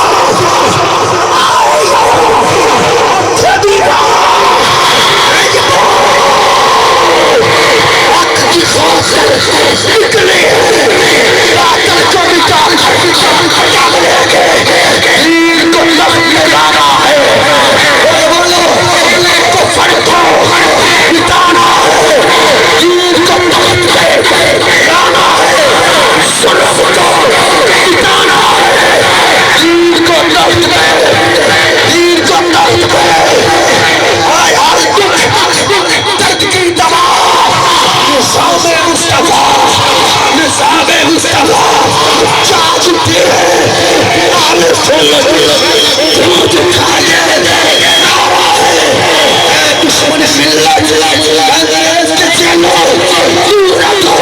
نکلے باطل کو مٹا کر دم لے گئے. دین کو تخت میں لانا ہے. کفر کو مٹانا ہے. دین کو تخت میں لانا ہے. ظلم کو مٹانا ہے. دین کو تخت میں دین کو تخت میں ہر دکھ درد کی دوا نظام مصطفیٰ نظام مصطفیٰ چاہتے ہیں. آل فلک دودھ کھانے نعرہ ہے. دشمن ملت انگریز کے چلو دور رکھو.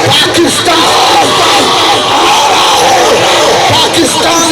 پاکستان آ رہا ہے. پاکستان